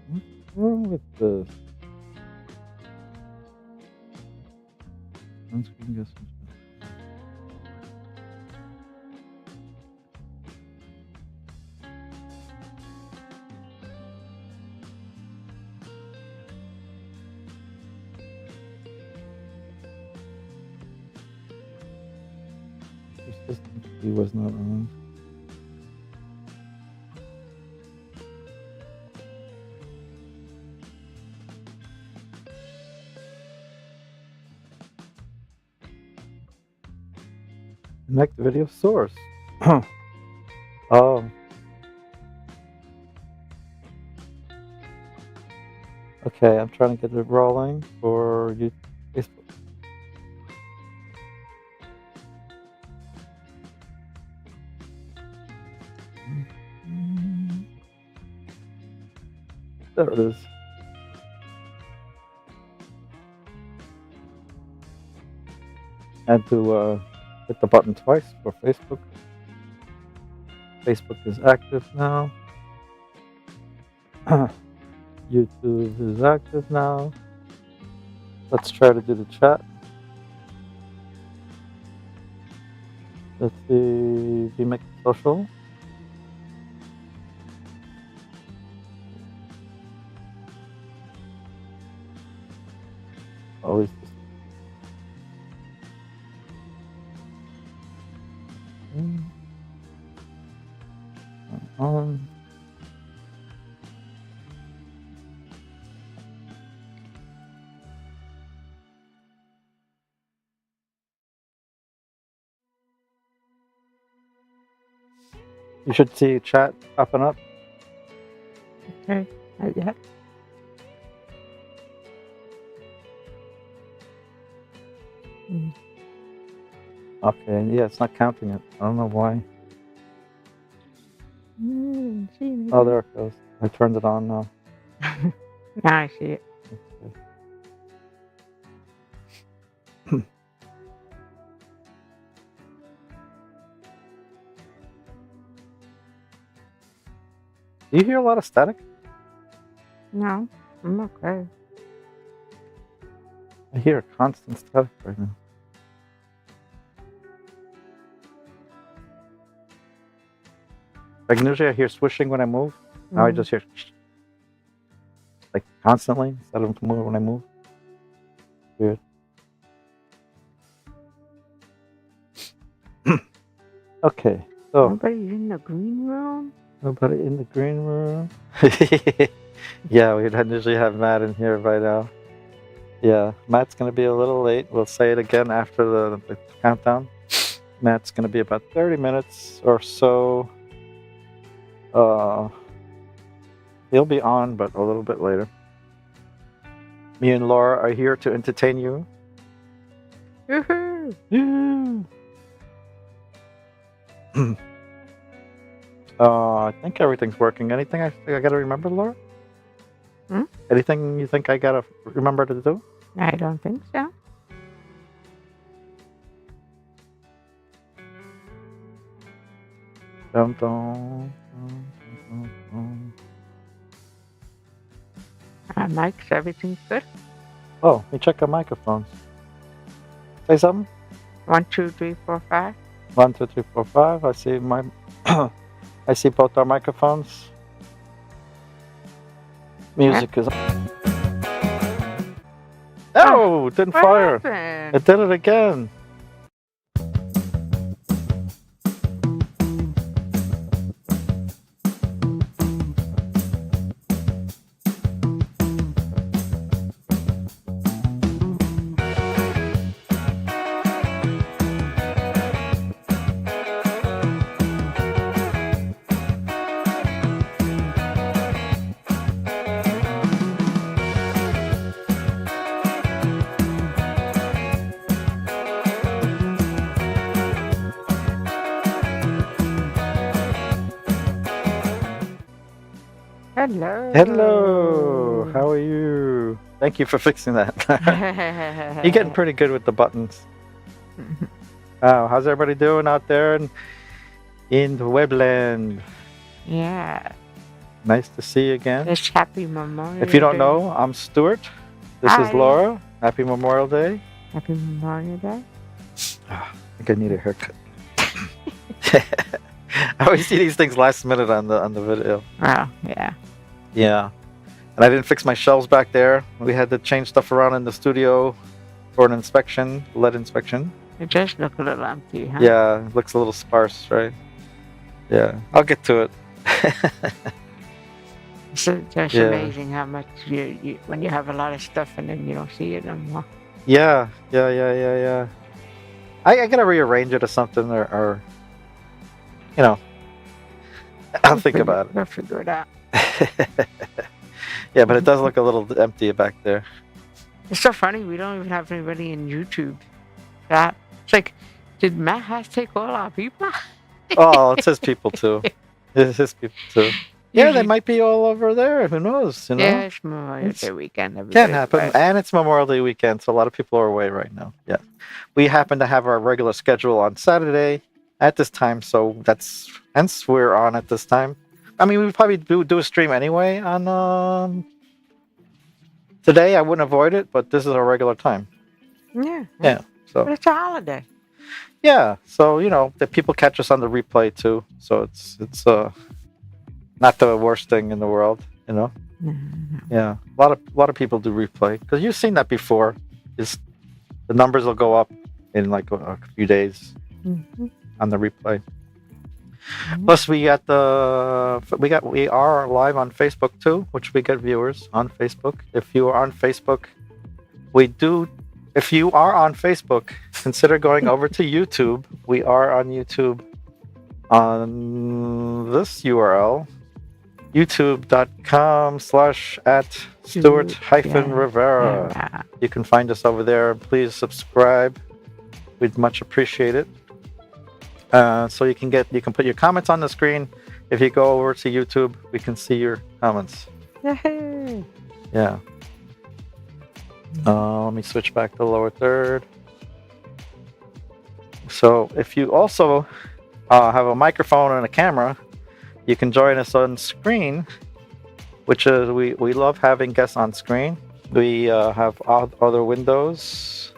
What's wrong with this? On-screen guest. He was not on. Connect video source. Oh. Okay, I'm trying to get it rolling for you, Facebook. There it is. Had to hit the button twice for Facebook. Facebook is active now. YouTube is active now. Let's try to do the chat. Let's see, VMix social. Always this. On. You should see chat popping up. Okay, not yet. Okay, yeah, it's not counting it. I don't know why. Oh, there it goes. I turned it on now. Now I see it. Okay. Do you hear a lot of static? No, I'm okay. I hear a constant static right now. Like usually I hear swishing when I move. Now I just hear like constantly instead of moving when I move. Weird. Okay, so Nobody in the green room? nobody in the green room. Yeah, we'd usually have Matt in here by now. Yeah, Matt's gonna be a little late. We'll say it again after the countdown. Matt's gonna be about 30 minutes or so. He'll be on, but a little bit later. Me and Laura are here to entertain you. Woohoo! Yeah. I think everything's working. Anything I gotta remember, Laura? Anything you think I gotta remember to do? I don't think so. Dum, dum, dum, dum, dum. Mike's, everything's good? Oh, let me check our microphones. Say something? 1, 2, 3, 4, 5. 1, 2, 3, 4, 5. I see my. I see both our microphones. Music is. Oh, it didn't What fire. happened? It did it again. Hello. Hello. How are you? Thank you for fixing that. You're getting pretty good with the buttons. How's everybody doing out there in the webland? Yeah. Nice to see you again. It's Happy Memorial If you don't Day. know, I'm Stuart. This is Hi. Laura. Happy Memorial Day. Happy Memorial Day. I think I need a haircut. I always see these things last minute on the video. Oh, yeah. Yeah. And I didn't fix my shelves back there. We had to change stuff around in the studio for an inspection, lead inspection. It does look a little empty, huh? Yeah, it looks a little sparse, right? Yeah, I'll get to it. It's just Yeah. amazing how much you when you have a lot of stuff and then you don't see it anymore. Yeah. I gotta rearrange it or something, or you know, I'll think about it. We'll figure it out. Yeah, but it does look a little empty back there. It's so funny. We don't even have anybody in YouTube. That it's like, did Matt Haas take all our people? Oh, it's his people too. It's his people too. Yeah, they Usually- might be all over there. Who knows? You know, Yeah, it's Memorial It's- Day weekend. can everybody's happen. away. And it's Memorial Day weekend, so a lot of people are away right now. Yeah, we happen to have our regular schedule on Saturday at this time, so hence we're on at this time. I mean, we would probably do a stream anyway on today. I wouldn't avoid it, but this is our regular time. Yeah. Yeah, so. But it's a holiday. Yeah, so the people catch us on the replay too, so it's not the worst thing in the world, Mm-hmm. Yeah, a lot of people do replay because you've seen that before. Is the numbers will go up in like a few days Mhm. on the replay. Mhm. Plus, we are live on Facebook too, which we get viewers on Facebook. If you are on Facebook, If you are on Facebook, consider going over to YouTube. We are on YouTube on this URL, youtube.com/@Stuart-Rivera. Yeah. You can find us over there. Please subscribe. We'd much appreciate it. So you can put your comments on the screen. If you go over to YouTube, we can see your comments. Yay. Yeah. Let me switch back to lower third. So if you also have a microphone and a camera, you can join us on screen, which is we love having guests on screen. We have other windows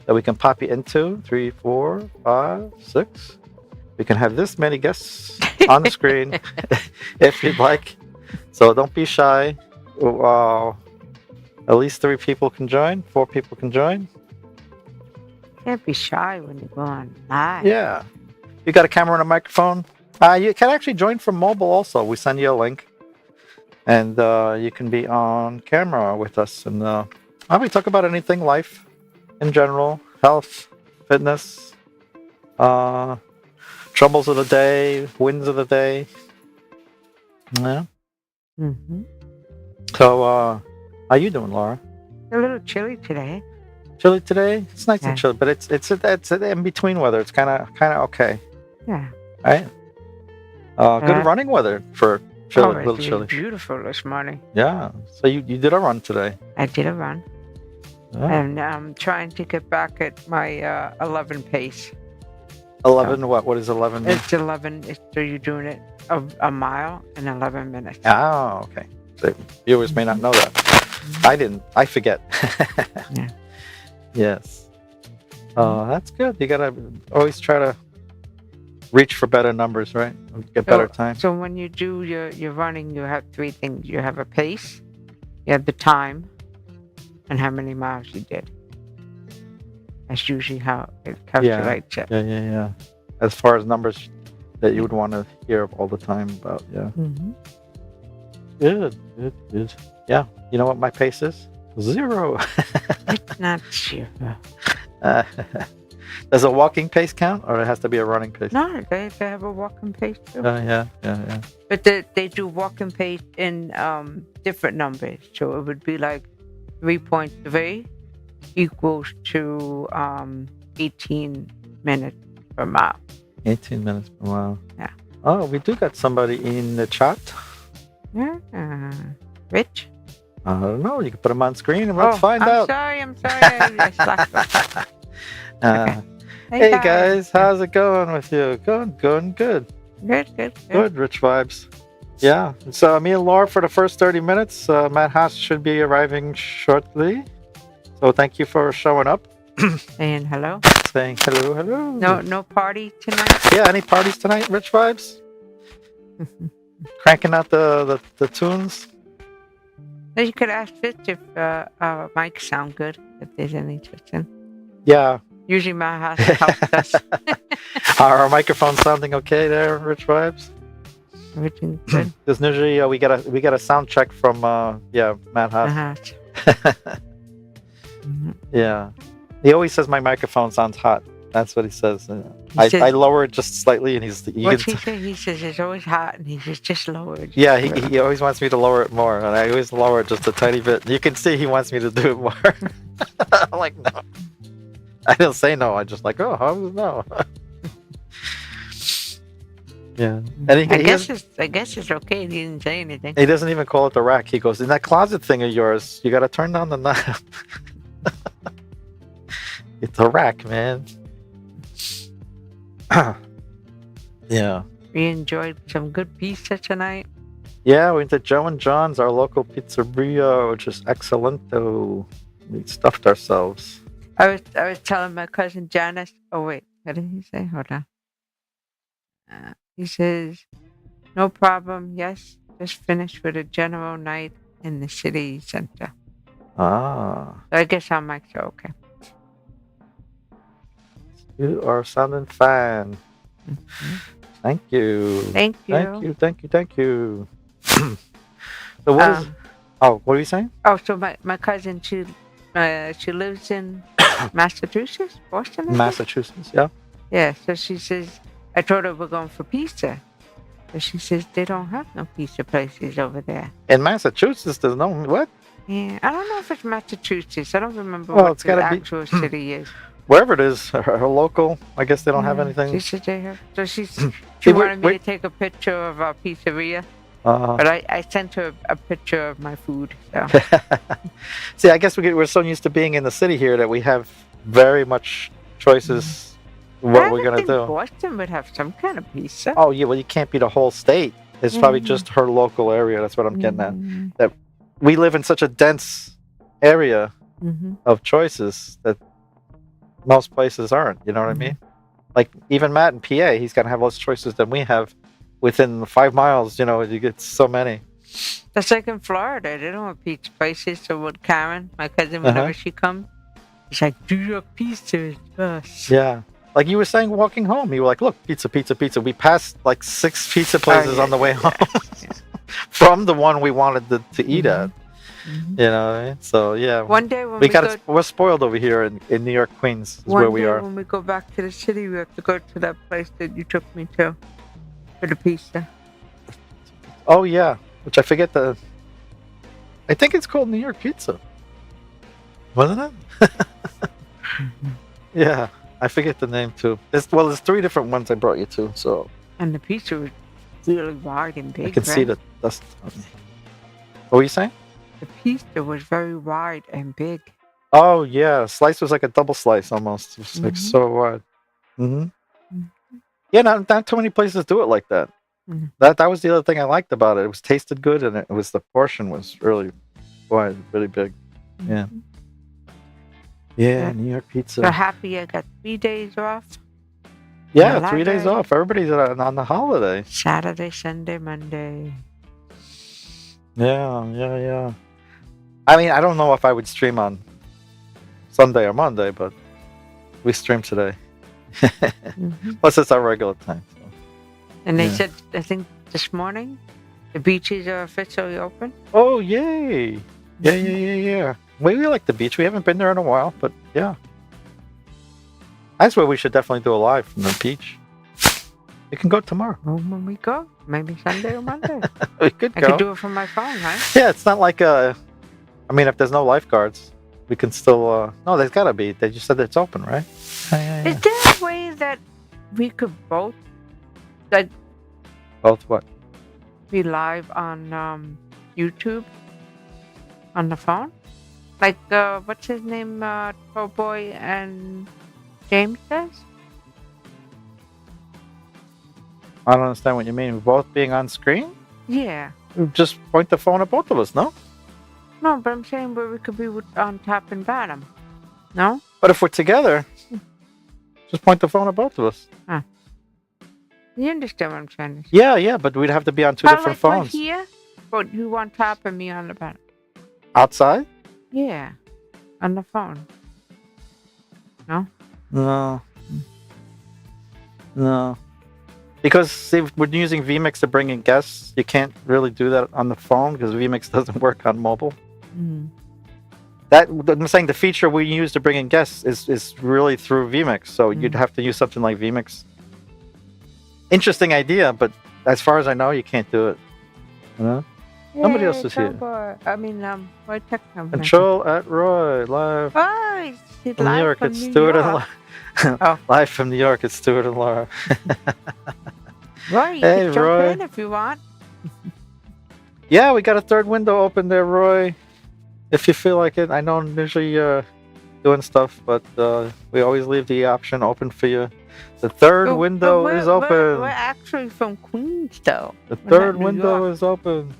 that we can pop you into, 3, 4, 5, 6. We can have this many guests on the screen if you'd like. So don't be shy. At least 3 people can join, 4 people can join. Can't be shy when you go on live. Yeah. You got a camera and a microphone? You can actually join from mobile also. We send you a link. And you can be on camera with us. And we talk about anything, life in general, health, fitness, troubles of the day, wins of the day. Yeah. Mm-hmm. So, how you doing, Laura? A little chilly today. Chilly today? It's nice Yeah. and chilly, but it's in between weather. It's kind of okay, Yeah. right? Good running weather for chilly, Oh, little it's chilly. beautiful this morning. Yeah. So you did a run today. I did a run. Yeah. And I'm trying to get back at my 11 pace. 11. What is 11? mean? It's 11. So you're doing it a mile in 11 minutes. Oh, okay. So viewers may not know that. I didn't. I forget. Yeah. Yes. That's good. You gotta always try to reach for better numbers, right? Get better time. So when you do your running, you have 3 things. You have a pace, you have the time, and how many miles you did. That's usually how it calculates it. Yeah. As far as numbers that you would want to hear all the time about, yeah. Mm-hmm. Good. Yeah. You know what my pace is? 0. It's not sure. Does a walking pace count, or it has to be a running pace? No, they have a walking pace too. Yeah. But they do walking pace in different numbers. So it would be like 3.3 equals to 18 minutes per mile. 18 minutes per mile. Yeah. Oh, we do got somebody in the chat. Yeah. Rich? I don't know. You can put them on screen and let's find I'm out. I'm sorry. I slacked off. Okay. Hey guys, how's it going with you? Good. Good. Good, Rich vibes. Yeah. So me and Laura for the first 30 minutes. Matt Haas should be arriving shortly. So thank you for showing up. Saying hello. Saying hello. No party tonight. Yeah. Any parties tonight? Rich vibes. Cranking out the tunes. You could ask Fitz if our mics sound good. If there's any testing. Yeah. Usually my house helps us. Are our microphones sounding okay there, Rich vibes? Everything's good. Because usually we get a sound check from Matt Haas. Yeah, he always says my microphone sounds hot. That's what he says. I lower it just slightly, and What's he say? He says it's always hot, and he says just lower it. Yeah, he always wants me to lower it more, and I always lower it just a tiny bit. You can see he wants me to do it more. I'm like, no. I don't say no. I just like, oh, no. Yeah, and I guess it's okay. He didn't say anything. He doesn't even call it the rack. He goes, in that closet thing of yours, you got to turn down the knob. It's a rack, man. Yeah. We enjoyed some good pizza tonight. Yeah, we went to Joe and John's, our local pizzeria, which is excellento. We stuffed ourselves. I was telling my cousin Janice. Oh wait, what did he say? Hold on. He says, "No problem. Yes, just finished with a general night in the city center." Ah. So I guess our mics are okay. You are sounding fine. Mm-hmm. Thank you. Thank you. Thank you. So what is? Oh, what are you saying? Oh, so my cousin, she lives in Massachusetts, Boston. Massachusetts, yeah. Yeah. So she says, I told her we're going for pizza. So she says they don't have no pizza places over there. In Massachusetts, there's no what? Yeah, I don't know if it's Massachusetts. I don't remember what the actual city is. Wherever it is, her local. I guess they don't have anything. She said they have. So she wanted me to take a picture of our pizzeria. But I sent her a picture of my food. So. See, I guess we're so used to being in the city here that we have very much choices what we're going to do. Boston would have some kind of pizza. Oh, yeah. Well, you can't be the whole state. It's probably just her local area. That's what I'm getting at. That we live in such a dense area of choices that most places aren't. You know what I mean? Like, even Matt in PA, he's going to have less choices than we have. Within 5 miles, you get so many. That's like in Florida. They don't have pizza places. So with Karen, my cousin, whenever she comes, she's like, New York pizza is best. Yeah. Like you were saying, walking home, you were like, look, pizza. We passed like 6 pizza places on the way home from the one we wanted to eat at. You know what I mean? So, yeah. One day when we're spoiled over here in New York, Queens is where we are. When we go back to the city, we have to go to that place that you took me to. For the pizza. Oh yeah, which I forget I think it's called New York Pizza. Wasn't it? Yeah, I forget the name too. There's 3 different ones I brought you to. So. And the pizza was really wide and big. I can see the dust on me. What were you saying? The pizza was very wide and big. Oh yeah, slice was like a double slice almost. It was like so wide. Yeah, not too many places do it like that. That was the other thing I liked about it. It was tasted good, and the portion was really wide, really big. Yeah. Yeah, New York pizza. So happy I got 3 days off. Yeah, 3 days off. Everybody's on the holiday. Saturday, Sunday, Monday. Yeah. I mean, I don't know if I would stream on Sunday or Monday, but we streamed today. Plus, it's our regular time. So. And they said, I think this morning, the beaches are officially open. Oh, yay! Yeah. We like the beach. We haven't been there in a while, but yeah. That's where we should definitely do a live from the beach. We can go tomorrow. Well, when we go, maybe Sunday or Monday. We could go. I could do it from my phone, right? Yeah, it's not like I mean, if there's no lifeguards, we can still. No, there's gotta be. They just said it's open, right? Yeah. Is there a way that we could both, like, both what? Be live on YouTube on the phone? Like, what's his name? Boy and James does? I don't understand what you mean. Both being on screen? Yeah. Just point the phone at both of us, no? No, but I'm saying where we could be on top and bottom. No? But if we're together, just point the phone at both of us. You understand what I'm trying to say? Yeah, but we'd have to be on two different We're phones. here, but you on top and me on the bottom. Outside? Yeah. On the phone. No? No. Because see, if we're using vMix to bring in guests, you can't really do that on the phone because vMix doesn't work on mobile. Mm. I'm saying the feature we use to bring in guests is really through vMix, so you'd have to use something like vMix. Interesting idea, but as far as I know, you can't do it. You know? Somebody else is here. Roy Tech Company. Control at Roy, live Oh, it's from New York. It's Stuart and Laura. Live from New York, it's Stuart and Laura. Roy, you Hey, can jump Roy. in if you want. Yeah, we got a third window open there, Roy. If you feel like it, I know I'm usually doing stuff, but we always leave the option open for you. The third window is open. We're actually from Queens, though. The third window is open.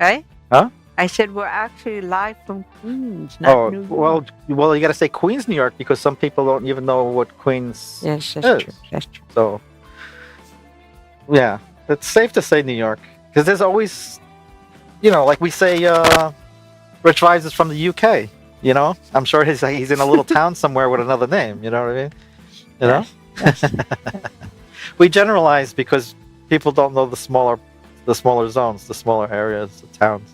Hey? Huh? I said we're actually live from Queens, not New York. Well, you got to say Queens, New York, because some people don't even know what Queens Yes, that's is. true. That's true. So, yeah, it's safe to say New York because there's always, like we say, Rich Vibes is from the UK. I'm sure he's in a little town somewhere with another name. You know what I mean? You know? Yes. We generalize because people don't know the smaller zones, the smaller areas, the towns.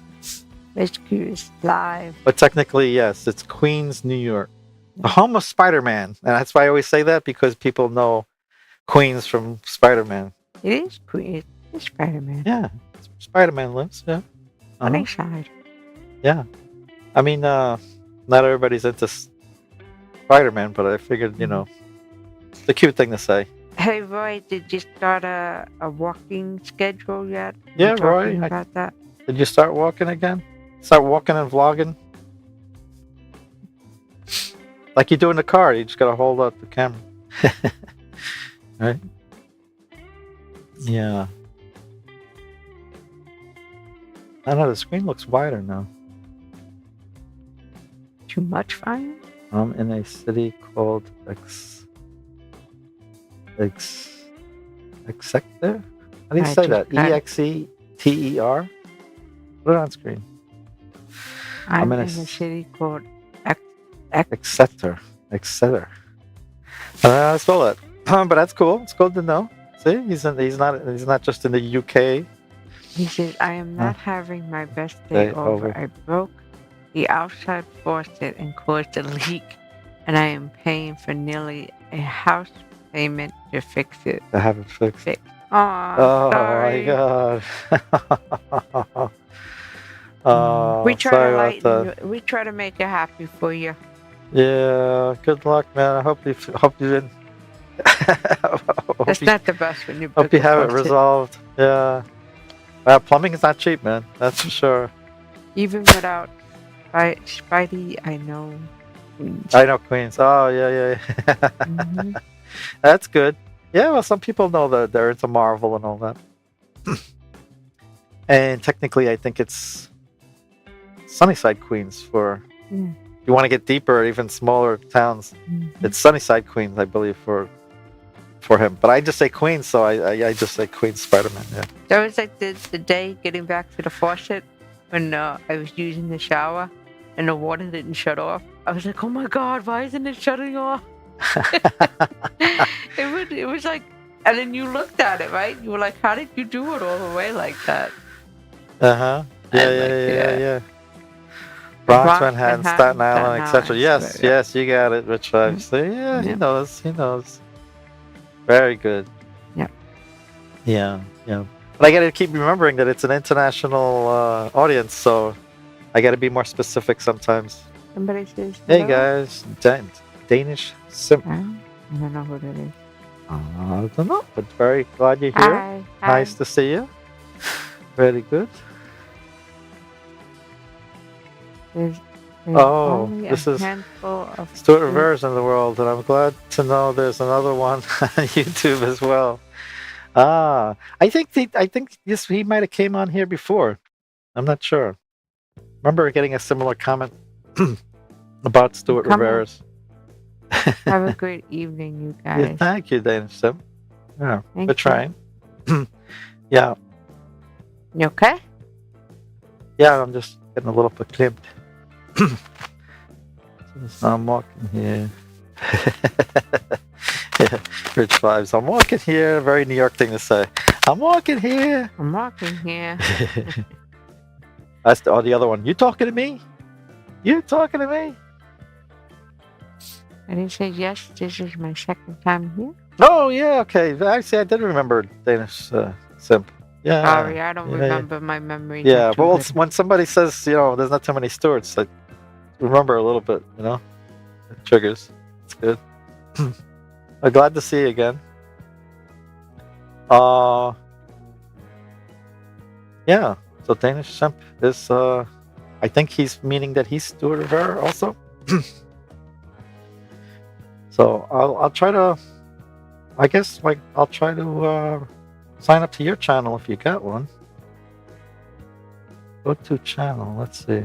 Rescue is live. But technically, yes, it's Queens, New York, the home of Spider-Man, and that's why I always say that because people know Queens from Spider-Man. It is Queens. It's Spider-Man. Yeah, Spider-Man lives. Yeah, Funny side. Yeah, I mean, not everybody's into Spider-Man, but I figured, it's a cute thing to say. Hey, Roy, did you start a walking schedule yet? Yeah, Roy. About that? Did you start walking again? Start walking and vlogging? Like you do in the car, you just gotta hold up the camera. Right? Yeah. I know the screen looks wider now. Too much fire? I'm in a city called Exeter? How do you say that? EXETER? Put it on screen. I'm in a city called Exeter. I spell it. But that's cool. It's good to know. See, he's not just in the UK. He says, I am not having my best day over. I broke the outside faucet and caused a leak, and I am paying for nearly a house payment to fix it. To have it fixed. Oh, sorry. My God. We try to we try to make it happy for you. Yeah, good luck, man. I hope you didn't. That's not the best when you. Hope you have it resolved. Yeah. Plumbing is not cheap, man. That's for sure. Even without Spidey, I know Queens. I know Queens. Oh yeah. Mm-hmm. That's good. Yeah, well, some people know that they're into Marvel and all that. And technically, I think it's Sunnyside, Queens for. Yeah. If you want to get deeper, even smaller towns, it's Sunnyside, Queens, I believe, for him. But I just say Queens, so I just say Queens Spider-Man. Yeah. That was like the day getting back to the faucet when I was using the shower and the water didn't shut off. I was like, oh my God, why isn't it shutting off? It was like, and then you looked at it, right? You were like, how did you do it all the way like that? Uh-huh. Yeah. Bronx, Manhattan, Staten Island, etc. Yes, you got it, Rich Vibes. Yeah, he knows. Very good. Yeah. But I got to keep remembering that it's an international audience, so I got to be more specific sometimes. Somebody says, hey guys, Danish Simp. I don't know who that is. I don't know, but very glad you're here. Hi. Nice to see you. Very good. There's this is Stuart Rivera's in the world, and I'm glad to know there's another one on YouTube as well. I think this he might have came on here before. I'm not sure. Remember getting a similar comment about Stuart Come on. Rivera's. Have a great evening, you Yeah, guys. thank you, Danish Sim. Yeah, Thank good you. trying. Yeah, You okay? yeah, I'm just getting a little verklempt. So I'm walking here. Yeah, Rich Vibes. I'm walking here. Very New York thing to say. I'm walking here. I'm walking here. That's the other one. You talking to me? You talking to me? And he said, yes, this is my second time here. Oh yeah, okay. Actually, I did remember Danish Simp. Yeah. Sorry, I don't yeah, remember my memory. Yeah, but when somebody says, there's not too many Stewarts, I remember a little bit, It triggers. It's good. I'm glad to see you again. Yeah, so Danish Simp is, I think he's meaning that he's Stuart Rivera also. So I'll try to, I guess, I'll try to sign up to your channel if you got one. Go to channel, let's see.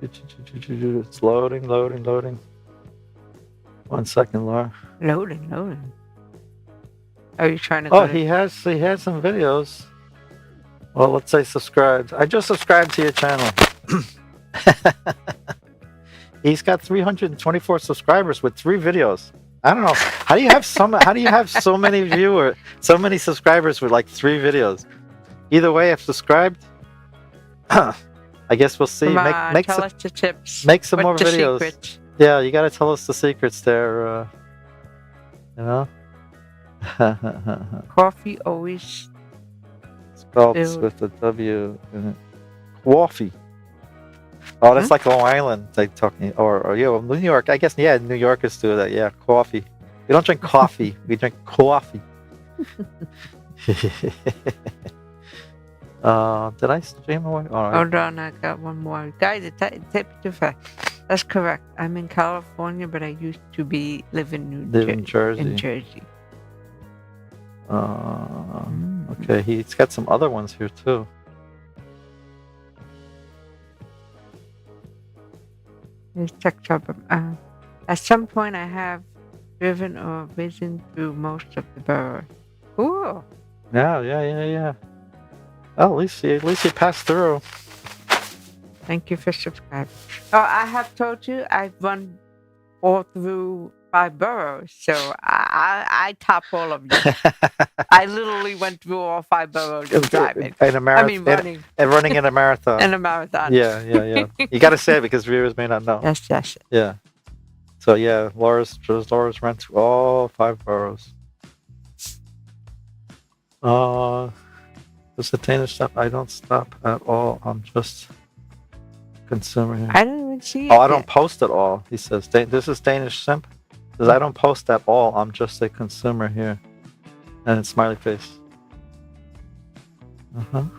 It's loading. 1 second, Laura. Loading. Are you trying to Oh, he has some videos. Well, let's say subscribed. I just subscribed to your channel. He's got 324 subscribers with 3 videos. I don't know. How do you have so many viewers, so many subscribers with like 3 videos? Either way, I've subscribed. I guess we'll see. Come on, tell us the tips. Make some more What's the videos. secret? Yeah, you gotta tell us the secrets there. Coffee always Spelled Ew. with a W in it. Coffee. Oh, that's like Long Island. They talking or New York. I guess New Yorkers do that. Yeah, coffee. We don't drink coffee. We drink coffee. Did I stream away? All right. Hold on, I got one more. Guys, tip to fact. That's correct. I'm in California, but I used to live in Jersey. In Jersey. Okay, he's got some other ones here too. Let's check trouble. At some point, I have driven or risen through most of the borough. Cool. Yeah. Oh, at least you passed through. Thank you for subscribing. Oh, I have told you I've run all through 5 boroughs, so I top all of you. I literally went through all 5 boroughs of driving. In a marathon. I mean, running. And running in a marathon. In a marathon. Yeah. You got to say it because viewers may not know. Yes. Yeah. So yeah, Laura's ran through all 5 boroughs. This Danish stuff. I don't stop at all. I'm just consumer here. I didn't even see it. Oh, I don't post at all. He says, "This is Danish Simp." Says, "I don't post at all. I'm just a consumer here," and it's smiley face. The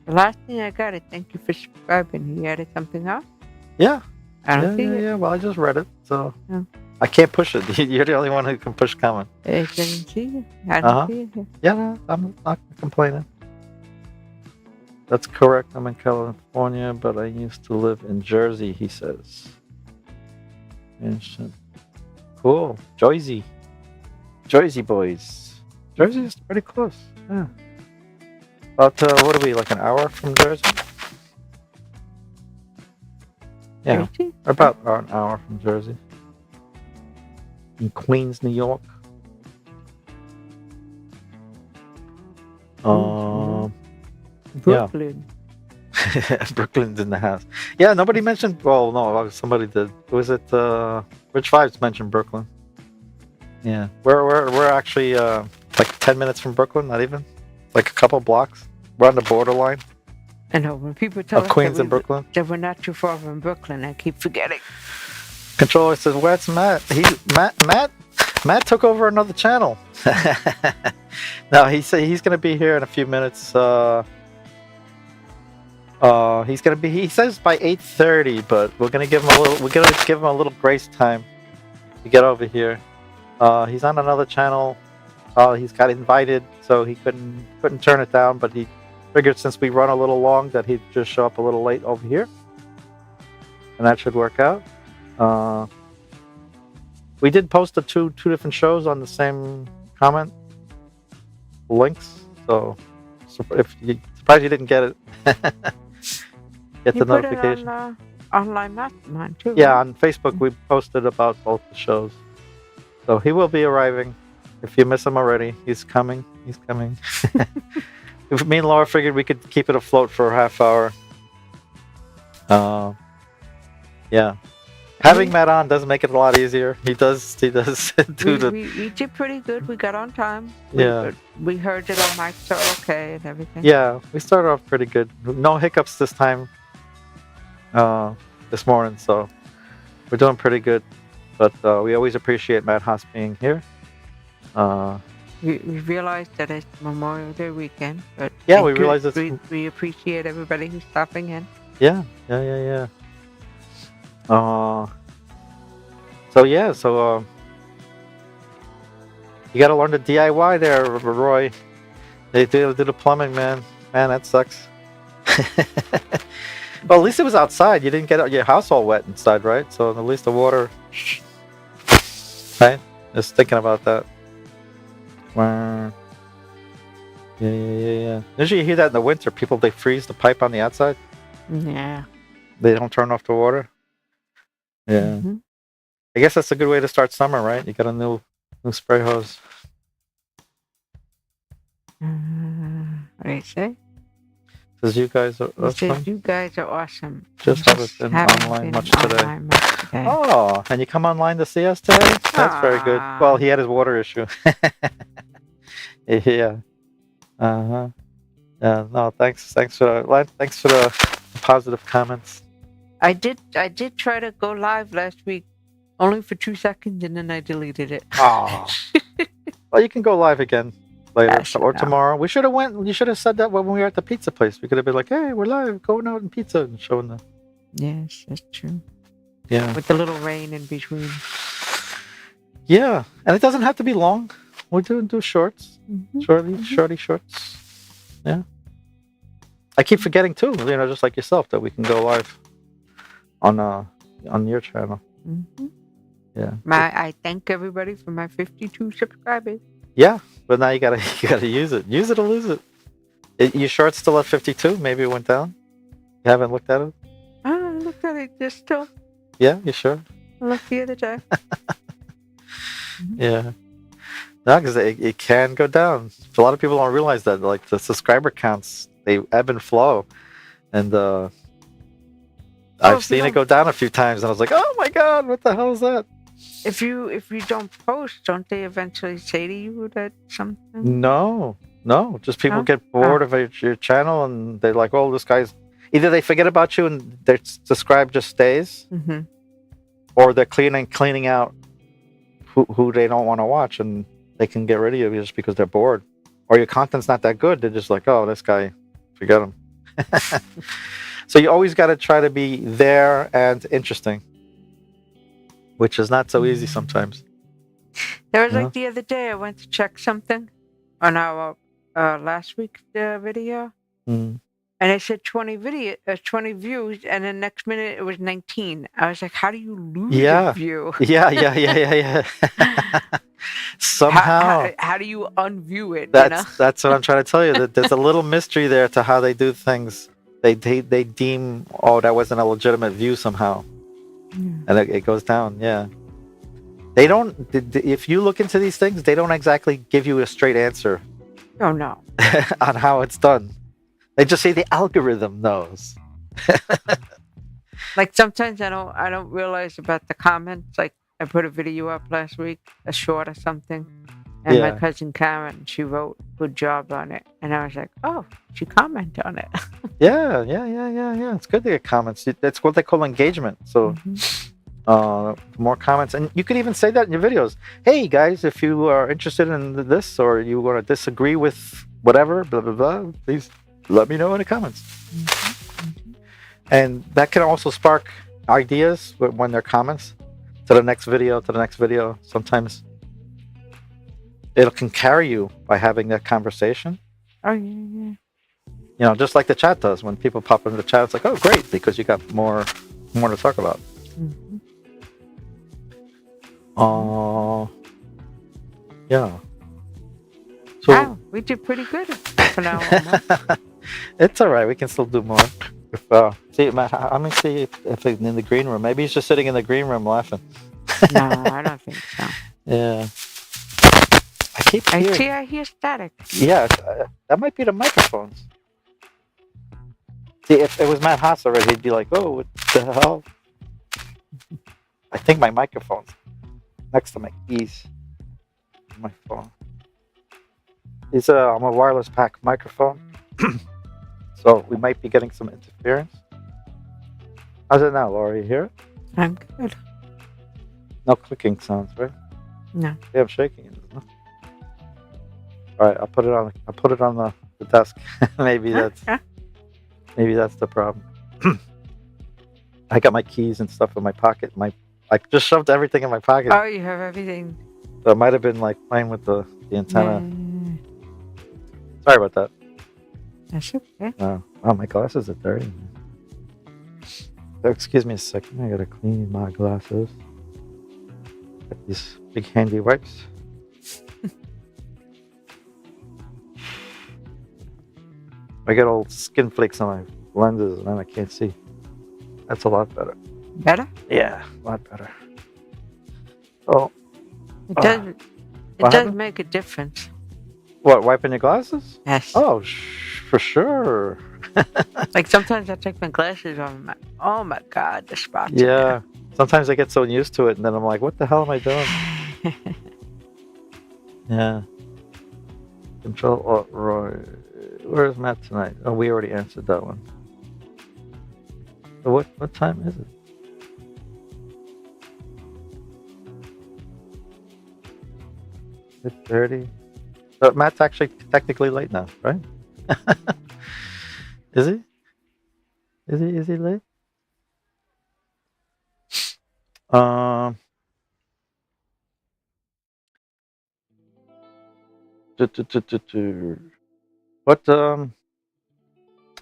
last thing I got is thank you for subscribing. He added something else? Yeah. I don't see it. Yeah. Well, I just read it, so Yeah. I can't push it. You're the only one who can push comment. I didn't see it. I don't see it here. Yeah, I'm not complaining. That's correct. I'm in California, but I used to live in Jersey, he says. Cool. Jersey boys. Jersey is pretty close. Yeah. About, what are we, like an hour from Jersey? Yeah, Jersey? about an hour from Jersey. In Queens, New York. Brooklyn. Yeah. Brooklyn's in the house. Yeah, nobody mentioned. Well, no, somebody did. Was it? Rich Vibes mentioned Brooklyn. Yeah, we're actually like 10 minutes from Brooklyn. Not even, like a couple blocks. We're on the borderline I know when people tell us Queens and Brooklyn. that we're not too far from Brooklyn, I keep forgetting. Controller says, "Where's Matt? Matt took over another channel." No, he said he's gonna be here in a few minutes. He's gonna be. He says by 8:30, but we're gonna give him a little. We're gonna give him a little grace time to get over here. He's on another channel. He's got invited, so he couldn't turn it down. But he figured since we run a little long that he'd just show up a little late over here, and that should work out. We did post the two different shows on the same comment links, so if you surprised you didn't get it. Get the notification. Put it on online mastermind too. Yeah, on Facebook we posted about both the shows. So he will be arriving. If you miss him already, he's coming. He's coming. If me and Laura figured we could keep it afloat for a half hour. Yeah. Having Matt on does make it a lot easier. He does do we did pretty good. We got on time. Yeah. We heard it on mics are okay and everything. Yeah, we started off pretty good. No hiccups this time. This morning, so we're doing pretty good. But we always appreciate Matt Haas being here. We realized that it's Memorial Day weekend, but yeah, we realized we appreciate everybody who's stopping in. Yeah. So you got to learn the DIY there, Roy. They do the plumbing, man. Man, that sucks. Well, at least it was outside. You didn't get your house all wet inside, right? So at least the water. Right? Just thinking about that. Yeah. Usually you hear that in the winter. People, they freeze the pipe on the outside. Yeah. They don't turn off the water. Yeah. Mm-hmm. I guess that's a good way to start summer, right? You got a new spray hose. What do you say? Says you guys are awesome. You guys are awesome. Just haven't been online much today. Oh, and you come online to see us today? That's very good. Well, he had his water issue. Yeah. Yeah. No, thanks for the positive comments. I did try to go live last week, only for 2 seconds, and then I deleted it. Oh. Well, you can go live again later or tomorrow. We should have went. You should have said that when we were at the pizza place. We could have been like, "Hey, we're live, going out and pizza," and showing the. Yes, that's true. Yeah. With the little rain in between. Yeah, and it doesn't have to be long. We do shorts, shorty shorts. Yeah. I keep forgetting too. Just like yourself, that we can go live on your channel. Mm-hmm. Yeah. I thank everybody for my 52 subscribers. Yeah, but now you gotta use it. Use it or lose it. Your short's still at 52. Maybe it went down. You haven't looked at it. I looked at it just still. Yeah, you sure? I looked the other day. Yeah. No, because it can go down. A lot of people don't realize that. Like the subscriber counts, they ebb and flow, and I've seen it go down a few times, and I was like, "Oh my god, what the hell is that?" If you don't post, don't they eventually say to you that something? No. Just people get bored of your channel, and they're like, "Oh, this guy's." Either they forget about you and their subscribe just stays, or they're cleaning out who they don't want to watch, and they can get rid of you just because they're bored, or your content's not that good. They're just like, "Oh, this guy, forget him." So you always got to try to be there and interesting, which is not so easy sometimes. There was like the other day, I went to check something on our last week's video, and it said 20 views, and the next minute it was 19. I was like, how do you lose a view? Yeah. Somehow. How do you unview it? That's what I'm trying to tell you. That there's a little mystery there to how they do things. They deem, that wasn't a legitimate view somehow, and it goes down. Yeah. They don't. If you look into these things, they don't exactly give you a straight answer. Oh no. On how it's done. They just say the algorithm knows. Like sometimes I don't realize about the comments. Like I put a video up last week, a short or something, and my cousin Karen, she wrote "good job" on it, and I was like, "Oh, she commented on it." Yeah. It's good to get comments. That's what they call engagement. So, more comments, and you could even say that in your videos. Hey guys, if you are interested in this, or you want to disagree with whatever, blah blah blah, please let me know in the comments. And that can also spark ideas when they're comments to the next video. Sometimes it can carry you by having that conversation. Oh yeah. You know, just like the chat does. When people pop into the chat, it's like, oh, great, because you got more to talk about. Mm-hmm. Yeah. So Wow, we did pretty good for now. it's all right. We can still do more. See, Matt, let me see if in the green room. Maybe he's just sitting in the green room laughing. No, I don't think so. Yeah. I hear static. Yeah, that might be the microphones. See, if it was Matt Haas already, he'd be like, "Oh, what the hell?" I think my microphone's next to my keys. My phone. I'm a wireless pack microphone, so we might be getting some interference. How's it now, Laura? You hear it? I'm good. No clicking sounds, right? No. Yeah, I'm shaking it. All right, I'll put it on the desk. maybe that's the problem. I got my keys and stuff in my pocket. I just shoved everything in my pocket. Oh, you have everything. So it might have been like playing with the antenna. Yeah. Sorry about that. That's okay. Oh, my glasses are dirty. Excuse me a second. I gotta clean my glasses. Got these big handy wipes. I get all skin flakes on my lenses and then I can't see. That's a lot better. Better? Yeah, a lot better. Oh. It does. It does make a difference. What, wiping your glasses? Yes. Oh, for sure. Like sometimes I take my glasses off and I'm like, oh my God, the spots. Yeah. Sometimes I get so used to it and then I'm like, what the hell am I doing? Yeah. Control Alt Roy. Where's Matt tonight? Oh, we already answered that one. So what time is it? It's 30. So Matt's actually technically late now, right? Is he? Is he late?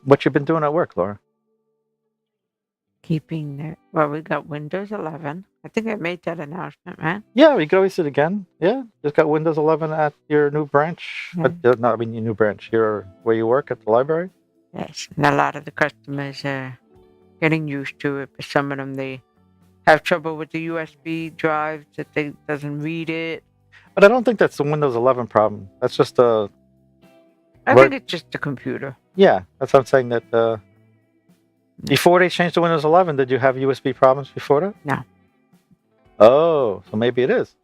What you been doing at work, Laura? Keeping there. Well, we got Windows 11. I think I made that announcement, man. Yeah, we could always do it again. Yeah, just got Windows 11 at your new branch. Yeah. Your new branch. Where you work at the library. Yes, and a lot of the customers are getting used to it, but some of them, they have trouble with the USB drive that they doesn't read it. But I don't think that's the Windows 11 problem. That's just I think it's just the computer. Yeah, that's what I'm saying. That before they changed to Windows 11, did you have USB problems before that? No. Oh, so maybe it is.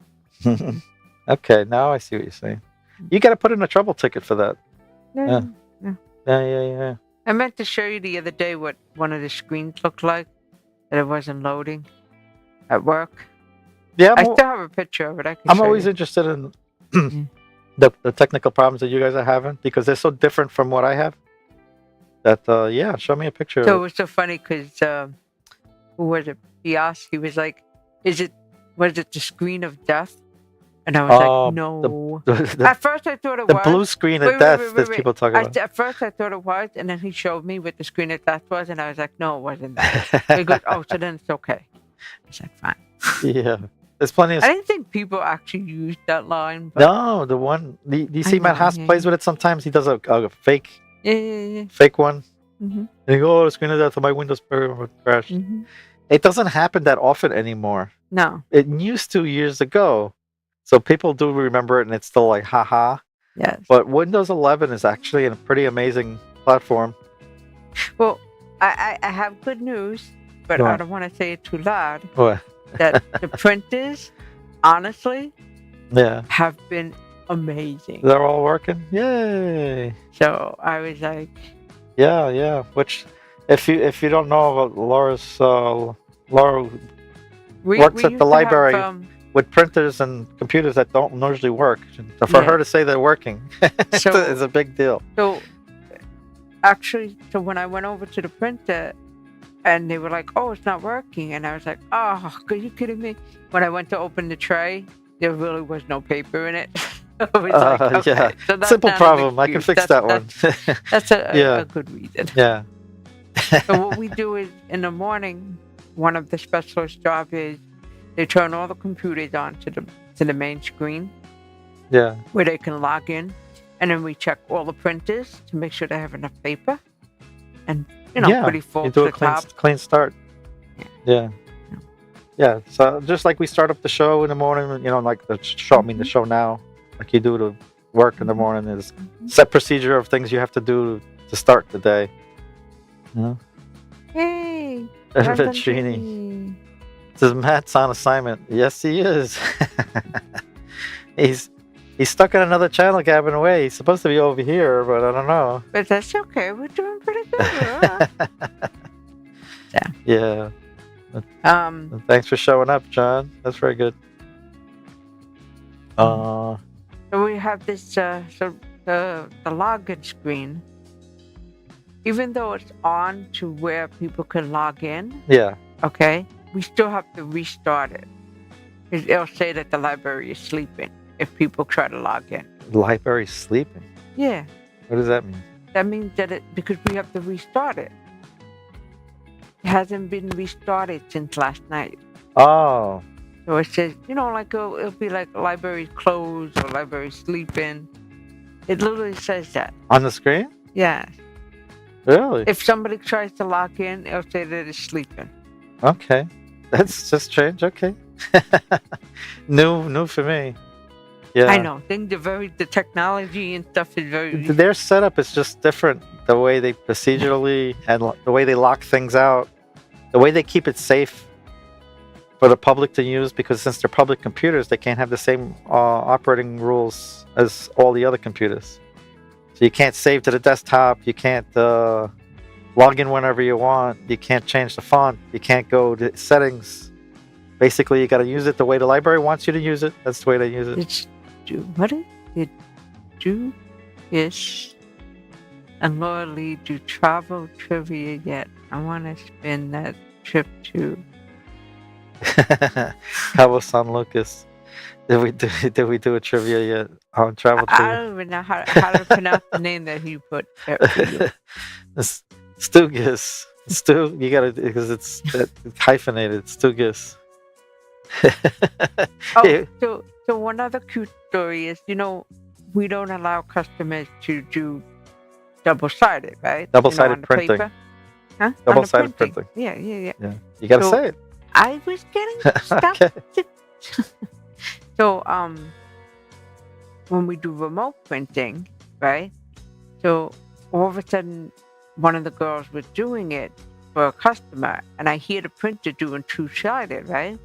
Okay, now I see what you're saying. You got to put in a trouble ticket for that. Yeah. Yeah. I meant to show you the other day what one of the screens looked like, that it wasn't loading at work. Yeah, I still have a picture of it. I'm always interested in the technical problems that you guys are having because they're so different from what I have. That yeah, show me a picture. So it was so funny because who was it? He asked. He was like, was it the screen of death?" And I was like, "No." At first, I thought it was the blue screen of death that people talk about. At first, I thought it was, and then he showed me what the screen of death was, and I was like, "No, it wasn't that." He goes, "Oh, so then it's okay." I was like, "Fine." Yeah, there's plenty of. I didn't think people actually used that line. But No, the one. Do you see Matt Haas plays with it sometimes? He does a fake. Yeah. Fake one. Mm-hmm. And you go, the screen of death on my Windows crashed. Mm-hmm. It doesn't happen that often anymore. No. It used to years ago. So people do remember it and it's still like, haha. Yes. But Windows 11 is actually a pretty amazing platform. Well, I have good news, but I don't want to say it too loud. What? That the printers, honestly, Yeah, have been amazing. They're all working. Yay! So I was like, Yeah. Which, if you don't know about Laura works at the library with printers and computers that don't usually work. So for her to say they're working is a big deal. So actually, when I went over to the printer, and they were like, "Oh, it's not working," and I was like, "Oh, are you kidding me?" When I went to open the tray, there really was no paper in it. It's like, okay. Yeah. So that's Simple not an problem. I can excuse. fix that one. That's Yeah. a good reason. Yeah. So what we do is in the morning, one of the specialist job is they turn all the computers on to the main screen Yeah. where they can log in, and then we check all the printers to make sure they have enough paper, and Yeah. pretty full You to do the a clean, top. clean start. Yeah. Yeah. So just like we start up the show in the morning, like the show, I mean the show now, like you do to work in the morning is set procedure of things you have to do to start the day. You know? Yay! Ventrini says Matt's on assignment. Yes, he is. He's stuck in another channel gabbing away. He's supposed to be over here, but I don't know. But that's okay. We're doing pretty good. Yeah. Thanks for showing up, John. That's very good. So we have this. So the login screen, even though it's on to where people can log in, Yeah. okay, we still have to restart it. It'll say that the library is sleeping if people try to log in. The library's sleeping. Yeah, What does that mean? that means that because we have to restart it. It hasn't been restarted since last night. Oh. So it says, like it'll be like library closed or library sleeping. It literally says that. On the screen? Yeah. Really? If somebody tries to log in, it'll say that it's sleeping. Okay. That's just strange. Okay. New for me. Yeah. I know. The technology and stuff is very. Their setup is just different. The way they procedurally and the way they lock things out, the way they keep it safe for the public to use, because since they're public computers, they can't have the same operating rules as all the other computers. So you can't save to the desktop. You can't log in whenever you want. You can't change the font. You can't go to settings. Basically, you got to use it the way the library wants you to use it. That's the way they use it. What is it? Do ish and Laura Lee do travel trivia yet? I want to spend that trip too. How about San Lucas? Did we do a trivia yet on travel I trivia? don't even know how to pronounce the name that he put there for you. Stugis. Stu, you gotta, because it's hyphenated. Stugis. So one other cute story is, we don't allow customers to do double-sided, right? Double-sided printing. Paper. Huh? Double-sided printing. Yeah. You gotta say it. I was getting stuck. Okay. So, when we do remote printing, right? So all of a sudden, one of the girls was doing it for a customer, and I hear the printer doing two-sided, right?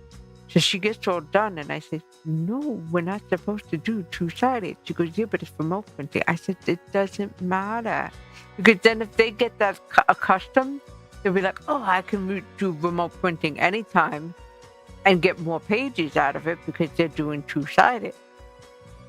So she gets all done, and I said, no, we're not supposed to do two-sided. She goes, yeah, but it's remote printing. I said, it doesn't matter. Because then if they get that accustomed, they'll be like, oh, I can do remote printing anytime and get more pages out of it because they're doing two-sided.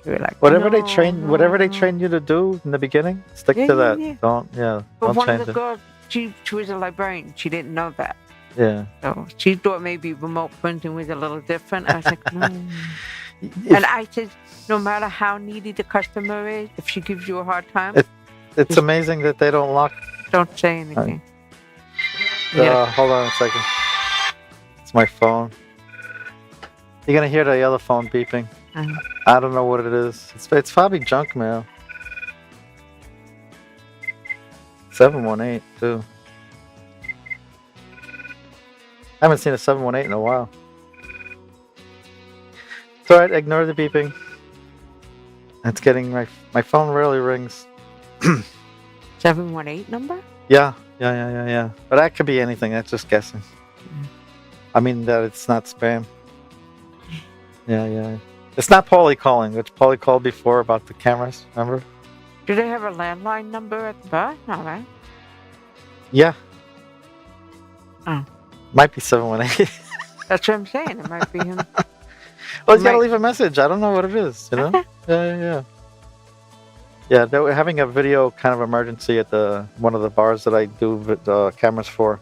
They're like, whatever they train you to do in the beginning, stick to that. Yeah. Don't But one change of the girls, she was a librarian. She didn't know that. Yeah. So she thought maybe remote printing was a little different. I was like, and I said, no matter how needy the customer is, if she gives you a hard time, it's amazing that they don't lock. Don't say anything. Hold on a second. It's my phone. You're gonna hear the other phone beeping. I don't know what it is. It's probably junk mail. 718 too. I haven't seen a 718 in a while. It's alright, ignore the beeping. It's getting my phone rarely rings. 718 number? Yeah. But that could be anything. That's just guessing. I mean that it's not spam. Yeah. It's not Paulie calling, which Paulie called before about the cameras. Remember? Do they have a landline number at the bar? No, right? Yeah. Oh. Might be 718. That's what I'm saying. It might be him. Well, you gotta leave a message. I don't know what it is. You know? Okay. Yeah. Yeah, they were having a video kind of emergency at one of the bars that I do cameras for.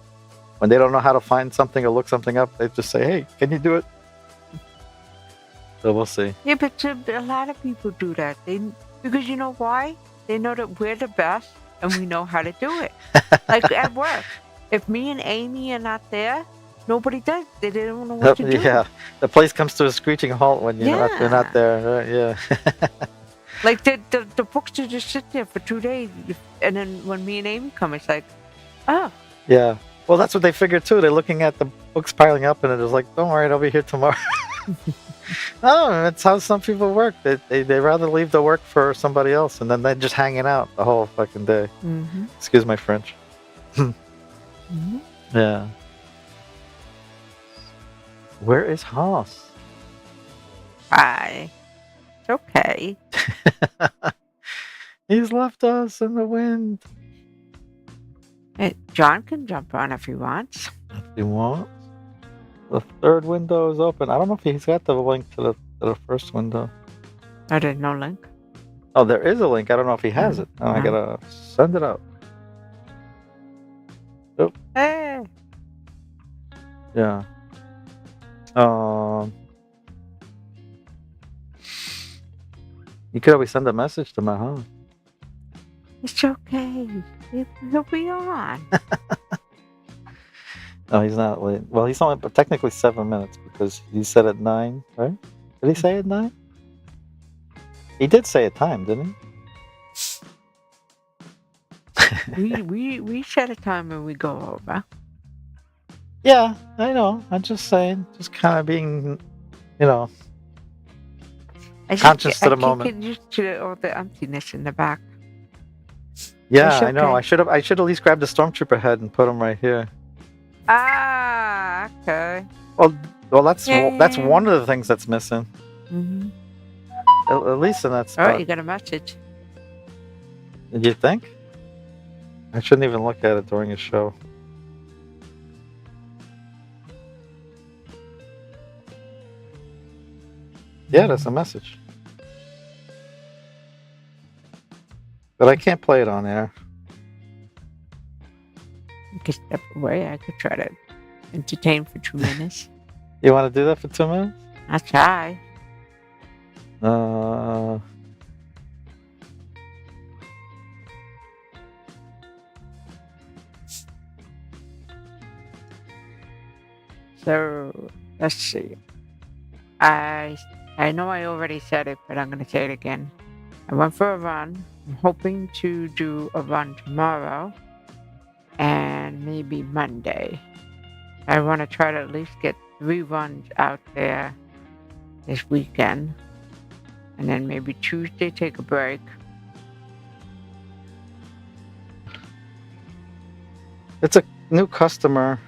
When they don't know how to find something or look something up, they just say, "Hey, can you do it?" So we'll see. Yeah, but a lot of people do that. Because you know why? They know that we're the best and we know how to do it. Like at work, if me and Amy are not there, nobody does. They don't know what to do. Yeah, the place comes to a screeching halt when you're not Yeah. there. Right? Yeah. Like the books to just sit there for 2 days, and then when me and Amy come, it's like, oh, Yeah. Well, that's what they figured too. They're looking at the books piling up, and it was like, "Don't worry, I'll be here tomorrow." No, that's how some people work. They rather leave the work for somebody else, and then they're just hanging out the whole fucking day. mm-hmm. Excuse my French. Mm-hmm. Yeah. Where is Haas? Hi. It's okay. He's left us in the wind. Hey, John can jump on if he wants. If he wants. The third window is open. I don't know if he's got the link to the first window. Oh, there's no link. Oh, there is a link. I don't know if he has it. Oh, I gotta send it out. Oh. Hey. Yeah. You could always send a message to my home. It's okay. He'll be on. No, he's not late. Well, he's only technically 7 minutes because he said at 9, right? Did he say at 9? He did say a time, didn't he? we set a time when we go over. Yeah, I know. I'm just saying, just kind of being, conscious to the moment. I can't get used to all the emptiness in the back. Yeah, Okay. I know. I should at least grabbed the stormtrooper head and put him right here. Ah, okay. Well, that's one of the things that's missing. Mm-hmm. At least in that All spot. right, you got a message. Did you think? I shouldn't even look at it during a show. Yeah, that's a message. But I can't play it on air. You could step away. I could try to entertain for 2 minutes. You want to do that for 2 minutes? I'll try. So let's see. I know I already said it, but I'm gonna say it again. I went for a run. I'm hoping to do a run tomorrow and maybe Monday. I want to try to at least get 3 runs out there this weekend, and then maybe Tuesday take a break. It's a new customer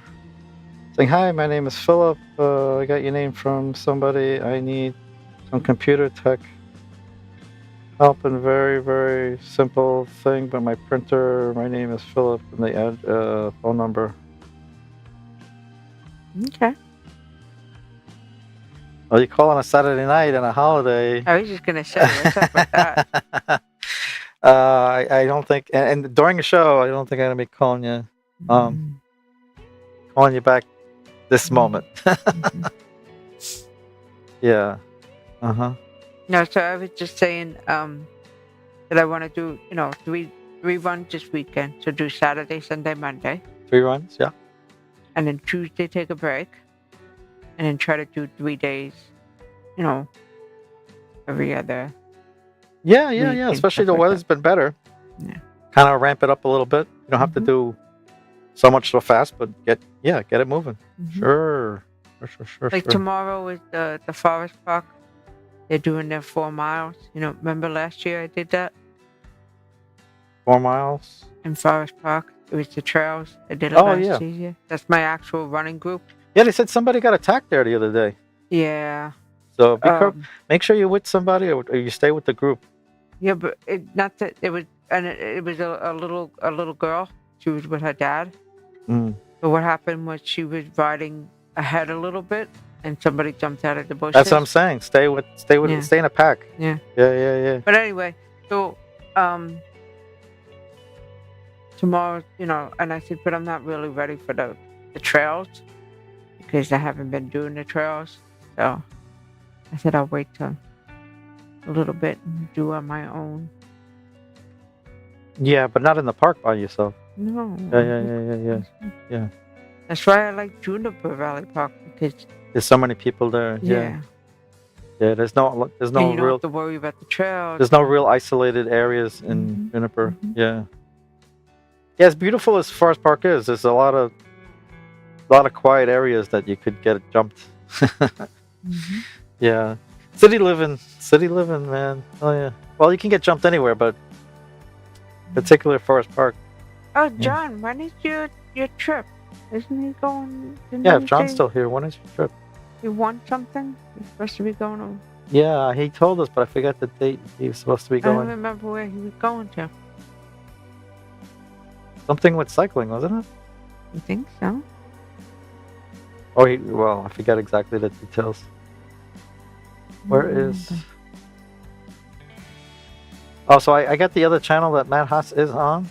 saying, "Hi, my name is Philip. I got your name from somebody. I need some computer tech help in very, very simple thing, but my printer, my name is Philip, and the phone number." Okay. Well, you call on a Saturday night and a holiday. I was just gonna say, what's up with that? I don't think, and during a show, I don't think I'm gonna be calling you, calling you back this moment. Yeah. No, so I was just saying that I want to do, 3 runs this weekend. So do Saturday, Sunday, Monday. 3 runs, yeah. And then Tuesday take a break. And then try to do 3 days, every other. Yeah. and Especially stuff the like weather's been better. Yeah. Kind of ramp it up a little bit. You don't have to do so much so fast, but get it moving. Mhm. Sure. Like tomorrow is the forest park. They're doing their 4 miles. Remember last year I did that 4 miles. in Forest Park? It was the trails. I did it Oh, last yeah. year. That's my actual running group. Yeah, they said somebody got attacked there the other day. Yeah. So be careful. Um, Make sure you're with somebody or you stay with the group. yeah, but not that it was, and it was a little girl. She was with her dad. Mm. But what happened was she was riding ahead a little bit, and somebody jumped out of the bushes. That's what I'm saying. Stay Yeah. stay in a pack. Yeah. Yeah. But anyway, so tomorrow, and I said, but I'm not really ready for the trails because I haven't been doing the trails. So I said I'll wait till a little bit and do on my own. Yeah, but not in the park by yourself. No. Yeah. That's why I like Juniper Valley Park, because There's so many people there. yeah. Yeah. There's no And you don't real have to worry about the trails. there's no real isolated areas in Juniper. Yeah. Yeah, as beautiful as Forest Park is, there's a lot of quiet areas that you could get jumped. Yeah. City living, man. Oh yeah. Well, you can get jumped anywhere, but particularly Forest Park. Oh, John, when is your trip? Isn't he going? Yeah, if John's still here, when is your trip? You want something? You're supposed to be going to. Yeah, he told us, but I forgot the date he was supposed to be I don't going. remember where he was going to. Something with cycling, wasn't it? You think so? Oh, well, I forget exactly the details. Where is? Oh, so I got the other channel that Matt Haas is on.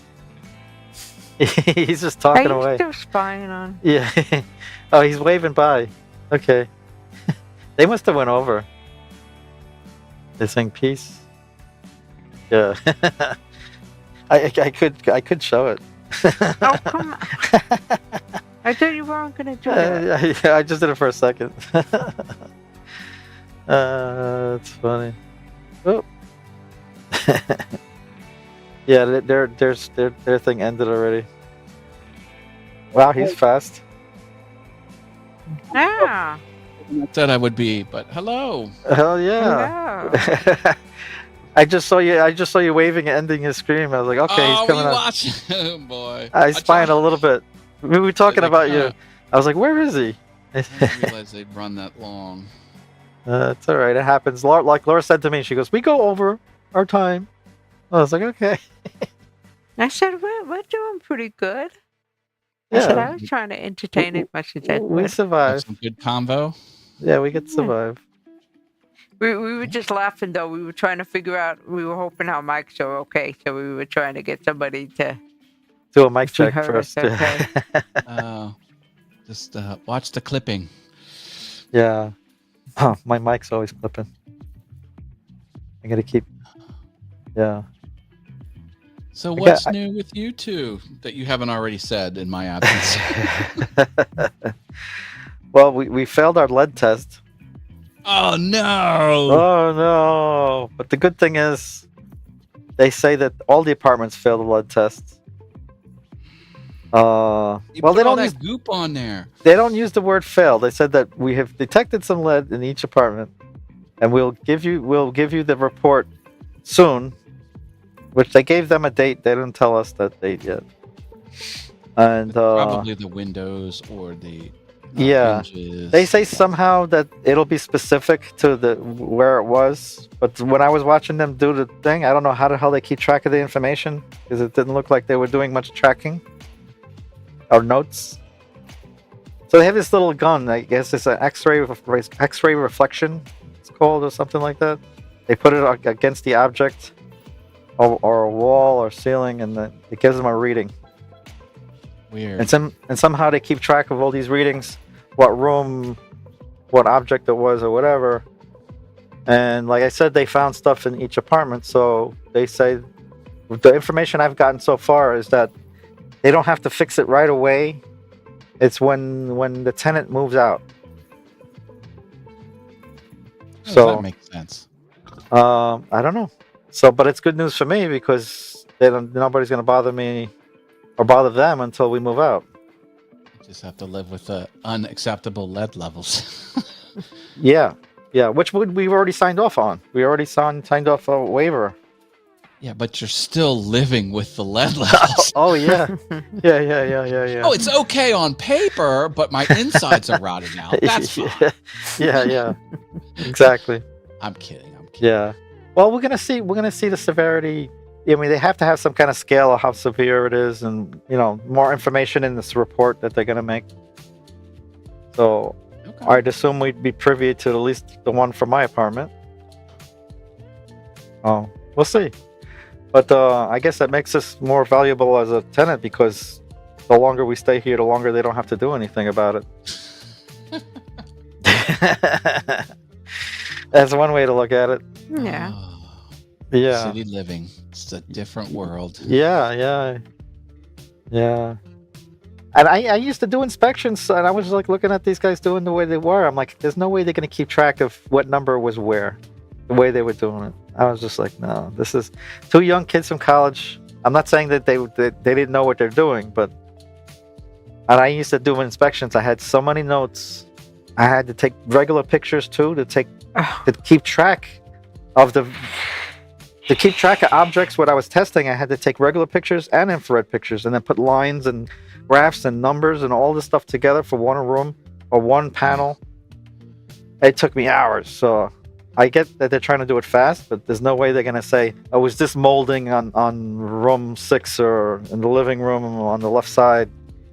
He's just talking Are you away. still spying on? Yeah. Oh, he's waving by. Okay. They must have went over. They're saying peace. Yeah. I could show it. Oh, come on. I thought you weren't going to do that. Yeah, I just did it for a second. That's funny. Oh. Yeah, their thing ended already. Wow, he's fast. Yeah. Said I would be, but hello. Hell yeah. Hello. I just saw you waving and ending his scream. I was like, okay, he's coming you up. watching? Oh boy. I spied a little bit. We were talking They about you. kinda- I was like, where is he? I didn't realize they'd run that long. It's all right. It happens. Like Laura said to me, she goes, "We go over our time." I was like, "Okay." I said, we're doing pretty good. I said, I was trying to entertain as much as I We could. survived. Some good convo. Yeah, we could survive. We were just laughing, though. We were trying to figure out, we were hoping our mics are okay. So we were trying to get somebody to. Do a mic check heard us first. okay. Just watch the clipping. Yeah. Oh, my mic's always clipping. I gotta keep. Yeah. So what's new with you two that you haven't already said in my absence? Well, we failed our lead test. Oh no! Oh no! But the good thing is, they say that all the apartments failed the lead test. You Well, put they all don't use that goop on there. they don't use the word fail. They said that we have detected some lead in each apartment, and we'll give you the report soon. Which they gave them a date. They didn't tell us that date yet. And Probably the windows or the yeah, hinges. they say somehow that it'll be specific to the where it was. But when I was watching them do the thing, I don't know how the hell they keep track of the information because it didn't look like they were doing much tracking or notes. So they have this little gun. I guess it's an X-ray reflection. It's called or something like that. They put it against the object. Or a wall or ceiling, and it gives them a reading. Weird. And somehow they keep track of all these readings, what room, what object it was, or whatever. And like I said, they found stuff in each apartment. So they say the information I've gotten so far is that they don't have to fix it right away. It's when the tenant moves out. How So does that make sense? I don't know. So, but it's good news for me because nobody's going to bother me or bother them until we move out. You just have to live with the unacceptable lead levels. Yeah, which we've already signed off on. We already signed off a waiver. Yeah, but you're still living with the lead levels. Oh yeah, yeah. Oh, it's okay on paper, but my insides are rotting out. That's fine. Yeah, exactly. I'm kidding. Yeah. Well, we're gonna see the severity. I mean, they have to have some kind of scale of how severe it is, and more information in this report that they're gonna make. So, Okay. I'd assume we'd be privy to at least the one from my apartment. Oh, we'll see. But I guess that makes us more valuable as a tenant because the longer we stay here, the longer they don't have to do anything about it. That's one way to look at it. Yeah. Oh, Yeah. city living. It's a different world. Yeah. And I used to do inspections, and I was like looking at these guys doing the way they were. I'm like, there's no way they're going to keep track of what number was where, the way they were doing it. I was just like, no, this is two young kids from college. I'm not saying that they didn't know what they're doing, but and I used to do inspections. I had so many notes. I had to take regular pictures too to keep track of objects. What I was testing, I had to take regular pictures and infrared pictures, and then put lines and graphs and numbers and all this stuff together for one room or one panel. It took me hours. So I get that they're trying to do it fast, but there's no way they're going to say, oh, is this molding on room 6 or in the living room on the left side?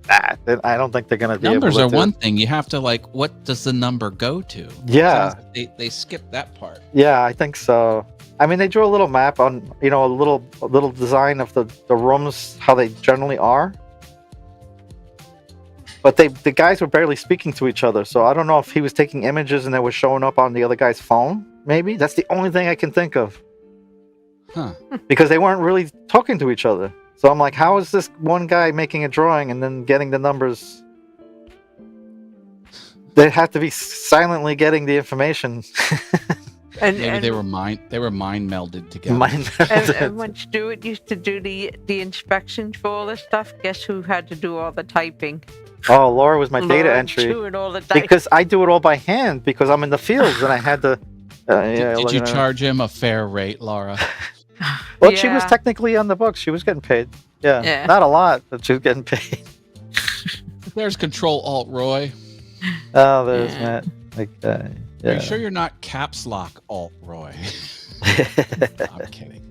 I don't think they're going to be able to Numbers are do one it. thing. You have to what does the number go to? Yeah. They skip that part. Yeah, I think so. I mean, they drew a little map on, a little design of the rooms, how they generally are. But the guys were barely speaking to each other, so I don't know if he was taking images and they were showing up on the other guy's phone, maybe? That's the only thing I can think of. Huh. Because they weren't really talking to each other. So I'm like, how is this one guy making a drawing and then getting the numbers? They have to be silently getting the information. Maybe they were mind melded together. And when Stuart used to do the inspections for all this stuff, guess who had to do all the typing? Oh, Laura was my data Laura entry. doing all the typing. Because I do it all by hand because I'm in the fields and I had to. Did you charge him a fair rate, Laura? Well, she was technically on the books. She was getting paid. Yeah. Not a lot, but she was getting paid. There's Control-Alt-Roy. Oh, there's Matt. Yeah. Are you sure you're not caps lock Alt-Roy?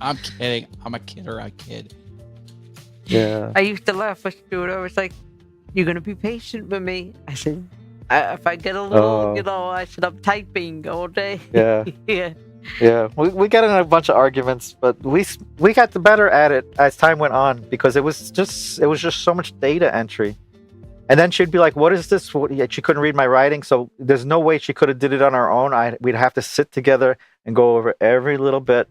I'm kidding. I'm a kidder. I kid. Yeah. I used to laugh with Stuart. I was like, "You're gonna be patient with me." I said, "If I get a little, I said I'm typing all day." Yeah. Yeah. Yeah. We got in a bunch of arguments, but we got the better at it as time went on because it was just so much data entry. And then she'd be like, "What is this?" She couldn't read my writing, so there's no way she could have did it on her own. We'd have to sit together and go over every little bit.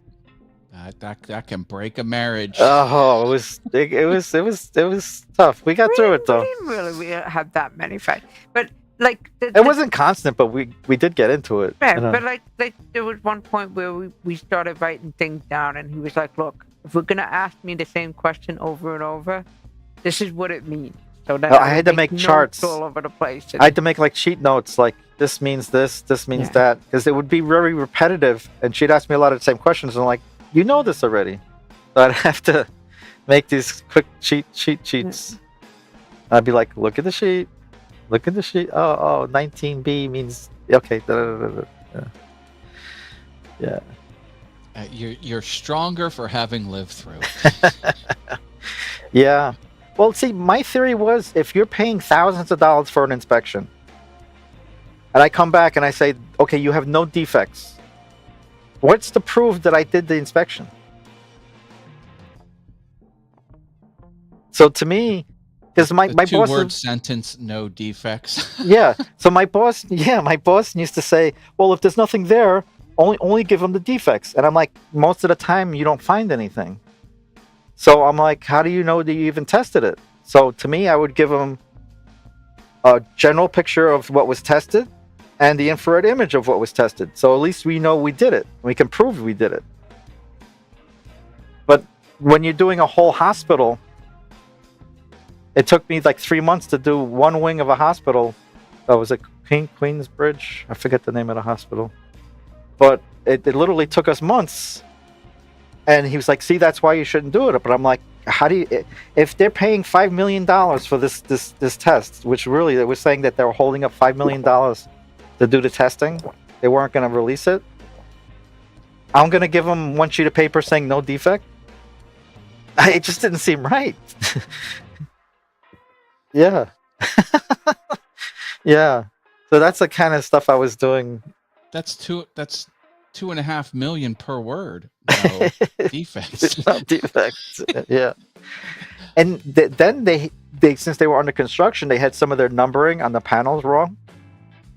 That can break a marriage. Oh, it was tough. We got through it though. We didn't really have that many fights, but it wasn't constant, but we did get into it. Yeah, but like there was one point where we started writing things down, and he was like, "Look, if we're gonna ask me the same question over and over, this is what it means." So then I had to make charts all over the place. I had to make cheat notes, like this means this means that, because it would be very repetitive. And she'd ask me a lot of the same questions, and I'm like, you know this already. So I'd have to make these quick cheats. I'd be like, look at the sheet. Oh, 19B means okay. Yeah. You're stronger for having lived through. Yeah. Well, see, my theory was if you're paying thousands of dollars for an inspection, and I come back and I say, okay, you have no defects, what's the proof that I did the inspection? So to me, because my boss... Two-word sentence, no defects. Yeah. So my boss used to say, well, if there's nothing there, only give them the defects. And I'm like, most of the time, you don't find anything. So I'm like, how do you know that you even tested it? So to me, I would give them a general picture of what was tested and the infrared image of what was tested. So at least we know we did it. We can prove we did it. But when you're doing a whole hospital, it took me 3 months to do one wing of a hospital. Oh, was it Queensbridge? I forget the name of the hospital. But it literally took us months. And he was like, see, that's why you shouldn't do it. But I'm like, how do you... If they're paying $5 million for this test, which really, they were saying that they were holding up $5 million to do the testing. They weren't going to release it. I'm going to give them one sheet of paper saying no defect. It just didn't seem right. Yeah. Yeah. So that's the kind of stuff I was doing. That's 2.5 million per word. No defects. No defects. Yeah. And then they since they were under construction, they had some of their numbering on the panels wrong.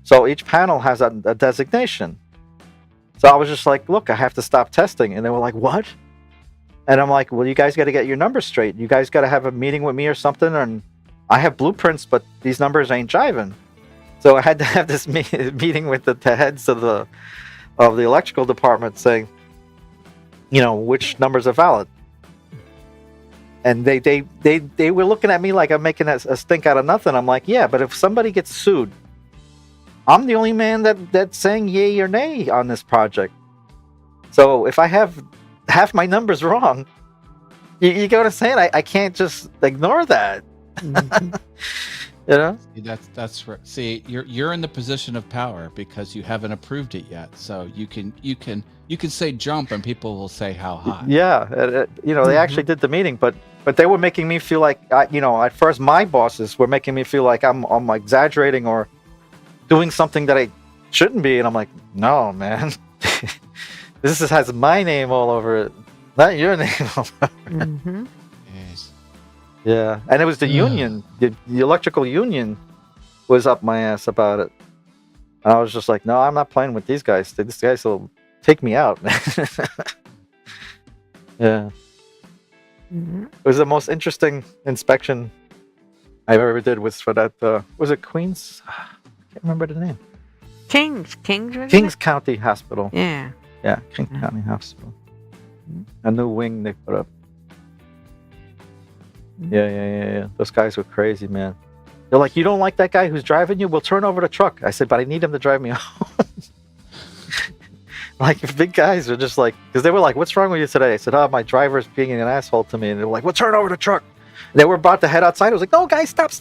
So each panel has a designation. So I was just like, look, I have to stop testing. And they were like, what? And I'm like, well, you guys got to get your numbers straight. You guys got to have a meeting with me or something. And I have blueprints, but these numbers ain't jiving. So I had to have this meeting with the heads of the electrical department saying, which numbers are valid. And they were looking at me like I'm making a stink out of nothing. I'm like, yeah, but if somebody gets sued, I'm the only man that's saying yay or nay on this project. So if I have half my numbers wrong, you get what I'm saying? I can't just ignore that. That's right. See, you're in the position of power because you haven't approved it yet. So you can say jump and people will say how high. Yeah, they actually did the meeting, but they were making me feel like at first my bosses were making me feel like I'm exaggerating or doing something that I shouldn't be, and I'm like, no, man, this has my name all over it, not your name all over it. Yes. Yeah, and it was the union, the electrical union was up my ass about it. And I was just like, no, I'm not playing with these guys. These guys will take me out, man. Yeah. It was the most interesting inspection I've ever did was for that, was it Queens? I can't remember the name. Kings County Hospital. Yeah. Yeah, Kings County Hospital. A new wing they put up. Yeah. Those guys were crazy, man. They're like, you don't like that guy who's driving you? We'll turn over the truck. I said, but I need him to drive me home. Like, big guys are just like, because they were like, what's wrong with you today? I said, oh, my driver's being an asshole to me. And they were like, well, turn over the truck. And they were about to head outside. I was like, no, guys, stop.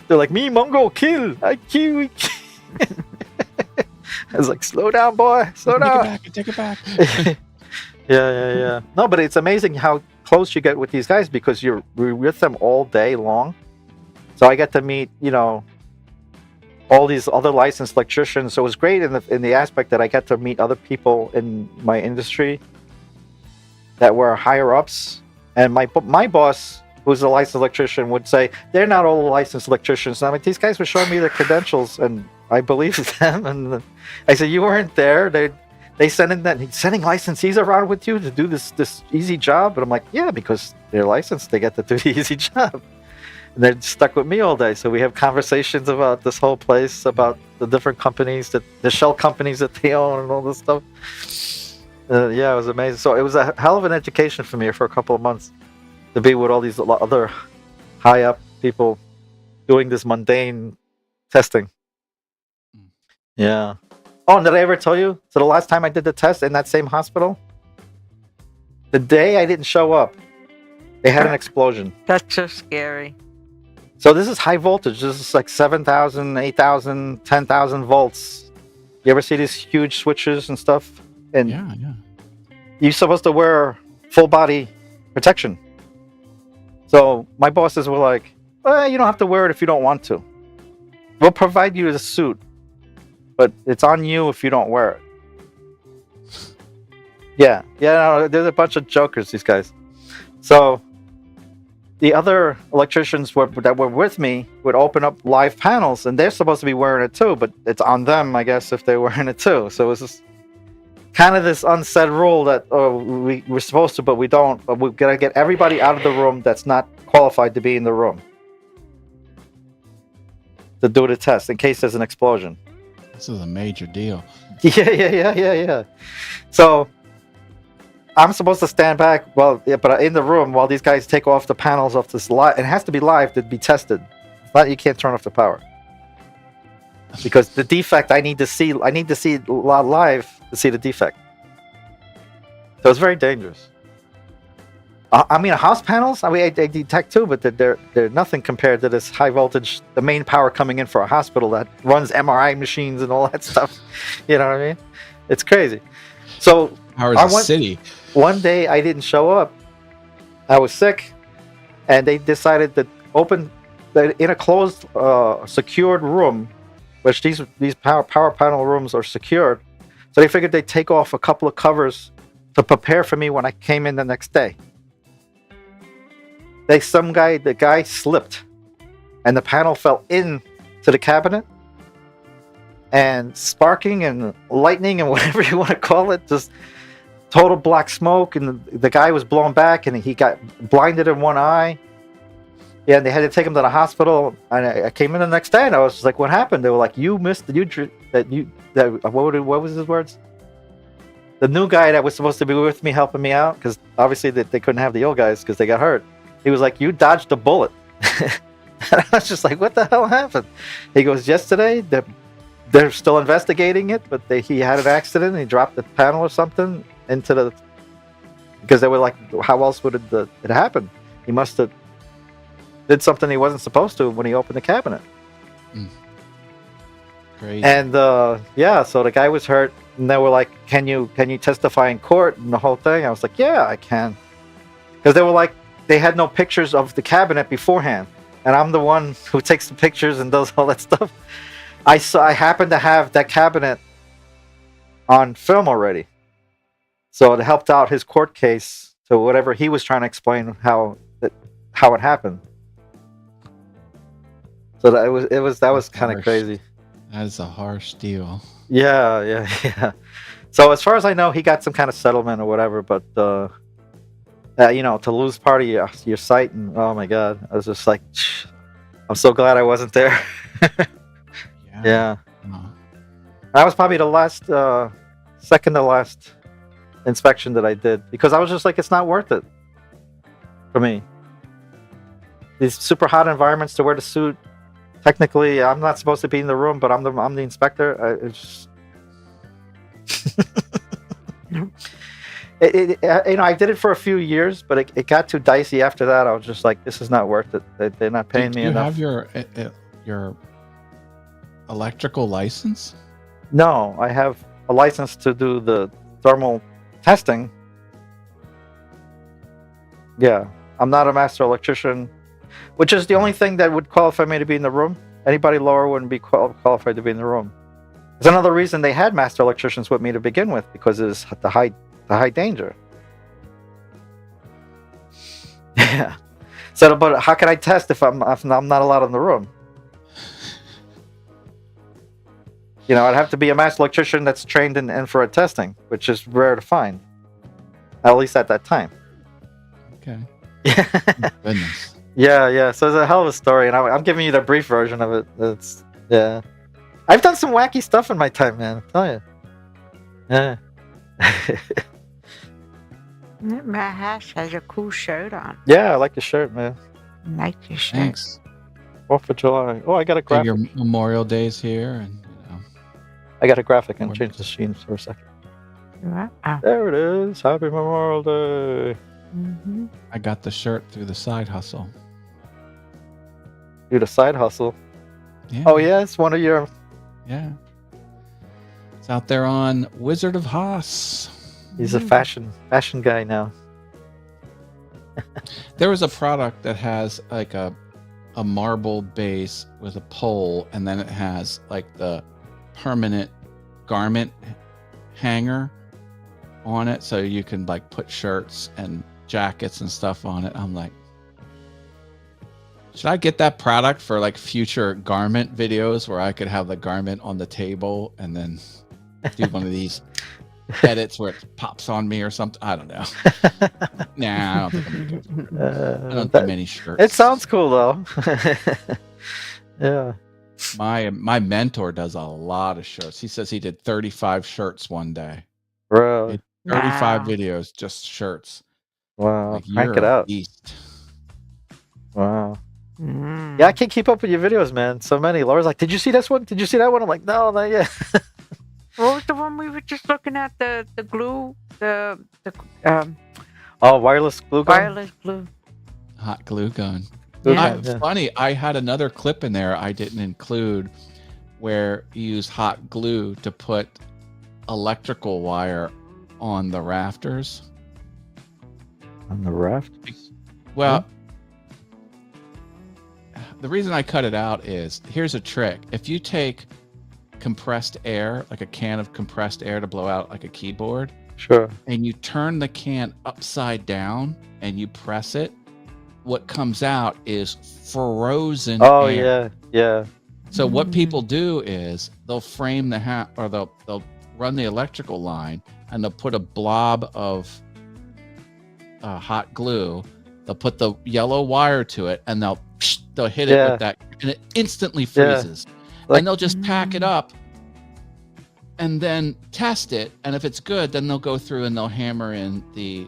They're like, me, Mongo, kill. I kill. I was like, slow down, boy. Slow down. Take it back. Yeah. No, but it's amazing how close you get with these guys because you're with them all day long. So I get to meet, all these other licensed electricians. So it was great in the aspect that I got to meet other people in my industry that were higher ups. And my boss, who's a licensed electrician, would say, they're not all licensed electricians. And I'm like, these guys were showing me their credentials and I believed them. And I said, you weren't there. They sending licensees around with you to do this easy job. And I'm like, yeah, because they're licensed, they get to do the easy job. And they're stuck with me all day. So we have conversations about this whole place, about the different companies, the shell companies that they own and all this stuff. Yeah, it was amazing. So it was a hell of an education for me for a couple of months to be with all these other high up people doing this mundane testing. Yeah. Oh, and did I ever tell you? So the last time I did the test in that same hospital, the day I didn't show up, they had an explosion. That's so scary. So this is high voltage. This is like 7,000, 8,000, 10,000 volts. You ever see these huge switches and stuff? And yeah. You're supposed to wear full body protection. So my bosses were like, well, you don't have to wear it if you don't want to. We'll provide you the suit, but it's on you if you don't wear it. Yeah, no, there's a bunch of jokers, these guys. So the other electricians that were with me would open up live panels, and they're supposed to be wearing it too, but it's on them, I guess, if they're wearing it too. So it was just kind of this unsaid rule that we're supposed to, but we don't. But we've got to get everybody out of the room that's not qualified to be in the room to do the test in case there's an explosion. This is a major deal. Yeah. So I'm supposed to stand back, but in the room while these guys take off the panels off this live. It has to be live to be tested. It's not, you can't turn off the power because the defect I need to see live to see the defect. So it's very dangerous. I mean, house panels, I detect too, but they're nothing compared to this high voltage, the main power coming in for a hospital that runs MRI machines and all that stuff. You know what I mean? It's crazy. So city. One day I didn't show up. I was sick, and they decided to open in a closed, secured room, which these power panel rooms are secured. So they figured they'd take off a couple of covers to prepare for me when I came in the next day. The guy slipped, and the panel fell into the cabinet, and sparking and lightning and whatever you want to call it, just total black smoke, and the guy was blown back and he got blinded in one eye. Yeah, and they had to take him to the hospital. And I came in the next day and I was just like, "What happened?" They were like, "You missed what was his words? The new guy that was supposed to be with me helping me out, because obviously they couldn't have the old guys because they got hurt. He was like, "You dodged a bullet." And I was just like, "What the hell happened?" He goes, "Yesterday they're still investigating it, but he had an accident and he dropped the panel or something into the, because they were like, how else would it happen? He must have did something he wasn't supposed to when he opened the cabinet." Great. And yeah, so the guy was hurt, and they were like, can you testify in court and the whole thing? I was like, yeah, I can, because they were like, they had no pictures of the cabinet beforehand, and I'm the one who takes the pictures and does all that stuff. I happened to have that cabinet on film already, so it helped out his court case to whatever he was trying to explain how it happened. So that was kind of crazy. That is a harsh deal. Yeah. So as far as I know, he got some kind of settlement or whatever, but to lose part of your sight, and oh my god, I was just like, I'm so glad I wasn't there. Yeah. That was probably the last, second to last inspection that I did, because I was just like, it's not worth it for me. These super hot environments to wear the suit. Technically, I'm not supposed to be in the room, but I'm the inspector. It's I did it for a few years, but it got too dicey after that. I was just like, this is not worth it. They're not paying me enough. Do you have your electrical license? No, I have a license to do the thermal testing. Yeah, I'm not a master electrician, which is the only thing that would qualify me to be in the room. Anybody lower wouldn't be qualified to be in the room. There's another reason they had master electricians with me to begin with, because it's the high danger. Yeah. So, but how can I test if I'm not allowed in the room? I'd have to be a master electrician that's trained in infrared testing, which is rare to find, at least at that time. Okay. Yeah. Goodness. Yeah. So it's a hell of a story, and I'm giving you the brief version of it. Yeah. I've done some wacky stuff in my time, man. I tell you. Yeah. My house has a cool shirt on. Yeah, I like the shirt, man. I like your shirt. Thanks. 4th of July. Oh, I got a graphic. Your Memorial Day's here, and I got a graphic and change the scenes for a second. Wow. There it is. Happy Memorial Day. Mm-hmm. I got the shirt through the side hustle. Do the side hustle. Yeah. Oh yeah, it's one of your. Yeah. It's out there on Wizard of Haas. He's a fashion guy now. There was a product that has like a marble base with a pole, and then it has like the permanent garment hanger on it, so you can like put shirts and jackets and stuff on it. I'm like, should I get that product for like future garment videos where I could have the garment on the table and then do one of these edits where it pops on me or something? I don't know. Nah, I don't think I'm gonna do it. I don't do many shirts. It sounds cool though. Yeah. My mentor does a lot of shirts. He says he did 35 shirts one day. Bro. 35 videos, just shirts. Wow. Like, Crank it out. Beast. Wow. Mm. Yeah, I can't keep up with your videos, man. So many. Laura's like, did you see this one? Did you see that one? I'm like, no, not yet. What was the one we were just looking at? The glue, the wireless glue gun. wireless glue. Hot glue gun. Yeah. Yeah. Funny, I had another clip in there I didn't include where you use hot glue to put electrical wire on the rafters. On the raft? Well, the reason I cut it out is, here's a trick. If you take compressed air, like a can of compressed air to blow out like a keyboard, Sure. and you turn the can upside down and you press it, what comes out is frozen Oh air. yeah. So what people do is they'll frame the or they'll run the electrical line, and they'll put a blob of hot glue. They'll put the yellow wire to it, and they'll hit it with that, and it instantly freezes. And they'll just pack it up and then test it. And if it's good, then they'll go through and they'll hammer in the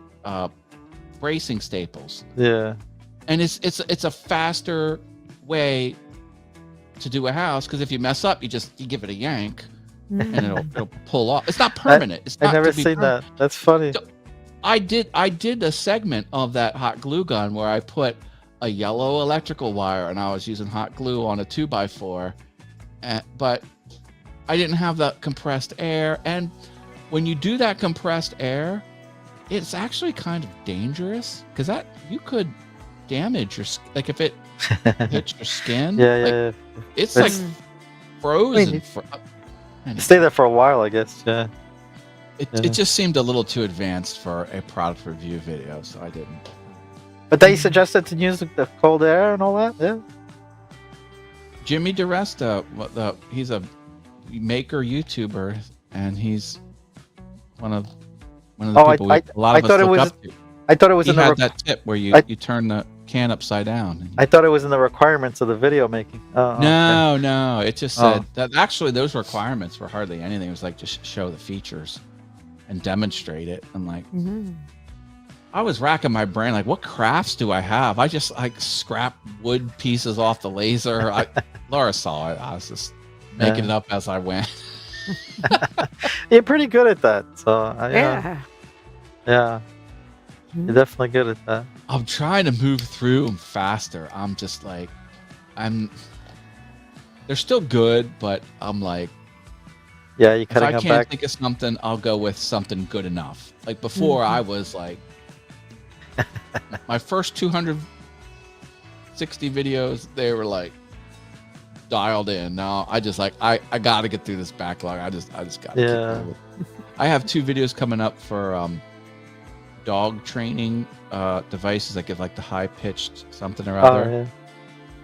bracing staples. Yeah. And it's a faster way to do a house, because if you mess up, you give it a yank and it'll pull off. It's not permanent. I've never seen that. That's funny. So I did a segment of that hot glue gun where I put a yellow electrical wire and I was using hot glue on a 2x4, but I didn't have that compressed air. And when you do that compressed air, it's actually kind of dangerous, because that you could damage your, like if it hits your skin. It's like frozen. Stay there for a while, I guess. Yeah. It just seemed a little too advanced for a product review video, so I didn't. But they suggested to use the cold air and all that. Yeah. Jimmy DeResta, he's a maker YouTuber, and he's one of the people a lot of us look up to. I thought it was he had that tip where you turn the can upside down. I thought it was in the requirements of the video making. No, it just said that actually those requirements were hardly anything. It was like just show the features and demonstrate it. And like, I was racking my brain, like, what crafts do I have? I just like scrap wood pieces off the laser. Laura saw it. I was just making it up as I went. You're pretty good at that. So yeah. You're definitely good at that. I'm trying to move through them faster. I'm just like, they're still good, but I'm like, yeah, you cutting if I them can't back. think of something, I'll go with something good enough. Like before, I was like, my first 260 videos, they were like dialed in. Now I just like, I got to get through this backlog. I just got to. Yeah. I have 2 videos coming up for dog training devices that give like the high pitched something or other. Yeah.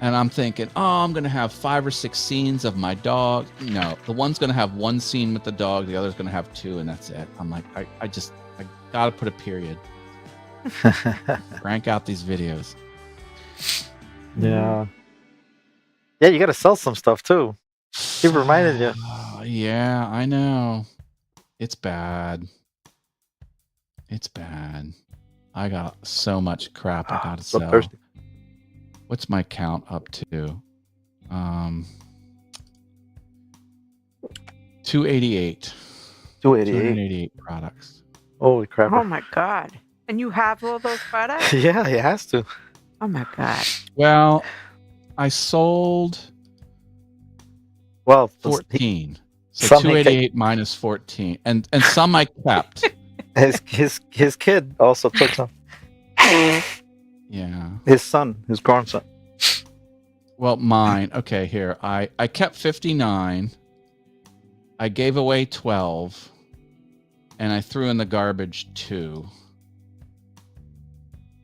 And I'm thinking, I'm going to have 5 or 6 scenes of my dog. No, the one's going to have 1 scene with the dog. The other's going to have 2, and that's it. I'm like, I got to put a period. Crank out these videos. Yeah. Yeah, you got to sell some stuff too. He reminded you. Yeah, I know. It's bad. It's bad. I got so much crap I got to sell. Thirsty. What's my count up to? 288. 288 products. Holy crap. Oh my God. And you have all those products? Yeah, he has to. Oh my God. Well, I sold 14. So 288 minus 14. And some I kept. His kid also took some. Yeah. His son, his grandson. Well, mine. Okay, here. I kept 59. I gave away 12. And I threw in the garbage 2.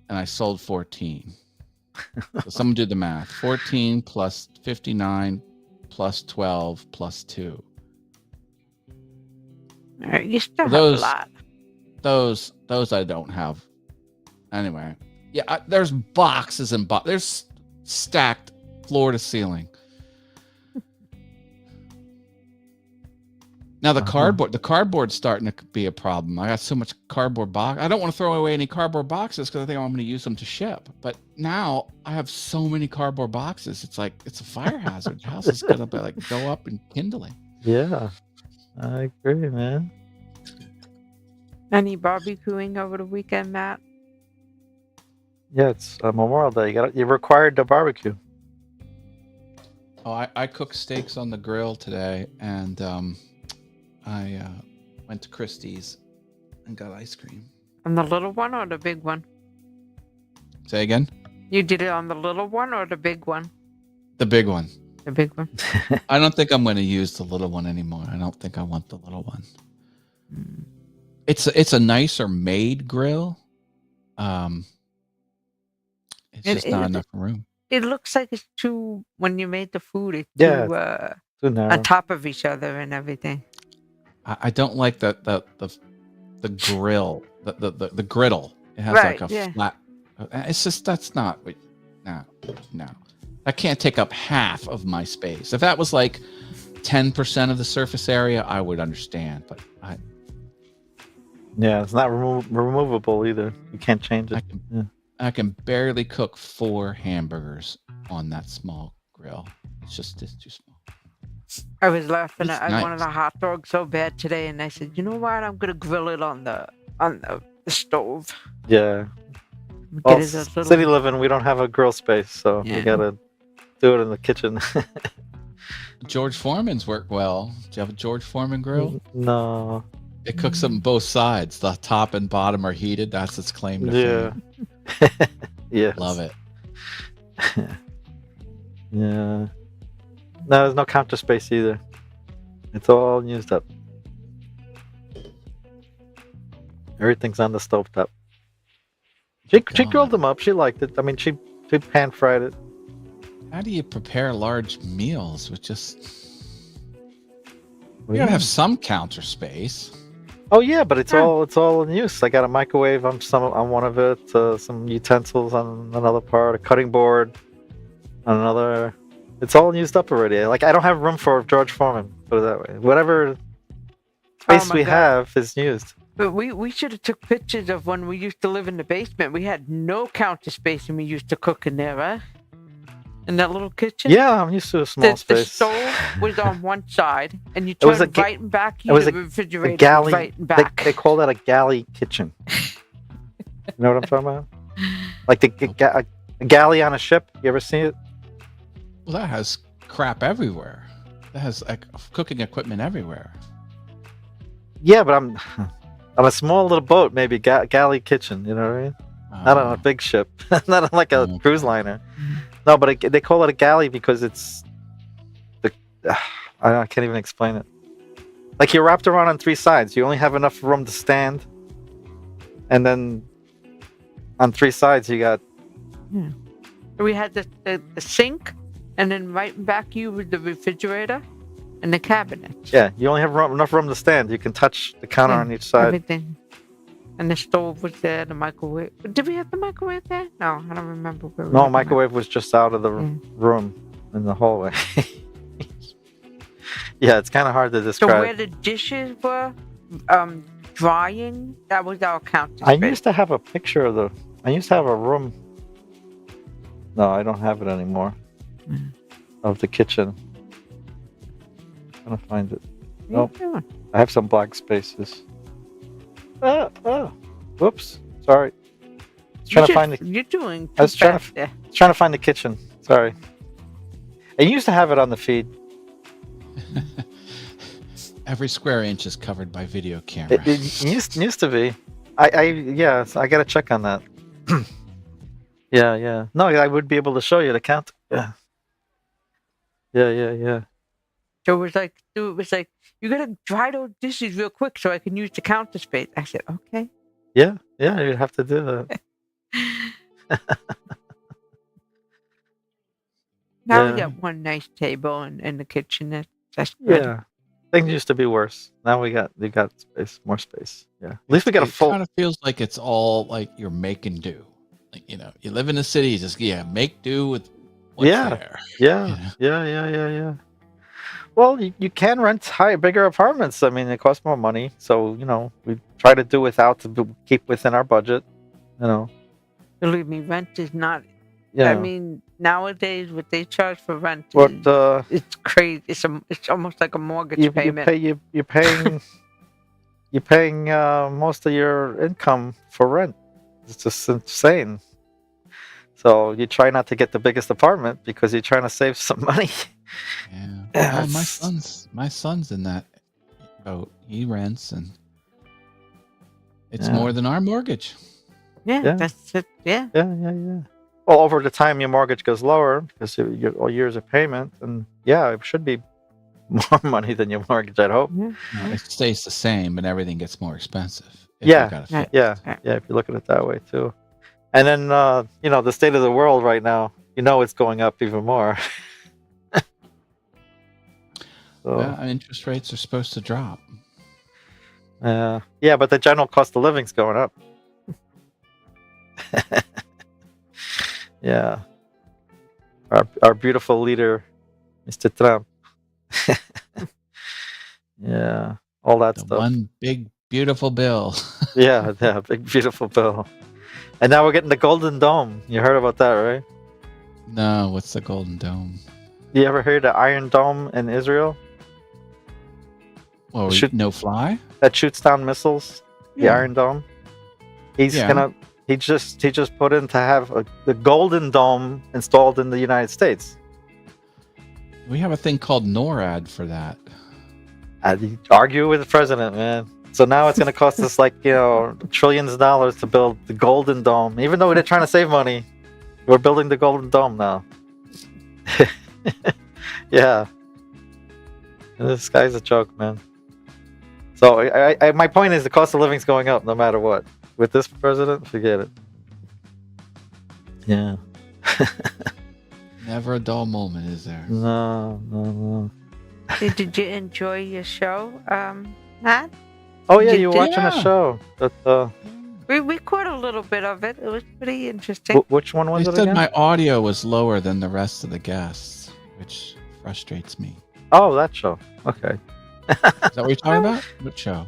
And I sold 14. So someone did the math. 14 plus 59 plus 12 plus 2. All right, you still have a lot. Those I don't have. Anyway. Yeah, there's boxes and boxes. There's stacked floor to ceiling. Now the cardboard's starting to be a problem. I got so much cardboard box. I don't want to throw away any cardboard boxes because I think I'm going to use them to ship. But now I have so many cardboard boxes. It's like it's a fire hazard. The house is going to like go up in kindling. Yeah, I agree, man. Any barbecuing over the weekend, Matt? Yeah, it's Memorial Day. You're required to barbecue. Oh, I cooked steaks on the grill today, and I went to Christie's and got ice cream. On the little one or the big one? Say again? You did it on the little one or the big one? The big one. The big one. I don't think I'm going to use the little one anymore. I don't think I want the little one. It's a nicer made grill. It's just not enough room. it looks like it's too when you made the food. It's Yeah, too too narrow. on top of each other and everything. I don't like the grill, the griddle. It has Right, like a yeah. flat. It's just that's not. No. That can't take up half of my space. If that was like 10% of the surface area, I would understand. But Yeah, it's not removable either. You can't change it. I can barely cook 4 hamburgers on that small grill. It's too small. I was laughing It's at nice. one of the hot dogs so bad today, and I said, "You know what? I'm gonna grill it on the stove." Yeah. Get Well, it a little- city living, we don't have a grill space, so Yeah. we gotta do it in the kitchen. George Foreman's work well. Do you have a George Foreman grill? No. It cooks them both sides. The top and bottom are heated. That's its claim to fame. Yeah. Love it. Yeah. No, there's no counter space either. It's all used up. Everything's on the stovetop. She grilled them up. She liked it. I mean, she pan fried it. How do you prepare large meals with just? What do You you gotta have mean? some counter space. Oh yeah, but it's Yeah. all in use. I got a microwave on one of it, some utensils on another part, a cutting board on another. It's all used up already. Like I don't have room for George Foreman. Put it that way. Whatever space my we God. have is used. But we should have took pictures of when we used to live in the basement. We had no counter space, and we used to cook in there, right? In that little kitchen. Yeah, I'm used to a small The space. stove was on one side, and you was turned a ga- right and back. it was The a refrigerator galley. was right and They back. call that a galley kitchen. You know what I'm talking about? Like a galley on a ship. You ever see it? Well, that has crap everywhere. That has like cooking equipment everywhere. Yeah, but I'm on a small little boat, maybe galley kitchen. You know what I mean? Not on a big ship. Not on like a Okay. cruise liner. No, but they call it a galley because it's I can't even explain it. Like you're wrapped around on 3 sides. You only have enough room to stand, and then on 3 sides you got. We had the sink, and then right in back you was the refrigerator and the cabinet. Yeah, you only have enough room to stand. You can touch the counter Yeah, on each side. Everything. And the stove was there, the microwave. Did we have the microwave there? No, I don't remember. Where we No, had the microwave was just out of the Yeah. room in the hallway. Yeah, it's kind of hard to So describe. where the dishes were drying, that was our counter I space. used to have a picture of I used to have a room. No, I don't have it anymore. Mm. Of the kitchen. I'm gonna find it. What are you Nope. doing? I have some blank spaces. Whoops. Sorry. Trying to find the You're doing I was too trying to fast there. trying to find the kitchen. Sorry. I used to have it on the feed. Every square inch is covered by video camera. It used to be. Yeah, so I gotta check on that. Yeah. No, I would be able to show you the count. Yeah. So it was like, you gotta dry those dishes real quick so I can use the counter space. I said, okay. Yeah, you'd have to do that. Now Yeah. we got one nice table in the kitchen. That's good. Yeah. Things used to be worse. Now we got space, more space. Yeah. At least we got a It full kind of feels like it's all like you're making do. Like, you live in the city, you just make do with what's there. Yeah. Well, you can rent bigger apartments. I mean, it costs more money, so we try to do without to keep within our budget. Believe me, rent is not. Yeah. I mean, nowadays what they charge for rent What is it's crazy. It's almost like a mortgage payment. you're paying you're paying most of your income for rent. It's just insane. So you try not to get the biggest apartment because you're trying to save some money. Yeah. Yeah, Oh, it's- my son's in that boat. He rents and it's Yeah. more than our mortgage. Yeah, Yeah. that's it. Yeah. Yeah. Well, over the time your mortgage goes lower because you get all years of payment, and it should be more money than your mortgage. I'd hope. No, it stays the same, but everything gets more expensive. if Yeah, you gotta right. fix Yeah, it. if you look at it that way too. And then the state of the world right now. you know it's going up even more. So, Well, interest rates are supposed to drop. yeah, but the general cost of living's going up. Yeah. Our beautiful leader, Mr. Trump. Yeah, all that The stuff. one big beautiful bill. Yeah, big beautiful bill. And now we're getting the Golden Dome. You heard about that, right? No, what's the Golden Dome? You ever heard of Iron Dome in Israel? Well, no fly? That shoots down missiles. The Iron Dome. He just put in to have the Golden Dome installed in the United States. We have a thing called NORAD for that. You argue with the president, man. So now it's going to cost us trillions of dollars to build the Golden Dome. Even though they're trying to save money, we're building the Golden Dome now. Yeah. This guy's a joke, man. So my point is the cost of living's going up no matter what. With this president, forget it. Yeah. Never a dull moment, is there? No. Did you enjoy your show, Matt? Oh yeah, you're watching a show. We caught a little bit of it. It was pretty interesting. Which one was They it said again? my audio was lower than the rest of the guests, which frustrates me. Oh, that show. Okay. Is that what you're talking about? What show?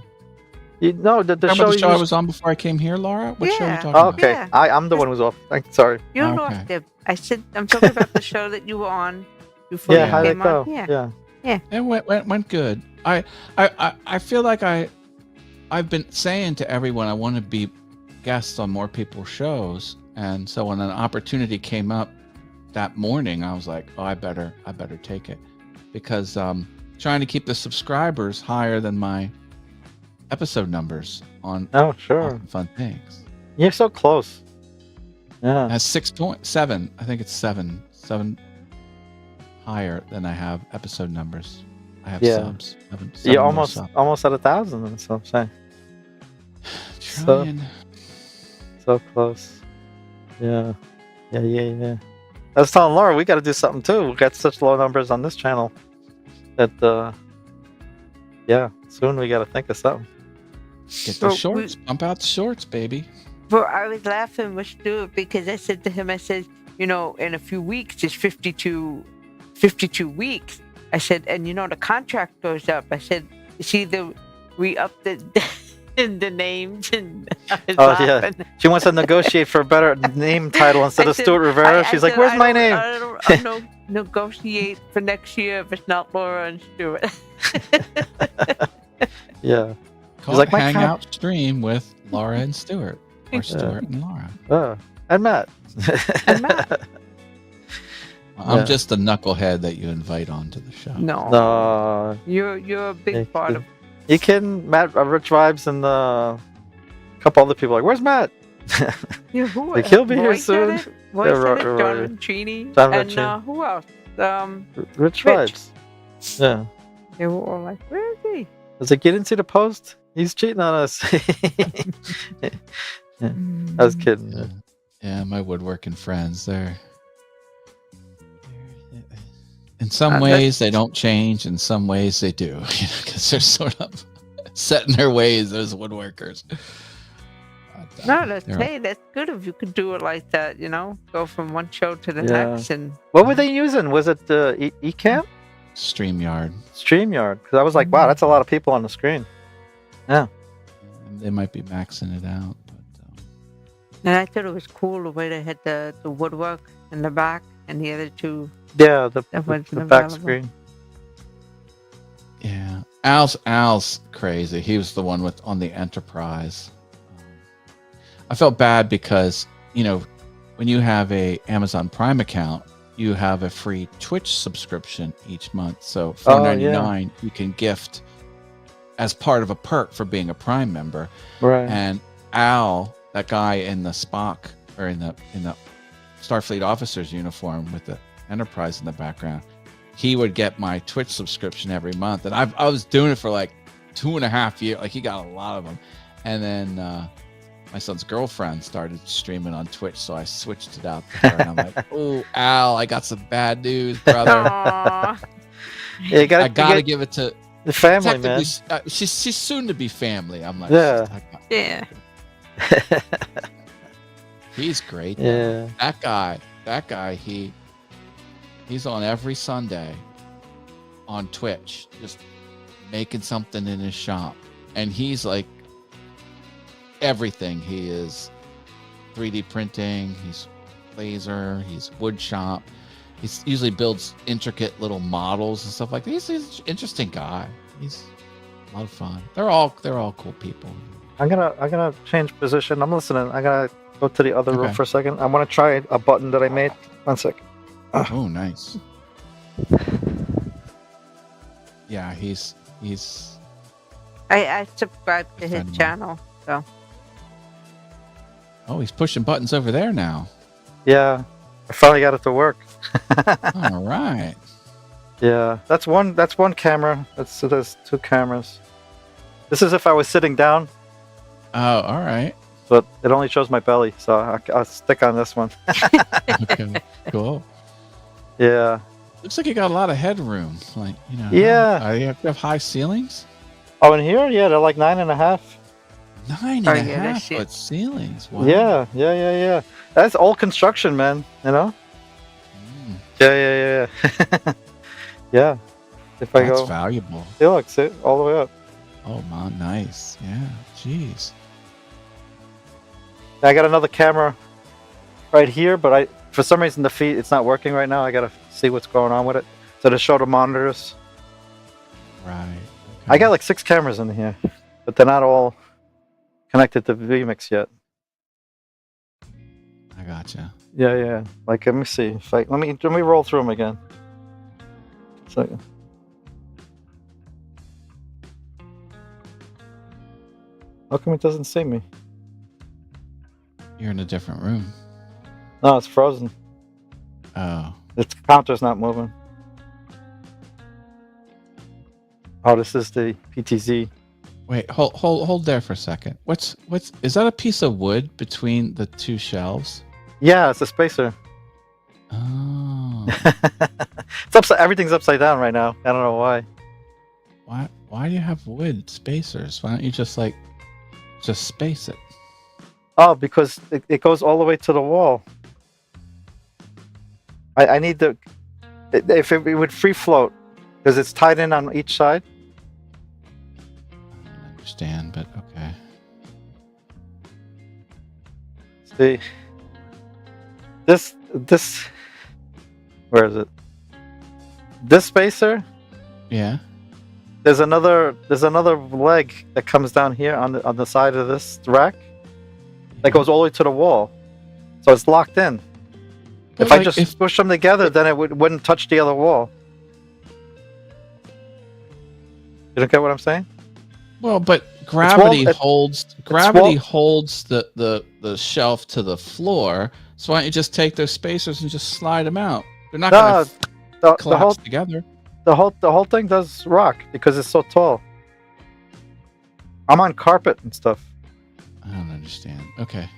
The show, the show I was on before I came here, Laura? What show are you Yeah. talking about? Okay, Yeah. I'm the one who's off. Sorry. You Okay. lost it. I said I'm talking about the show that you were on before Yeah, you how'd it came go? on. Yeah. It went good. I feel like I've been saying to everyone I want to be guests on more people's shows, and so when an opportunity came up that morning, I was like, oh, I better take it, because trying to keep the subscribers higher than my episode numbers on Oh, sure. Awesome Fun Things. You're so close. Yeah. That's 6.7. I think it's seven higher than I have episode numbers. I have subs. You're almost at 1,000. That's what I'm saying. Trying. So close. Yeah. I was telling Laura we got to do something too. We got such low numbers on this channel that soon we got to think of something. Get the shorts. Pump out the shorts, baby. But I was laughing with Stuart because I said to him, I said, in a few weeks it's 52 weeks. I said, and the contract goes up. I said, it's either we up the names and Yeah. She wants to negotiate for a better name title instead of Stuart Rivera. She's like, where's my name? I don't negotiate for next year if it's not Laura and Stuart. Yeah. Call it Hangout Stream with Laura and Stuart. Or Stuart and Laura. And Matt. I'm just the knucklehead that you invite onto the show. No. You're a big part of. You kidding? Matt, Rich Vibes, and a couple other people like, where's Matt? Like, he'll be here soon. Roy said it, John Mancini, and who else? Rich Vibes. Yeah. They were all like, where is he? I was like, you didn't see the post? He's cheating on us. I was kidding. Yeah, my woodworking friends, they're in some ways they don't change, in some ways they do, because they're sort of set in their ways, those woodworkers. No, that's good if you could do it like that, go from one show to the next. And what were they using? Was it Ecamm? StreamYard. Because I was like, wow, that's a lot of people on the screen. Yeah. They might be maxing it out. And I thought it was cool the way they had the woodwork in the back and the other two. Yeah, the back screen. Yeah. Al's crazy. He was the one on the Enterprise. I felt bad because, when you have a Amazon Prime account, you have a free Twitch subscription each month. So $4.99 you can gift as part of a perk for being a Prime member. Right. And Al, that guy in the Spock or in the Starfleet officer's uniform with the Enterprise in the background, he would get my Twitch subscription every month. And I was doing it for like 2.5 years. Like, he got a lot of them. And then my son's girlfriend started streaming on Twitch, so I switched it out to her. And I'm like, oh, Al, I got some bad news, brother. Aw. Yeah, you I gotta gotta give it to the family, man. she's soon to be family. I'm like, Yeah. Yeah. He's great. Yeah. That guy, he's on every Sunday on Twitch, just making something in his shop, and he's like everything. He is 3D printing. He's laser. He's wood shop. He usually builds intricate little models and stuff like that. He's an interesting guy. He's a lot of fun. They're all cool people. I'm gonna change position. I'm listening. I gotta go to the other room Okay. for a second. I want to try a button that I made. 1 sec. Oh, nice. Yeah, he's I subscribed to his Friendly. channel, so oh, he's pushing buttons over there now. Yeah, I finally got it to work. All right. Yeah, that's one camera. So there's 2 cameras. This is if I was sitting down, Oh, all right. but it only shows my belly, so I'll stick on this one. Okay, cool. Yeah. Looks like you got a lot of headroom. Like, you know. Yeah. You have high ceilings? Oh, in here, yeah, they're like 9.5. 9.5 yeah, that's it. foot ceilings. Wow. Yeah. That's old construction, man. You know. Mm, Yeah. Yeah. If I that's go, valuable. yeah, look, see, all the way up. Oh, man, nice. Yeah. Jeez. I got another camera right here, but for some reason the feed it's not working right now. I gotta see what's going on with it. So to show the monitors, Right. I got like 6 cameras in here, but they're not all connected to vMix yet. I gotcha. Yeah. Like, let me see. If let me roll through them again. Second. How come it doesn't see me? You're in a different room. No, it's frozen. Oh. Its counter's not moving. Oh, this is the PTZ. Wait, hold there for a second. What's is that a piece of wood between the 2 shelves? Yeah, it's a spacer. Oh. It's upside. Everything's upside down right now. I don't know why. Why do you have wood spacers? Why don't you just space it? Oh, because it goes all the way to the wall. I need the if it would free float because it's tied in on each side. I don't understand, but okay. See, this where is it? This spacer. Yeah. There's another leg that comes down here on the side of this rack that goes all the way to the wall, so it's locked in. But If I just push them together, then it wouldn't touch the other wall. You don't get what I'm saying? Well, but gravity wall- holds the shelf to the floor. So why don't you just take those spacers and just slide them out? They're not No, going to the collapse whole together. the whole thing does rock because it's so tall. I'm on carpet and stuff. I don't understand. Okay.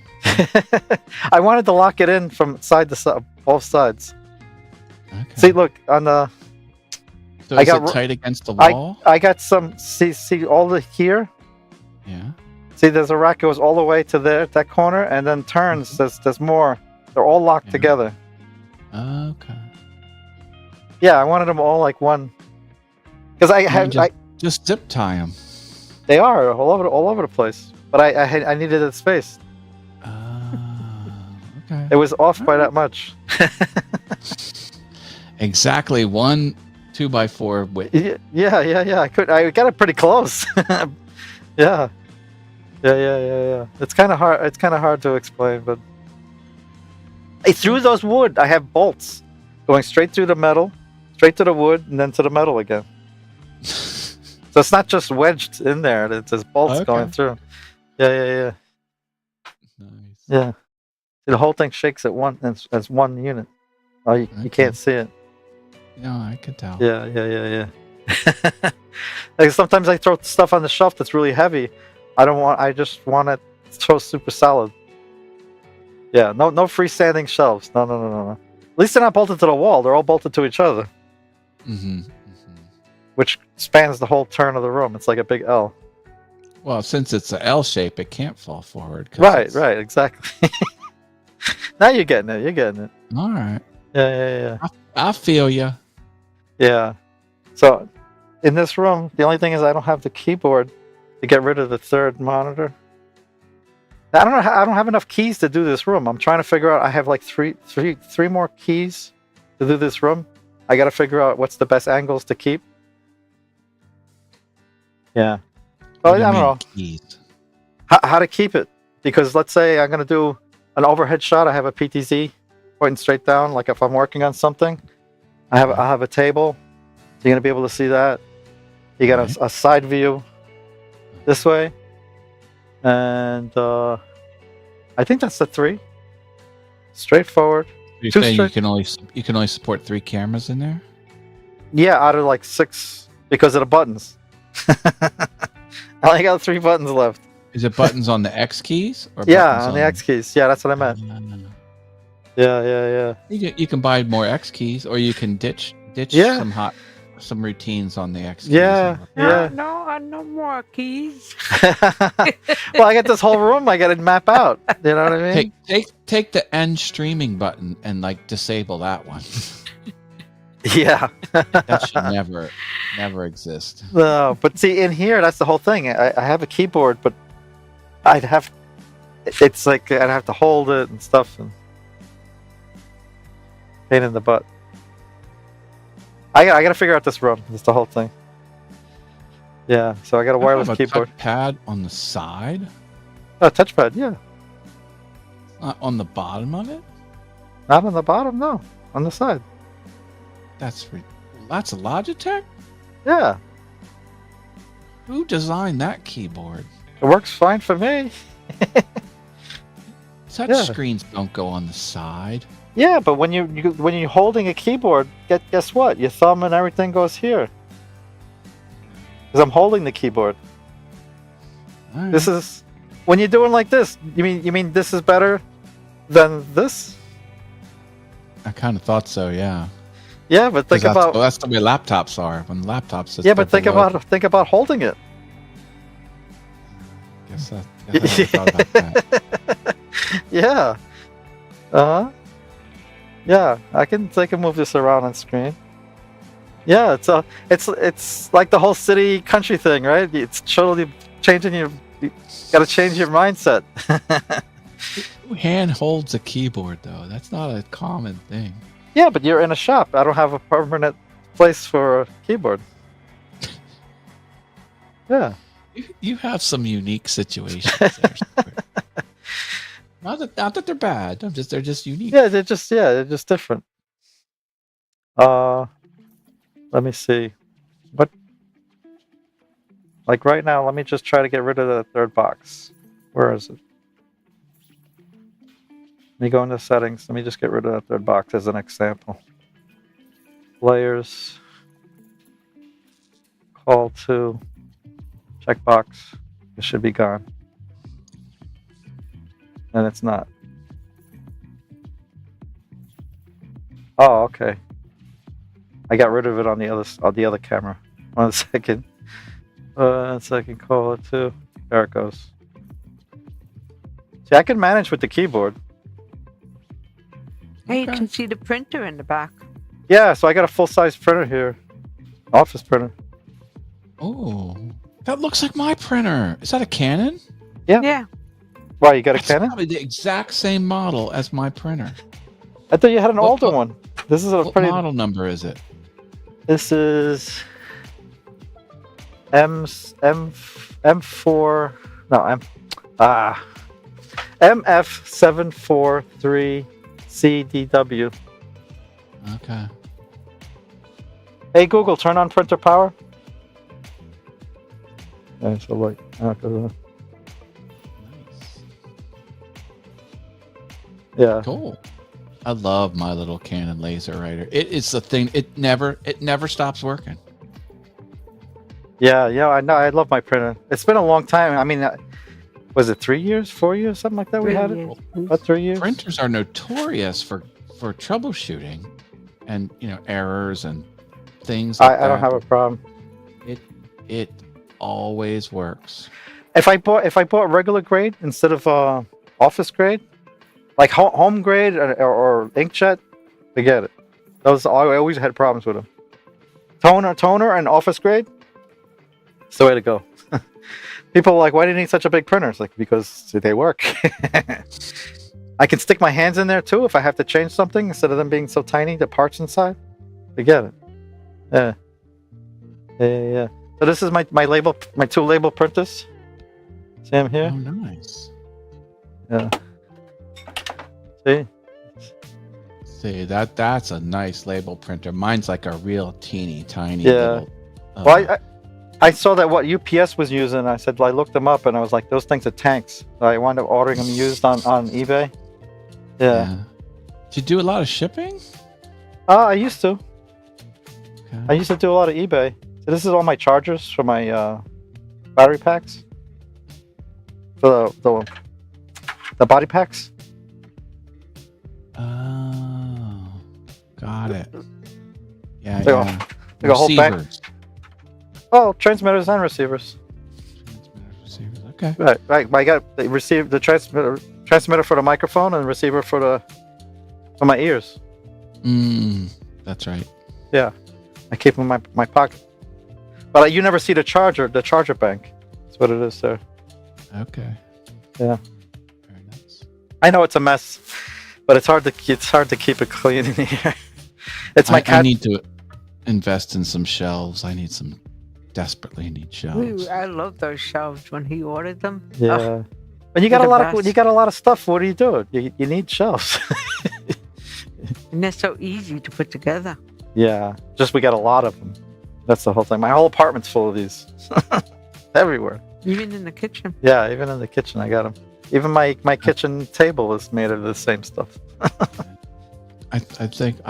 I wanted to lock it in from side to side, both sides. Okay. See, look on the. So I is got it tight against the wall? I got some. See all the here. Yeah. See, there's a rack goes all the way to that corner and then turns. There's more. They're all locked Yeah. together. Okay. Yeah, I wanted them all like one. Because Just zip tie them. they are all over the place. But I needed a space. Okay. It was off by that much. Exactly 1 2x4 width. Yeah. I got it pretty close. Yeah. It's kind of hard. It's kind of hard to explain, but through those wood, I have bolts going straight through the metal, straight to the wood, and then to the metal again. So it's not just wedged in there. There's bolts Okay. going through. Yeah. Nice. The whole thing shakes at as one unit. Oh, you Okay. can't see it. No, I could tell. Yeah. Like sometimes I throw stuff on the shelf that's really heavy. I just want it It's so super solid. Yeah, no freestanding shelves. No. At least they're not bolted to the wall. They're all bolted to each other, which spans the whole turn of the room. It's like a big L. Well, since it's an L shape, it can't fall forward. Right, exactly. Now you're getting it. You're getting it. All right. Yeah. I feel you. Yeah. So, in this room, the only thing is I don't have the keyboard to get rid of the third monitor. I don't know. I don't have enough keys to do this room. I'm trying to figure out. I have like three more keys to do this room. I got to figure out what's the best angles to keep. Yeah. Well, I don't know keys? how to keep it, because let's say I'm going to do an overhead shot. I have a PTZ pointing straight down. Like if I'm working on something, I have a table. So you're going to be able to see that. You got a side view this way. And I think that's the 3. Straightforward. You're saying you can only support 3 cameras in there? Yeah, out of like 6 because of the buttons. I only got 3 buttons left. Is it buttons on the X keys? Or yeah, on the X keys. Yeah, that's what I meant. Yeah. You can buy more X keys, or you can ditch some routines on the X keys. Yeah. No more keys. Well, I got this whole room I got to map out. You know what I mean? Take the end streaming button and like disable that one. Yeah. That should never exist. No, but see, in here, that's the whole thing. I have a keyboard, but it's like I'd have to hold it and stuff, and pain in the butt. I got to figure out this room. That's the whole thing. Yeah, so I got a wireless keyboard. Touchpad on the side? Oh, touchpad, yeah. On the bottom of it? Not on the bottom, no. On the side. That's a Logitech? Yeah. Who designed that keyboard? It works fine for me. Touch screens don't go on the side. Yeah, but when you're holding a keyboard, guess what? Your thumb and everything goes here. Because I'm holding the keyboard. Right. This is when you're doing like this. You mean this is better than this? I kind of thought so. Yeah. Yeah, but think about that's the way laptops are. When laptops, yeah, but think about holding it. Guess I hadn't thought about that. Yeah. Yeah, I can move this around on screen. Yeah, it's like the whole city country thing, right? It's totally changing you got to change your mindset. Who hand holds a keyboard though? That's not a common thing. Yeah, but you're in a shop. I don't have a permanent place for a keyboard. Yeah. You have some unique situations there. Not that they're bad. They're just unique. Yeah, they're just different. Let me see. What? Like right now, let me just try to get rid of the third box. Where is it? Let me go into settings. Let me just get rid of that third box as an example. Layers. Call to. Checkbox. It should be gone. And it's not. Oh, okay. I got rid of it on the other camera. 1 second. 1 second. Call it to. There it goes. See, I can manage with the keyboard. Hey, you can see the printer in the back. Yeah, so I got a full-size printer here. Office printer. Oh, that looks like my printer. Is that a Canon? Yeah. Why, you got a That's Canon? probably the exact same model as my printer. I thought you had an older one. This is a What pretty. model number is it? This is M4. No, MF743CDW. Okay. Hey Google, turn on printer power. Yeah, so like, okay. Nice. Yeah. Cool. I love my little Canon laser writer. It is the thing. It never stops working. Yeah, I know. I love my printer. It's been a long time. I mean, was it 3 years, 4 years, something like that? We had it about 3 years. Printers are notorious for troubleshooting, and errors and things. Like I don't have a problem. It always works. If I bought regular grade instead of office grade, like home grade or inkjet, forget it. Those I always had problems with them. Toner and office grade, it's the way to go. People are like, why do you need such a big printer? It's like, because they work. I can stick my hands in there too if I have to change something instead of them being so tiny, the parts inside. Forget it. Yeah. So this is my two label printers. See them here? Oh, nice. Yeah. See, that's a nice label printer. Mine's like a real teeny tiny. Yeah. Little, well, I saw that what UPS was using. I said, I looked them up and I was like, those things are tanks. So I wound up ordering them used on eBay. Yeah. Did you do a lot of shipping? I used to. Okay. I used to do a lot of eBay. So this is all my chargers for my battery packs. For the body packs. Oh, got it. Yeah, Like a whole bank. Oh, transmitters and receivers. Receivers. Okay. Right. I got the transmitter for the microphone and receiver for my ears. That's right. Yeah, I keep them in my pocket. But you never see the charger bank. That's what it is there. Okay. Yeah. Very nice. I know it's a mess, but it's hard to keep it clean in here. It's my cat. I need to invest in some shelves. Desperately need shelves. I love those shelves when he ordered them. Yeah. When you got a lot of stuff, what do you do? You need shelves. And they're so easy to put together. Yeah. Just we got a lot of them. That's the whole thing. My whole apartment's full of these. Everywhere. Even in the kitchen. Yeah, even in the kitchen I got them. Even my kitchen table is made of the same stuff. I think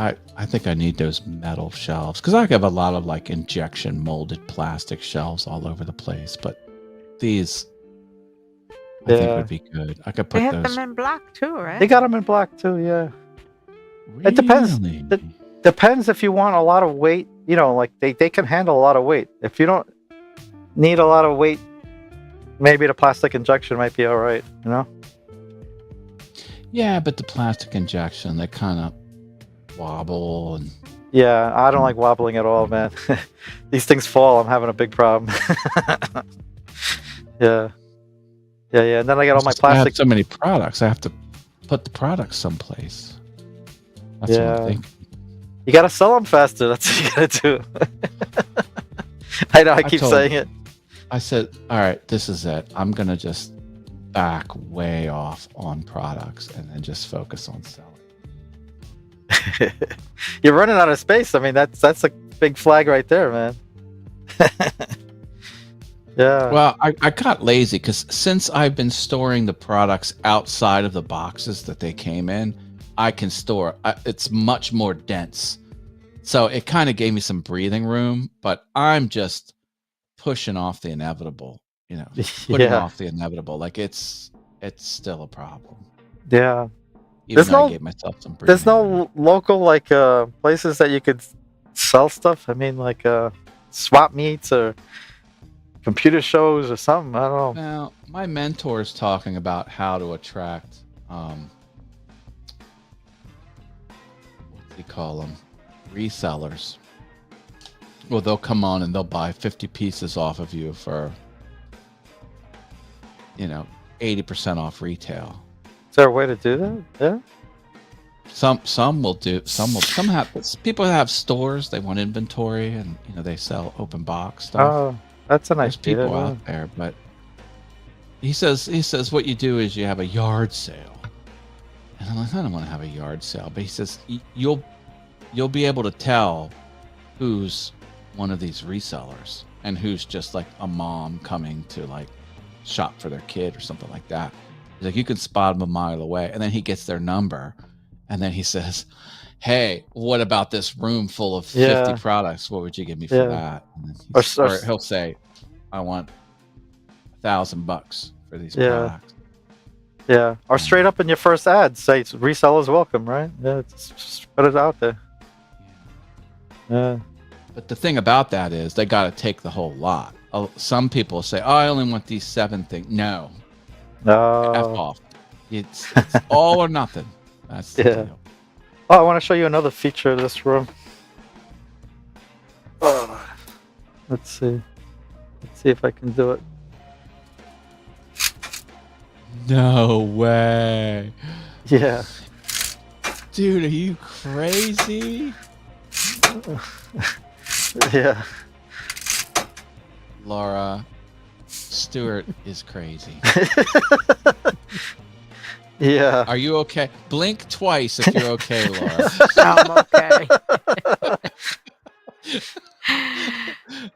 I need those metal shelves because I have a lot of like injection molded plastic shelves all over the place. But these, I think would be good. I could put they those. have them in black too, right? They got them in black too. Yeah. Really? It depends. It depends if you want a lot of weight. Like they can handle a lot of weight. If you don't need a lot of weight, maybe the plastic injection might be all right. Yeah, but the plastic injection, they kind of wobble and. Yeah, I don't like wobbling at all, man. These things fall. I'm having a big problem. Yeah. And then I got all my plastic. I have so many products. I have to put the products someplace. That's what I'm thinking. You gotta sell them faster. That's what you gotta do. I know. I keep saying it. I said, all right, this is it. I'm gonna just back way off on products and then just focus on selling. You're running out of space. I mean, that's a big flag right there, man. Yeah. Well, I got lazy because since I've been storing the products outside of the boxes that they came in, I can store. It's much more dense, so it kind of gave me some breathing room. But I'm just pushing off the inevitable. Putting off the inevitable. Like it's still a problem. Yeah. Even though I gave myself some breathing There's no room. local places that you could sell stuff. I mean, like swap meets or computer shows or something. I don't know. Now, my mentor is talking about how to attract. What do you call them? Resellers. Well, they'll come on and they'll buy 50 pieces off of you for, 80% off retail. Is there a way to do that? Yeah. Some will do. Some have. People have stores. They want inventory, and they sell open box stuff. Oh, that's a nice There's people out there, but he says what you do is you have a yard sale, and I'm like, I don't want to have a yard sale, but he says you'll be able to tell who's one of these resellers and who's just like a mom coming to like shop for their kid or something like that. He's like, you can spot them a mile away, and then he gets their number, and then he says, hey, what about this room full of 50 products? What would you give me for that? And then he'll say, I want $1,000 for these Yeah. products. Yeah, or straight up in your first ad, say resellers welcome, right? Yeah, just put it out there. Yeah. But the thing about that is they got to take the whole lot. Some people say, "Oh, I only want these 7 things." No, F No. off. It's all or nothing. That's the Yeah. deal. Oh, I want to show you another feature of this room. Oh, let's see. Let's see if I can do it. No way. Yeah. Dude, are you crazy? Yeah. Laura, Stuart is crazy. Yeah. Are you okay? Blink twice if you're okay, Laura. I'm okay.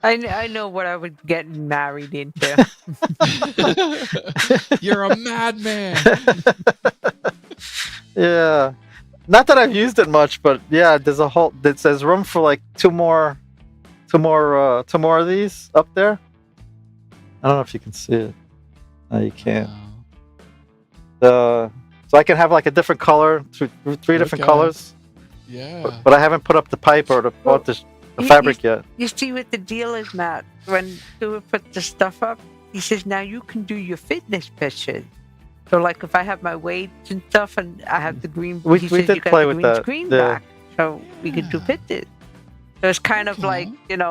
I know what I was getting married into. You're a madman. Yeah. Not that I've used it much, but yeah, there's room for like two more of these up there. I don't know if you can see it. No, you can't. So I can have like a different color, three different Okay. colors. Yeah. But I haven't put up the pipe or the fabric yet. You see what the deal is, Matt? When Stuart put the stuff up, he says, now you can do your fitness pictures. So like if I have my weights and stuff and I have the green, We he says, did you got play the with green that, screen yeah. back. So we could do Yeah. pictures. So it's kind of Okay. like,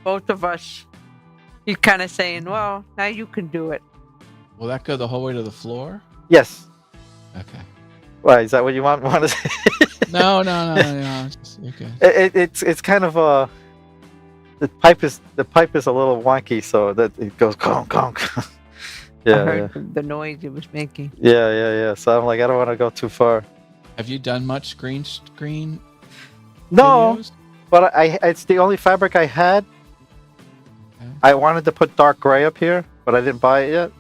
both of us, you're kind of saying, well, now you can do it. Will that go the whole way to the floor? Yes. Okay. Why, is that what you want to say? No. Just, okay. It's kind of the pipe is a little wonky, so that it goes conk conk. I Yeah, heard the noise it was making. yeah. So I'm like, I don't want to go too far. Have you done much green screen No, videos? but it's the only fabric I had. Okay. I wanted to put dark gray up here, but I didn't buy it yet,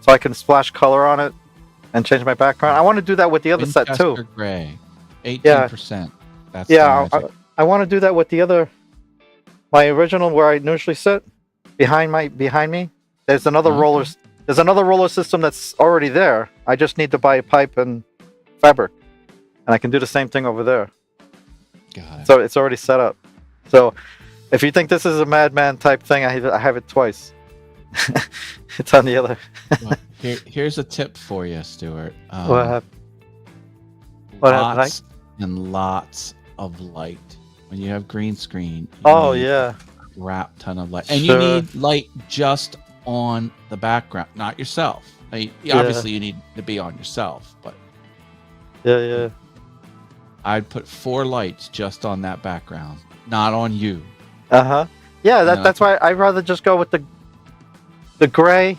so I can splash color on it and change my background. I want to do that with the other set too. Winchester Gray, 18%. That's the Yeah, magic. I want to do that with the other, my original where I usually sit behind me. There's another Okay. There's another roller system that's already there. I just need to buy a pipe and fabric, and I can do the same thing over there. Got it. So it's already set up. So if you think this is a madman type thing, I have it twice. It's on the other. Well, here's a tip for you, Stuart. What happened? What happened, Lots and lots of light. When you have green screen, you Oh need yeah, a crap ton of light, and Sure. you need light just on the background, not yourself. Obviously, you need to be on yourself, but yeah. I'd put 4 lights just on that background, not on you. Yeah, No. that's why I'd rather just go with the gray.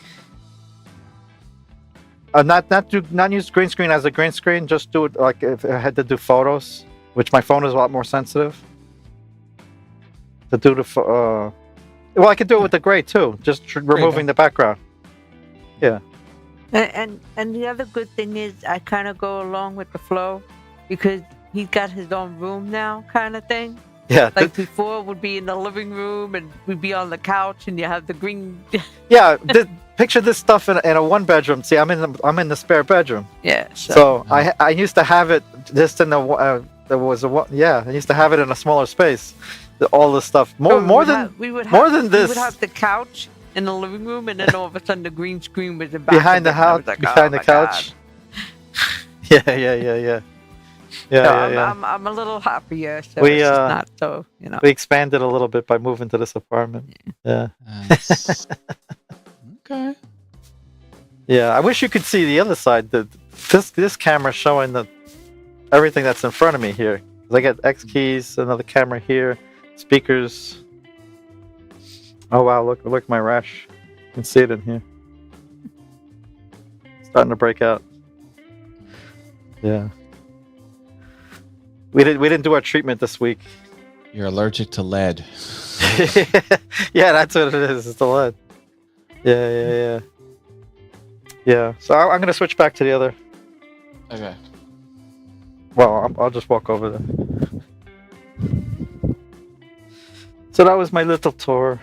Not use green screen as a green screen. Just do it like if I had to do photos, which my phone is a lot more sensitive. To do well, I could do it with the gray too, just removing the background. And the other good thing is I kind of go along with the flow because he's got his own room now, kind of thing. Yeah, Like before, would be in the living room and we'd be on the couch, and you have the green. yeah. Picture this stuff in a 1-bedroom. See, I'm in the spare bedroom. Yeah. So I used to have it just in the there was I used to have it in a smaller space. All this stuff we would more have than We this. would have the couch in the living room, and then all of a sudden the green screen was behind the house, behind the couch. Yeah. I'm a little happier. So We, it's just not so We expanded a little bit by moving to this apartment. Yeah. That's- okay. Yeah. I wish you could see the other side. This camera showing everything that's in front of me here. 'Cause I got X keys, another camera here, speakers. Oh wow! Look at my rash. You can see it in here. Starting to break out. Yeah. We didn't do our treatment this week. You're allergic to lead. Yeah, that's what it is. It's the lead. Yeah. So I'm gonna switch back to the other. Okay. Well, I'll just walk over there. So that was my little tour.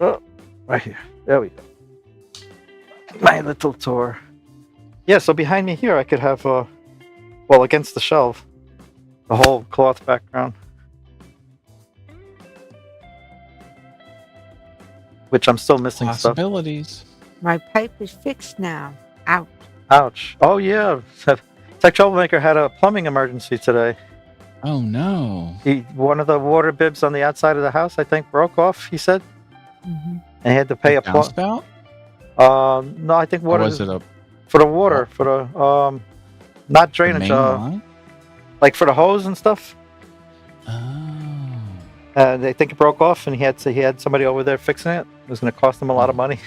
Oh, Right here. There we go. My little tour. Yeah, so behind me here I could have, well, against the shelf, the whole cloth background. Which I'm still missing stuff. Possibilities. My pipe is fixed now. Out. Ouch. Oh, yeah. Tech Troublemaker had a plumbing emergency today. Oh no. One of the water bibs on the outside of the house, I think, broke off, he said. Mm-hmm. And he had to pay a downspout? No, I think Or water was it a for the water, for the not drainage, main line? like for the hose and stuff. Oh. They think it broke off, and he had somebody over there fixing it. It was going to cost him a lot of money.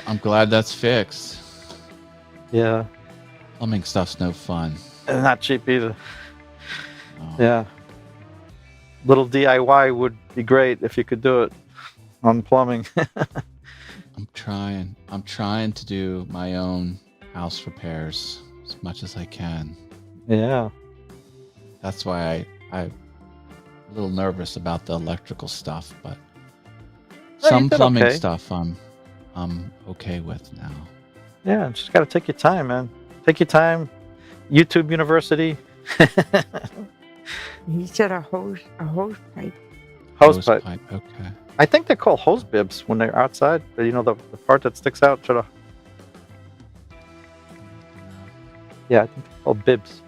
I'm glad that's fixed. Yeah, Plumbing stuff's no fun. and not cheap either. Oh. Yeah, little DIY would be great if you could do it on plumbing. I'm trying to do my own house repairs as much as I can. Yeah, That's why I'm a little nervous about the electrical stuff, but you some did plumbing okay. stuff I'm okay with now. yeah, just got to take your time, man. Take your time. YouTube University. He said a hose pipe. Hose pipe. Okay. I think they're called hose bibs when they're outside. You know, the part that sticks out to the. Yeah, I think they're called bibs.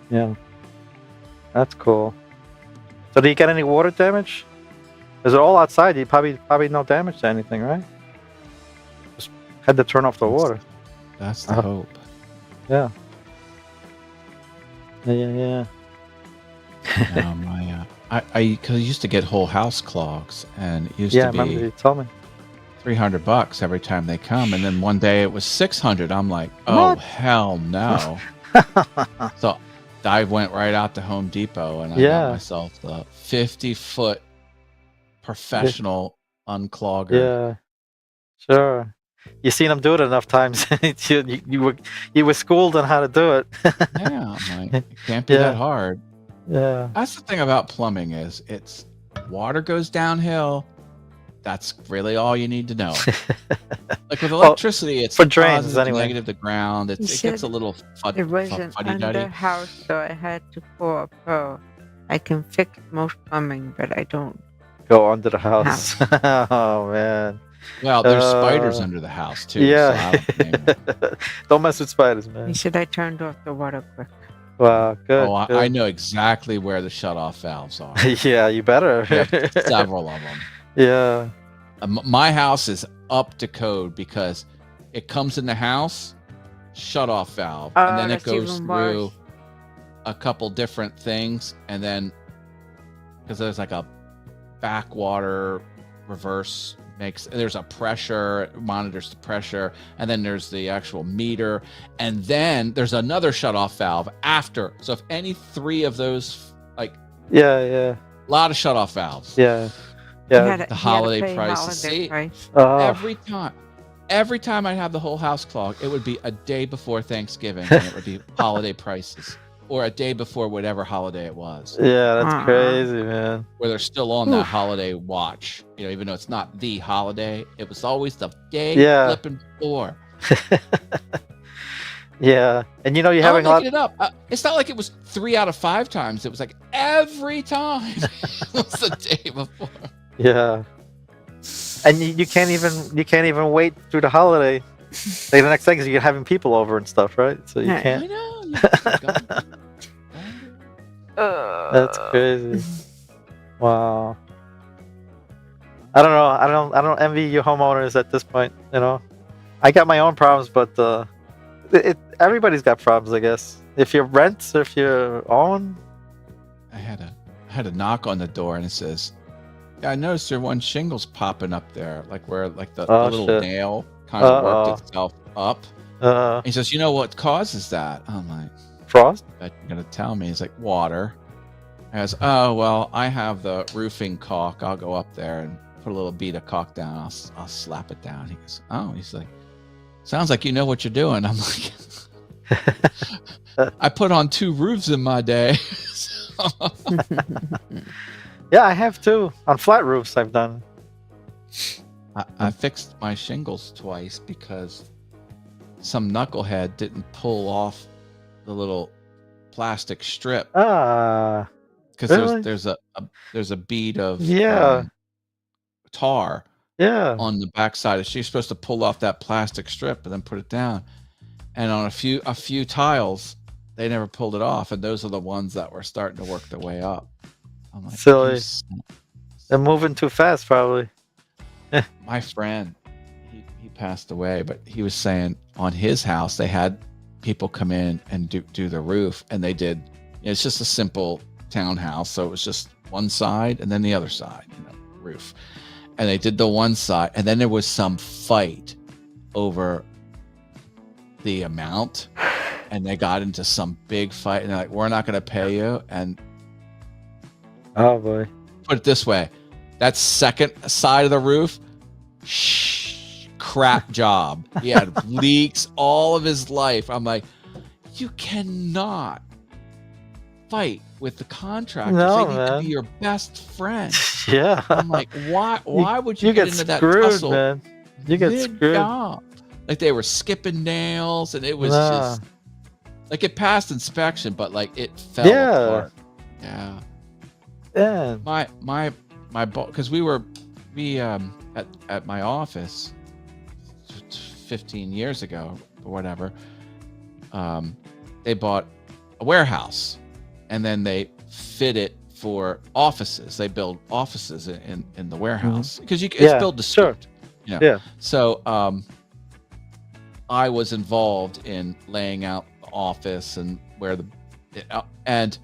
Yeah, that's cool. So, do you get any water damage? Is it all outside? You probably no damage to anything, right? Just had to turn off the water. That's the hope. Yeah. Yeah. No, because I used to get whole house clogs, and it used Yeah, to remember be you told me. $300 every time they come, and then one day it was $600. I'm like, oh What? hell no! So I went right out to Home Depot and I Yeah. got myself the 50-foot professional unclogger. Yeah, sure. You seen him do it enough times. you were schooled on how to do it. Yeah, I'm like, it can't be Yeah. that hard. Yeah. That's the thing about plumbing is it's water goes downhill. That's really all you need to know. Like with electricity, it's for drains, positive, anyway. negative to ground. It said gets a little It was an fuddy-duddy. under house, so I had to call a pro. I can fix most plumbing, but I don't. Go under the house. Oh man. Well, there's spiders Uh, under the house too. Yeah. So I don't blame you. Don't mess with spiders, He man. said I turned off the water quick. Wow, good. Oh, good. I know exactly where the shut-off valves are. Yeah, you better. We have several of them. Yeah. My house is up to code because it comes in the house, shut-off valve, Oh, and then it that's goes even through worse. a couple different things, and then because there's like a backwater reverse there's a pressure, it monitors the pressure, and then there's the actual meter, and then there's another shut-off valve after. So if any three of those, like Yeah. a lot of shut-off valves. Yeah. He Yeah. had The he had to holiday pay prices. holiday See? price. Oh, Every time I'd have the whole house clogged, it would be a day before Thanksgiving, and it would be holiday prices, or a day before whatever holiday it was, yeah, that's Uh-uh. crazy, man. where they're still on that Oof. holiday watch. You know, even though it's not the holiday, it was always the day Yeah. flipping before. Yeah. And you know you're I'm having a lot making it up. It's not like it was 3 out of 5 times. It was like every time it was the day before. Yeah. And you can't even wait through the holiday. Like the next thing is you're having people over and stuff, right? So you Yeah. I can't. know. That's crazy. Wow. I don't know. I don't envy you homeowners at this point. You know, I got my own problems, but everybody's got problems, I guess. If you rent, if you own. I had a knock on the door, and it says, "Yeah, I noticed there one shingles popping up there, like where like the little shit. nail kind of Uh-oh. worked itself up." He says, "You know what causes that?" I'm like, Frost. "I bet you're gonna tell me." He's like, "Water." I goes, "Oh well, I have the roofing caulk. I'll go up there and put a little bead of caulk down. I'll slap it down." He goes, "Oh," he's like, "Sounds like you know what you're doing." I'm like, "I put on 2 roofs in my day." Yeah, I have too. On flat roofs, I've done. I fixed my shingles twice because some knucklehead didn't pull off the little plastic strip Ah, because really? there's a bead of Yeah, tar yeah. on the backside. She's supposed to pull off that plastic strip and then put it down. And on a few tiles, they never pulled it off, and those are the ones that were starting to work their way up. I'm like, Silly. They're moving too fast, probably. my friend, he passed away, but he was saying on his house they had people come in and do the roof, and they did. It's just a simple townhouse, so it was just one side and then the other side, roof. And they did the one side, and then there was some fight over the amount, and they got into some big fight, and they're like, "We're not going to pay you." And Oh boy. put it this way, that second side of the roof, crap job. He had leaks all of his life. I'm like, you cannot fight with the contractors. No, they need man. to be your best friend. Yeah. I'm like, why would you get into that screwed, tussle? man. You get screwed. Mid-job? Like they were skipping nails, and it was just like it passed inspection, but like it fell apart. Yeah. Yeah. My boss, because we at my office 15 years ago or whatever, they bought a warehouse, and then they fit it for offices. They build offices in the warehouse because it's built to suit. Yeah. So I was involved in laying out the office and and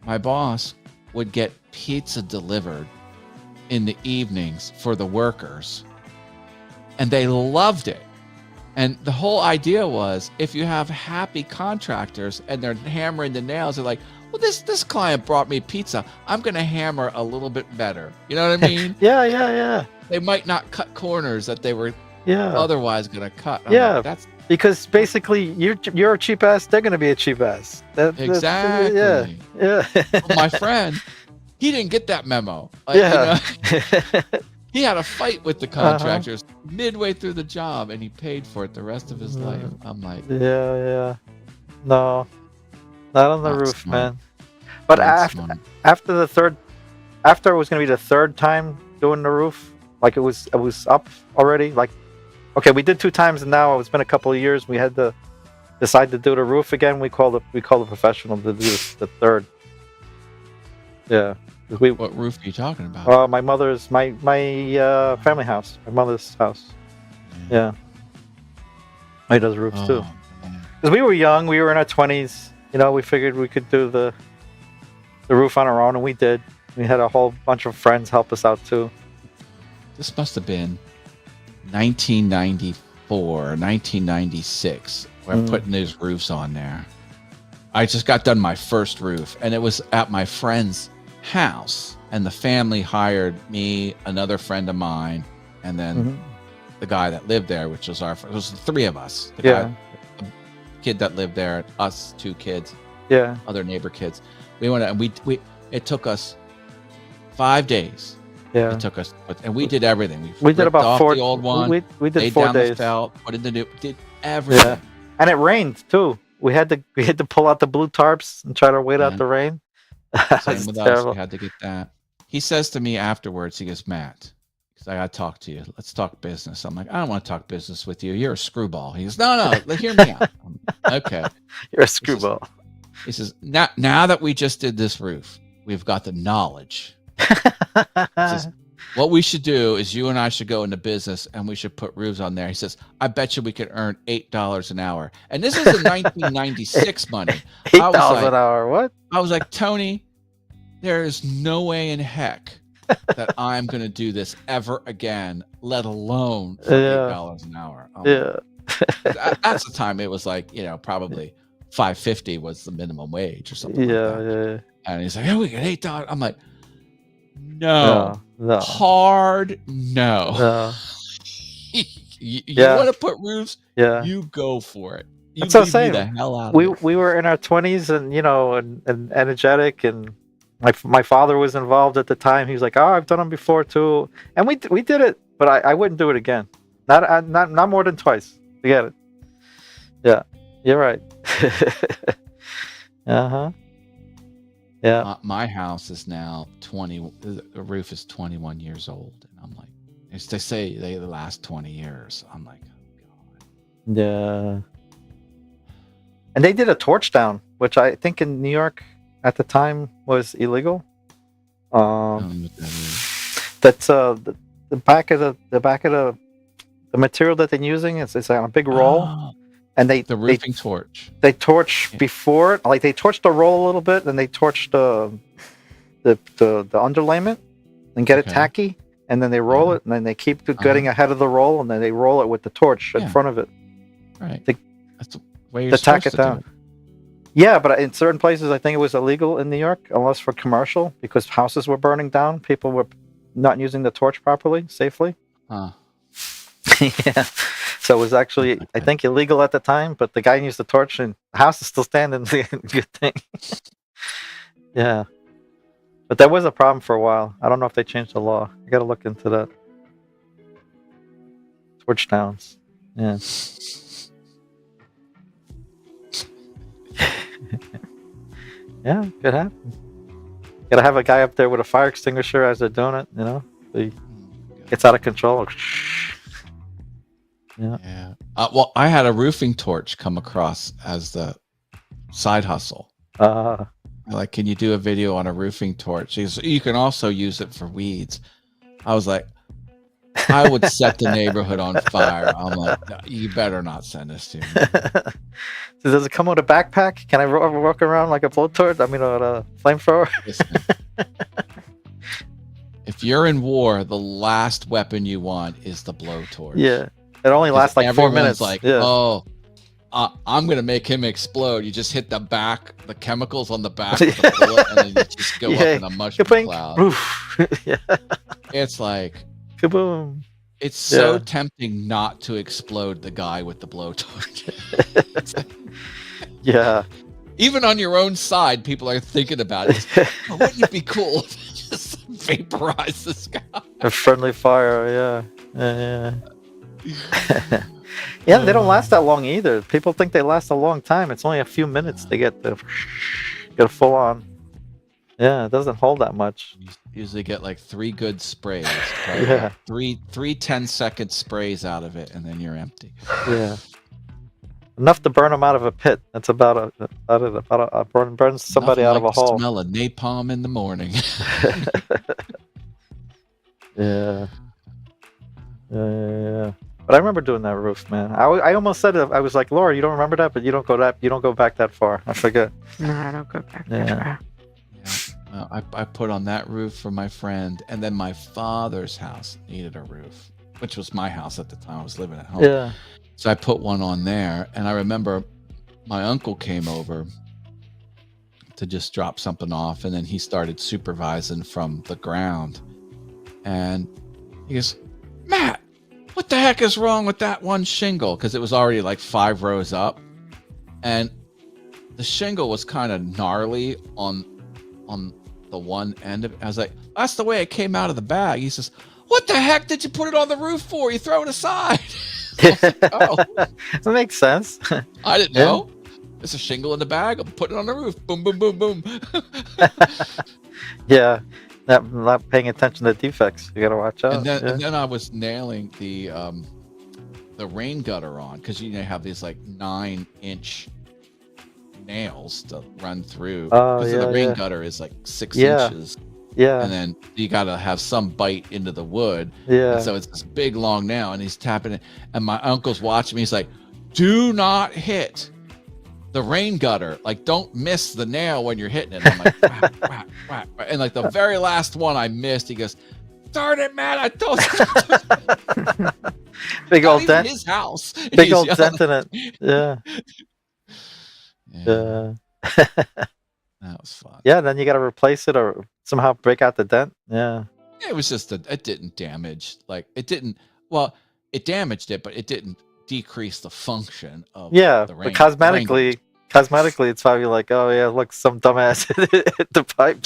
my boss would get pizza delivered in the evenings for the workers, and they loved it. And the whole idea was, if you have happy contractors and they're hammering the nails, they're like, well, this client brought me pizza, I'm going to hammer a little bit better. You know what I mean? Yeah. They might not cut corners that they were Yeah. otherwise going to cut. Yeah. Like, that's because basically you're a cheap ass, they're gonna be a cheap ass. exactly. Yeah. Well, my friend, he didn't get that memo. Yeah. He had a fight with the contractors midway through the job, and he paid for it the rest of his life. I'm like, Yeah. No, not on the Not roof, smart. man. But Not smart. after it was gonna be the third time doing the roof, like it was up already. Like, okay, we did 2 times, and now it's been a couple of years. We had to decide to do the roof again. We called the professional to do the third. Yeah. What roof are you talking about? My mother's my family house, my mother's house. Yeah, he does roofs too. Man. Because we were young, we were in our 20s. We figured we could do the roof on our own, and we did. We had a whole bunch of friends help us out too. This must have been 1994, 1996. We're putting those roofs on there. I just got done my first roof, and it was at my friend's house, and the family hired me, another friend of mine, and then the guy that lived there, which was it was the 3 of us. The kid that lived there, us 2 kids, other neighbor kids. We went and it took us 5 days. Yeah, It took us, and we did everything. we did about off 4. the old one. We did laid 4 down days. the felt, put in the new, did everything. Yeah, and it rained too. We had to pull out the blue tarps and try to wait out the rain. Same It's with us. terrible. We had to get that. He says to me afterwards, he goes, Matt, because I got to talk to you. Let's talk business. I'm like, I don't want to talk business with you. You're a screwball. He goes, no, hear me out. Okay. You're a screwball. He says, now that we just did this roof, we've got the knowledge. He says, what we should do is you and I should go into business, and we should put roofs on there. He says, I bet you we could earn $8 an hour. And this is in 1996 money. $8 an hour. What? I was like, Tony, there is no way in heck that I'm going to do this ever again, let alone for $8 an hour. That's the time it was like, probably $5.50 was the minimum wage or something like that. And he's like, we get $8. I'm like, no. Hard no. You want to put roofs? Yeah. You go for it. That's what I'm saying. The hell out of we it. were in our 20s and and energetic and My father was involved at the time. He was like, "Oh, I've done them before too," and we did it, but I wouldn't do it again. Not more than twice. Forget it. Yeah, you're right. Uh-huh. Yeah. My house is now 20. The roof is 21 years old, and I'm like, as they say, they last 20 years. I'm like, oh god. Yeah. And they did a torch down, which I think in New York at the time was illegal. I don't know what that is. That's the back of the material that they're using is on a big roll, Oh, and the roofing torch. they torch Yeah. before it, like they torch the roll a little bit, then they torch the underlayment and get it Okay. tacky, and then they roll Uh-huh. it, and then they keep getting ahead of the roll, and then they roll it with the torch in Yeah. front of it. Right. To- That's the way you're to tack supposed it to do down. Yeah, but in certain places, I think it was illegal in New York, unless for commercial, because houses were burning down. People were not using the torch properly, safely. Yeah. So it was actually, I think, illegal at the time, but the guy used the torch and the house is still standing. Good thing. Yeah. But that was a problem for a while. I don't know if they changed the law. I got to look into that. Torch downs. Yeah. Yeah, could happen. Got to have a guy up there with a fire extinguisher as they're doing it, you know? So he gets out of control. Yeah. Yeah. Well, I had a roofing torch come across as the side hustle. Like, can you do a video on a roofing torch? You can also use it for weeds. I was like, I would set the neighborhood on fire. I'm like, you better not send this to me. So does it come with a backpack? Can I walk around like a blowtorch? I mean, a flamethrower? Listen, if you're in war, the last weapon you want is the blowtorch. Yeah. It only lasts like 4 Everyone's minutes. like, yeah. oh, I'm going to make him explode. You just hit the back, the chemicals on the back of the bullet, and then you just go up in a mushroom Kablink. cloud. Oof. Yeah. It's like, Kaboom. it's so Yeah. tempting not to explode the guy with the blowtorch. Yeah. Even on your own side, people are thinking about it. Oh, wouldn't it be cool if I just vaporize this guy? A friendly fire. Yeah. Yeah. Yeah, they don't last that long either. People think they last a long time. It's only a few minutes to get full on. Yeah, it doesn't hold that much. You usually get like 3 good sprays. Probably Yeah. three 10-second sprays out of it, and then you're empty. Yeah. Enough to burn them out of a pit. That's about burn somebody Nothing out of like a the hole. Smell of napalm in the morning. Yeah. Yeah. But I remember doing that roof, man. I almost said it. I was like, Laura, you don't remember that, but you don't go back that far. I forget. No, I don't go back Yeah. that far. Yeah. Well, I put on that roof for my friend, and then my father's house needed a roof, which was my house at the time. I was living at home. Yeah. So I put one on there, and I remember my uncle came over to just drop something off, and then he started supervising from the ground. And he goes, Matt, what the heck is wrong with that one shingle? Because it was already like 5 rows up, and the shingle was kind of gnarly on the one end of it. I was like, that's the way it came out of the bag. He says, what the heck did you put it on the roof for? You throw it aside. Oh, That makes sense. I didn't Yeah. know. There's a shingle in the bag. I'm putting it on the roof. Boom, boom, boom, boom. Yeah. Not paying attention to defects. You gotta watch out. And then I was nailing the rain gutter on, because you have these like 9-inch nails to run through. Oh, Because yeah, the rain yeah. gutter is like 6 Yeah. inches, Yeah. and then you got to have some bite into the wood. Yeah. And so it's this big long nail, and he's tapping it. And my uncle's watching me. He's like, "Do not hit the rain gutter. Like, don't miss the nail when you're hitting it." I'm like, whack, whack, whack, whack. And like the very last one I missed, he goes, "Darn it, man! I told you." Big Not old even dent. his house. Big He's old yelling. dent in it. Yeah. Yeah, Yeah. that was fun. Yeah. Then you gotta replace it or somehow break out the dent. Yeah. It was just that it didn't damage. Like, it didn't. Well, it damaged it, but it didn't decrease the function of Yeah. the But rain. cosmetically, cosmetically, it's probably like, oh yeah, look, some dumbass hit the pipe.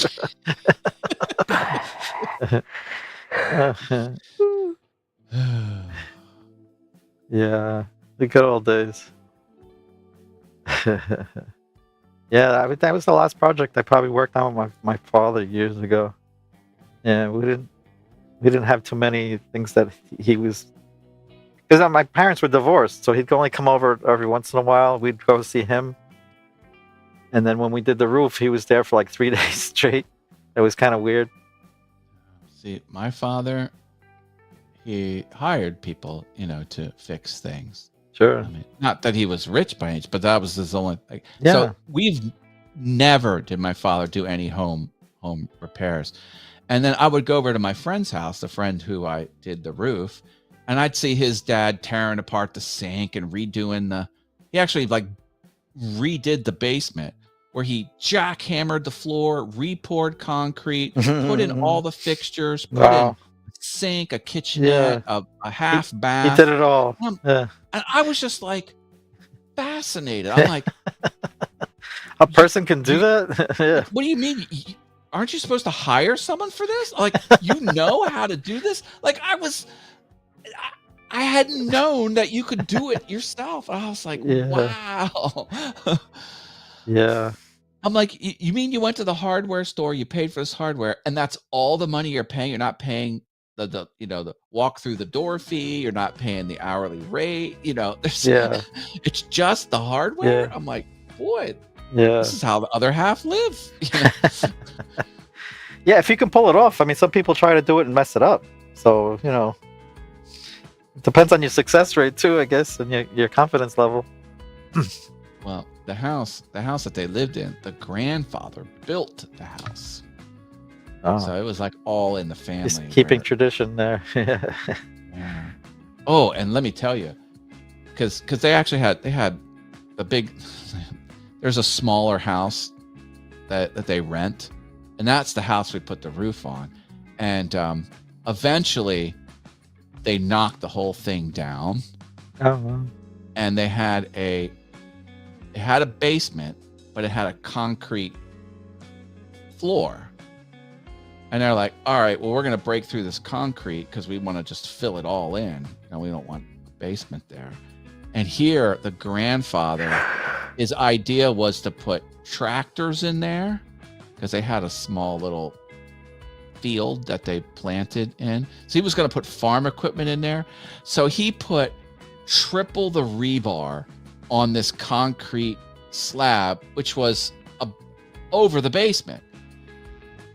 Yeah, the good old days. Yeah, that was the last project I probably worked on with my father years ago. Yeah, we didn't have too many things that he was, because my parents were divorced, so he'd only come over every once in a while. We'd go see him, and then when we did the roof, he was there for like 3 days straight. It was kind of weird. See, my father, he hired people, to fix things. Sure. I mean, not that he was rich by age, but that was his only. Yeah. So we've never did my father do any home repairs, and then I would go over to my friend's house, the friend who I did the roof, and I'd see his dad tearing apart the sink and redoing he actually like redid the basement where he jackhammered the floor, repoured concrete, put in all the fixtures, put in a sink, a kitchenette, a half bath. He did it all. And I was just like fascinated. I'm like, a person can do that? Yeah. What do you mean? Aren't you supposed to hire someone for this? Like, you know how to do this? Like, I hadn't known that you could do it yourself. I was like, wow. Yeah. I'm like, you mean you went to the hardware store, you paid for this hardware, and that's all the money you're paying? You're not paying the walk through the door fee. You're not paying the hourly rate. It's just the hardware. Yeah. I'm like, boy, this is how the other half live. Yeah, if you can pull it off. I mean, some people try to do it and mess it up. So it depends on your success rate too, I guess, and your confidence level. Well, the house that they lived in, the grandfather built the house. Oh. So it was like all in the family. Just keeping tradition there. Yeah. Oh, and let me tell you, because they actually had a big. There's a smaller house that they rent, and that's the house we put the roof on, and eventually they knocked the whole thing down. Oh. Wow. And they had a basement, but it had a concrete floor. And they're like, all right, well, we're going to break through this concrete because we want to just fill it all in. We don't want a basement there. And here, the grandfather, his idea was to put tractors in there because they had a small little field that they planted in. So he was going to put farm equipment in there. So he put triple the rebar on this concrete slab, which was over the basement.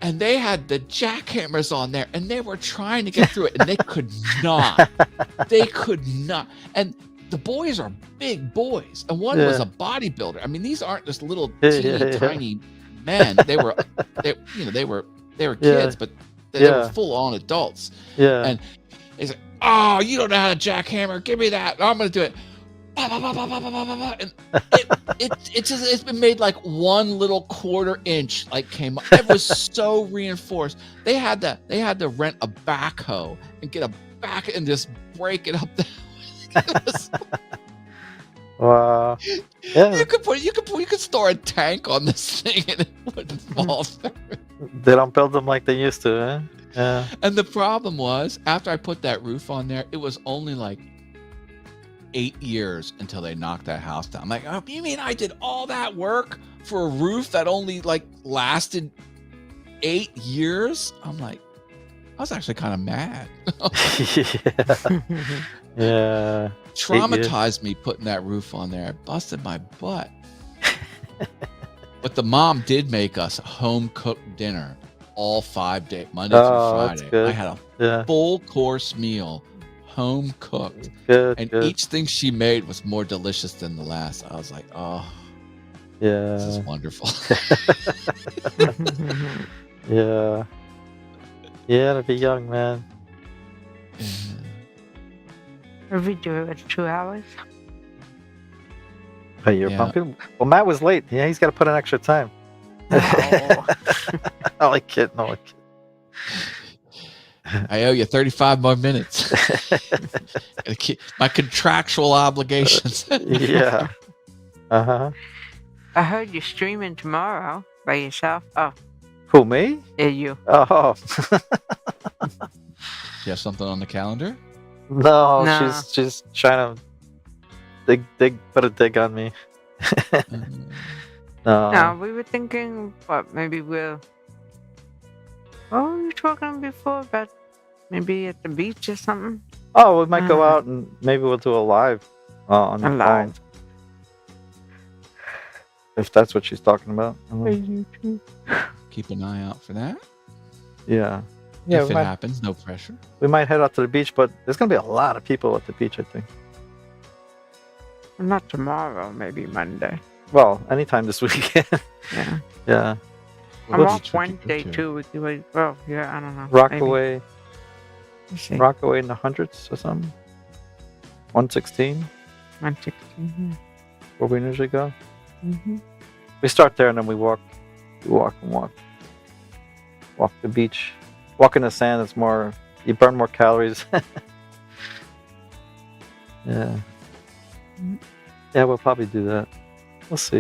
And they had the jackhammers on there, and they were trying to get through it, and they could not. They could not. And the boys are big boys, and one was a bodybuilder. I mean, these aren't just little tiny men. They were kids, but they were full-on adults. Yeah. And they said, "Oh, you don't know how to jackhammer. Give me that. I'm going to do it." And it's been made like one little quarter inch came up. It was so reinforced. They had to rent a backhoe and get a back and just break it up. Wow. Yeah. You could store a tank on this thing and it wouldn't fall through. They don't build them like they used to, eh? Yeah. And the problem was, after I put that roof on there, it was only like 8 years until they knocked that house down. I'm like, oh, you mean I did all that work for a roof that only lasted 8 years? I'm like, I was actually kind of mad. Yeah. Traumatized me putting that roof on there. I busted my butt. But the mom did make us a home cooked dinner all 5 days, Monday through Friday. I had a full course meal, home cooked. Good. Each thing she made was more delicious than the last. I was like, oh, this is wonderful. Yeah. Yeah, to be young, man. We do it 2 hours. Hey, you're pumping? Well, Matt was late. Yeah, he's got to put in extra time. Oh. I kid. I owe you 35 more minutes. My contractual obligations. Yeah. Uh-huh. I heard you're streaming tomorrow by yourself. Oh, Who, me? yeah, you. Oh. Do you have something on the calendar? No, No. she's trying to put a dig on me. No. No, we were thinking, what, maybe we'll. What were you talking before about? Maybe at the beach or something? Oh, we might go Mm. out and maybe we'll do a live on the A live. phone. If that's what she's talking about. Keep an eye out for that. Yeah. Yeah, If we it might, happens, no pressure. we might head out to the beach, but there's going to be a lot of people at the beach, I think. Not tomorrow, maybe Monday. Well, anytime this weekend. Yeah. Yeah. What I'm beach off would you go Wednesday to? too. We could wait. Well, yeah, I don't know. maybe. Rockaway. Let's see. Rockaway in the hundreds or something. 116, 116. where we usually go. Mm-hmm. We start there and then we walk. We walk and walk. Walk the beach. Walk in the sand is more, you burn more calories. Yeah. Mm. Yeah, we'll probably do that. We'll see.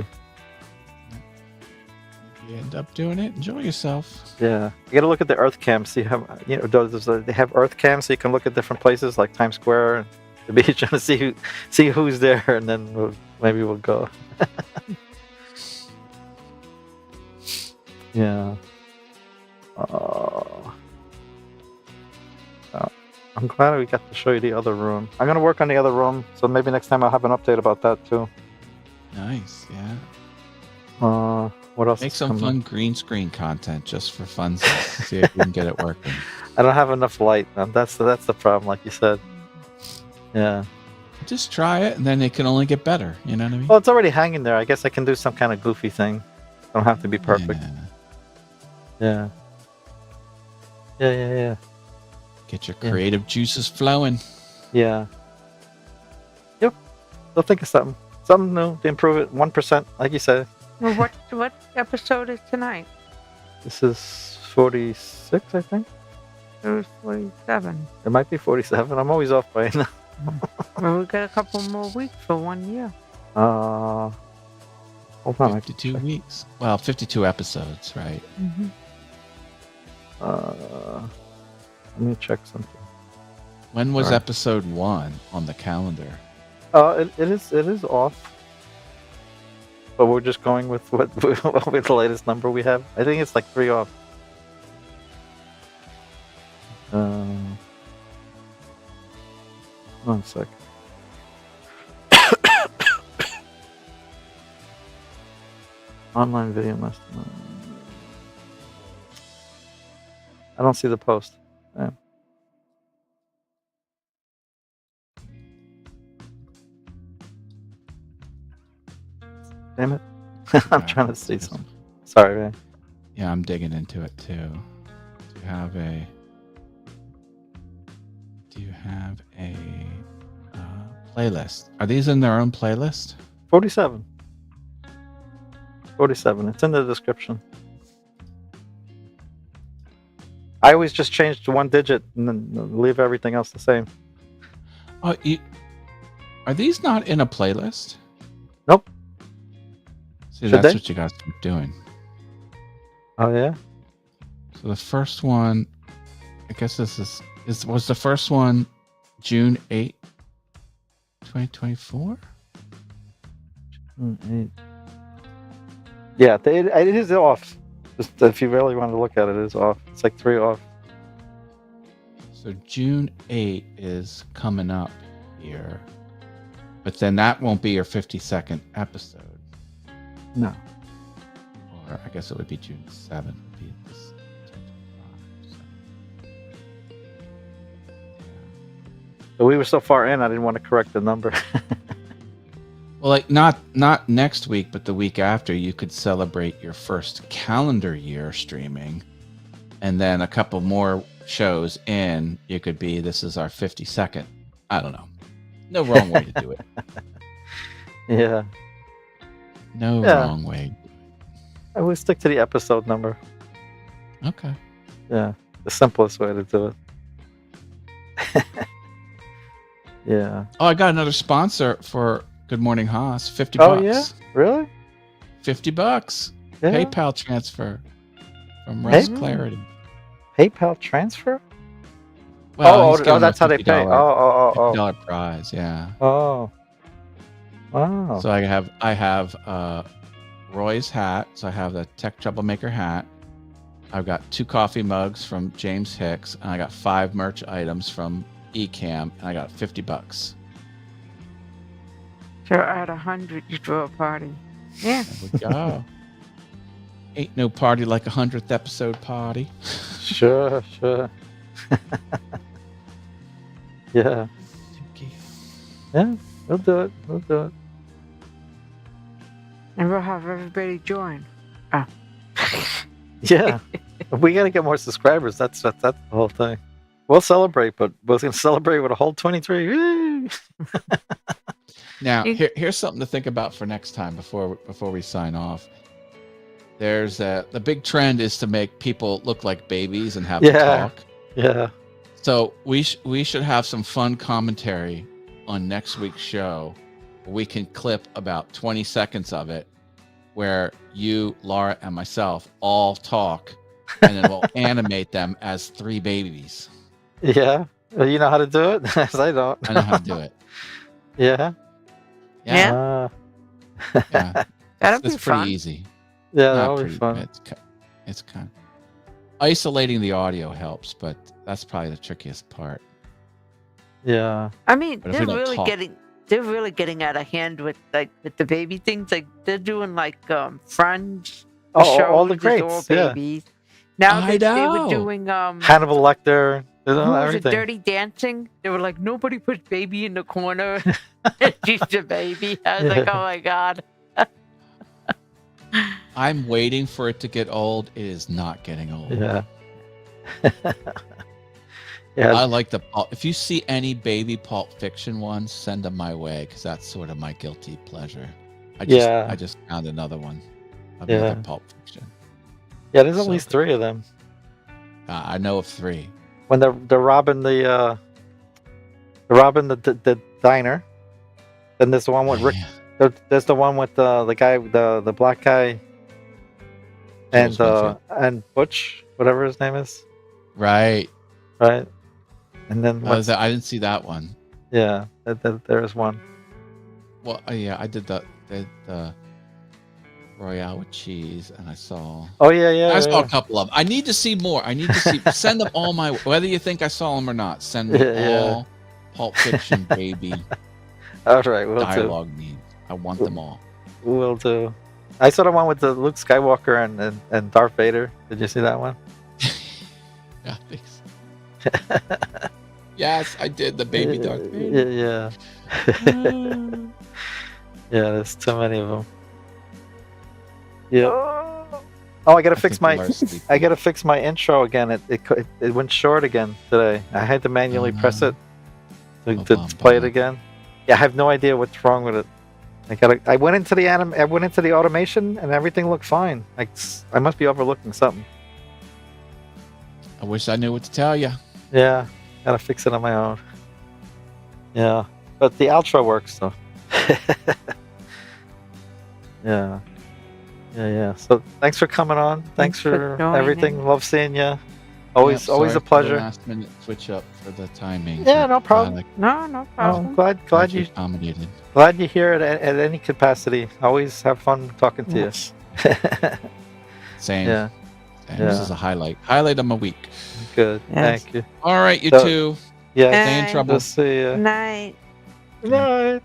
If you end up doing it, enjoy yourself. Yeah. You gotta look at the Earth Cam, see how, they have Earth Cam so you can look at different places like Times Square and the beach and see who's there, and then maybe we'll go. Yeah. I'm glad we got to show you the other room. I'm gonna work on the other room, so maybe next time I'll have an update about that too. Nice, yeah. What else? Make is some coming fun up? green screen content just for fun. See if we can get it working. I don't have enough light. That's the problem, like you said. Yeah. Just try it, and then it can only get better. You know what I mean? Well, it's already hanging there. I guess I can do some kind of goofy thing. Don't have to be perfect. Yeah. Yeah. Get your Yeah. creative juices flowing. Yeah. Yep. They'll think of something. Something new to improve it 1%, like you said. Well, what episode is tonight? This is 46, I think. It was 47. It might be 47. I'm always off by now. Well, we got a couple more weeks for 1 year. Hold on. I can 52 check. weeks. Well, 52 episodes, right? Mm-hmm. Let me check something. When was Alright. episode 1 on the calendar? It is off. But we're just going with with the latest number we have. I think it's like 3 off. One sec. Online video master. I don't see the post. Yeah. Damn it. I'm trying to see something. Sorry, man. Yeah, I'm digging into it too. Do you have a playlist? Are these in their own playlist? 47. 47. It's in the description. I always just change to one digit and then leave everything else the same. Oh, are these not in a playlist? Nope. See, Should that's they? what you guys keep doing. Oh, yeah? So the first one, I guess this was the first one June 8, 2024? Yeah, it is off. Just if you really want to look at it, it is off. It's like 3 off. So June 8 is coming up here. But then that won't be your 52nd episode. No. Or I guess it would be June 7th. Would be this 2025, But we were so far in, I didn't want to correct the number. Well, like not next week, but the week after, you could celebrate your first calendar year streaming, and then a couple more shows in, you could be, this is our 52nd. I don't know. No wrong way to do it. Yeah. No Yeah. wrong way. I would stick to the episode number. Okay. Yeah. The simplest way to do it. Yeah. Oh, I got another sponsor for Good Morning Haas. $50. Oh, yeah? Really? $50. Yeah. PayPal transfer from Russ Hey. Clarity. PayPal transfer? Well, he's giving That's a how they pay. $50 Oh. $50 prize, yeah. Oh. Wow. So I have Roy's hat. So I have the Tech Troublemaker hat. I've got 2 coffee mugs from James Hicks, and I got 5 merch items from Ecamm, and I got $50. So at 100, you throw a party. Yeah. There we go. Ain't no party like 100th episode party. Sure. Yeah. Yeah, we'll do it. And we'll have everybody join. Yeah. We gotta get more subscribers. That's the whole thing. We'll celebrate, but we're gonna celebrate with a whole 23. Woo! Now, here's something to think about for next time before we sign off. There's the big trend is to make people look like babies and have them talk. Yeah. So we should have some fun commentary on next week's show. We can clip about 20 seconds of it where you, Laura, and myself all talk, and then we'll animate them as 3 babies. Yeah. Well, you know how to do it? 'Cause I don't. I know how to do it. Yeah. Yeah. Yeah. That'll be It's fun. pretty easy. Yeah, Not that'll be pretty, fun. It's kind of isolating the audio helps, but that's probably the trickiest part. Yeah. I mean, But if we they're don't really talk- getting out of hand with the baby things. Like they're doing like Friends. Oh, all shows the with greats. all Yeah. babies. Now I they know. were doing Hannibal Lecter. who was it, Everything. Dirty Dancing. They were like, nobody puts baby in the corner. She's the baby. I was like, Yeah. oh my god. I'm waiting for it to get old. It is not getting old. Yeah. Yeah. I like if you see any baby Pulp Fiction ones, send them my way, because that's sort of my guilty pleasure. I just found another one. Another Yeah. Pulp Fiction. Yeah, there's at So least good. 3 of them. I know of 3. When they're robbing the diner. Then there's the one with Rick. Yeah. There's the one with the guy, the black guy, and Jules Winfield. and Butch, whatever his name is, Right. right? And then I didn't see that one. yeah, there is one. Well, yeah, I did the Royale with cheese, and I saw. Oh yeah. I saw a couple of them. I need to see more. I need to see. Send them all my way. Whether you think I saw them or not, send me all Pulp Fiction baby All right, we'll dialogue needs. I want them all. do. We'll do. I saw the one with the Luke Skywalker and Darth Vader. Did you see that one? Yeah, thanks. Yes, I did the baby Darth Vader. Yeah. Yeah, there's too many of them. Yeah. Oh, I gotta fix my. I gotta fix my intro again. It went short again today. I had to manually press it to play it again. Yeah, I have no idea what's wrong with it. I went into the automation and everything looked fine. I must be overlooking something. I wish I knew what to tell you. Yeah, gotta fix it on my own. Yeah, but the outro works though. Yeah. So thanks for coming on. Thanks for joining. everything. Love seeing you. Always Sorry a for the pleasure. last minute switch up for the timing. Yeah, no problem. No problem. Glad you accommodated. glad you hear it at any capacity. Always have fun talking to Yes. you. Same. Yeah. Same. Yeah. This is a highlight of my week. Good. Yes. Thank you. All right, you So- two. Yeah. Stay in trouble. We'll see you. Night. Good night.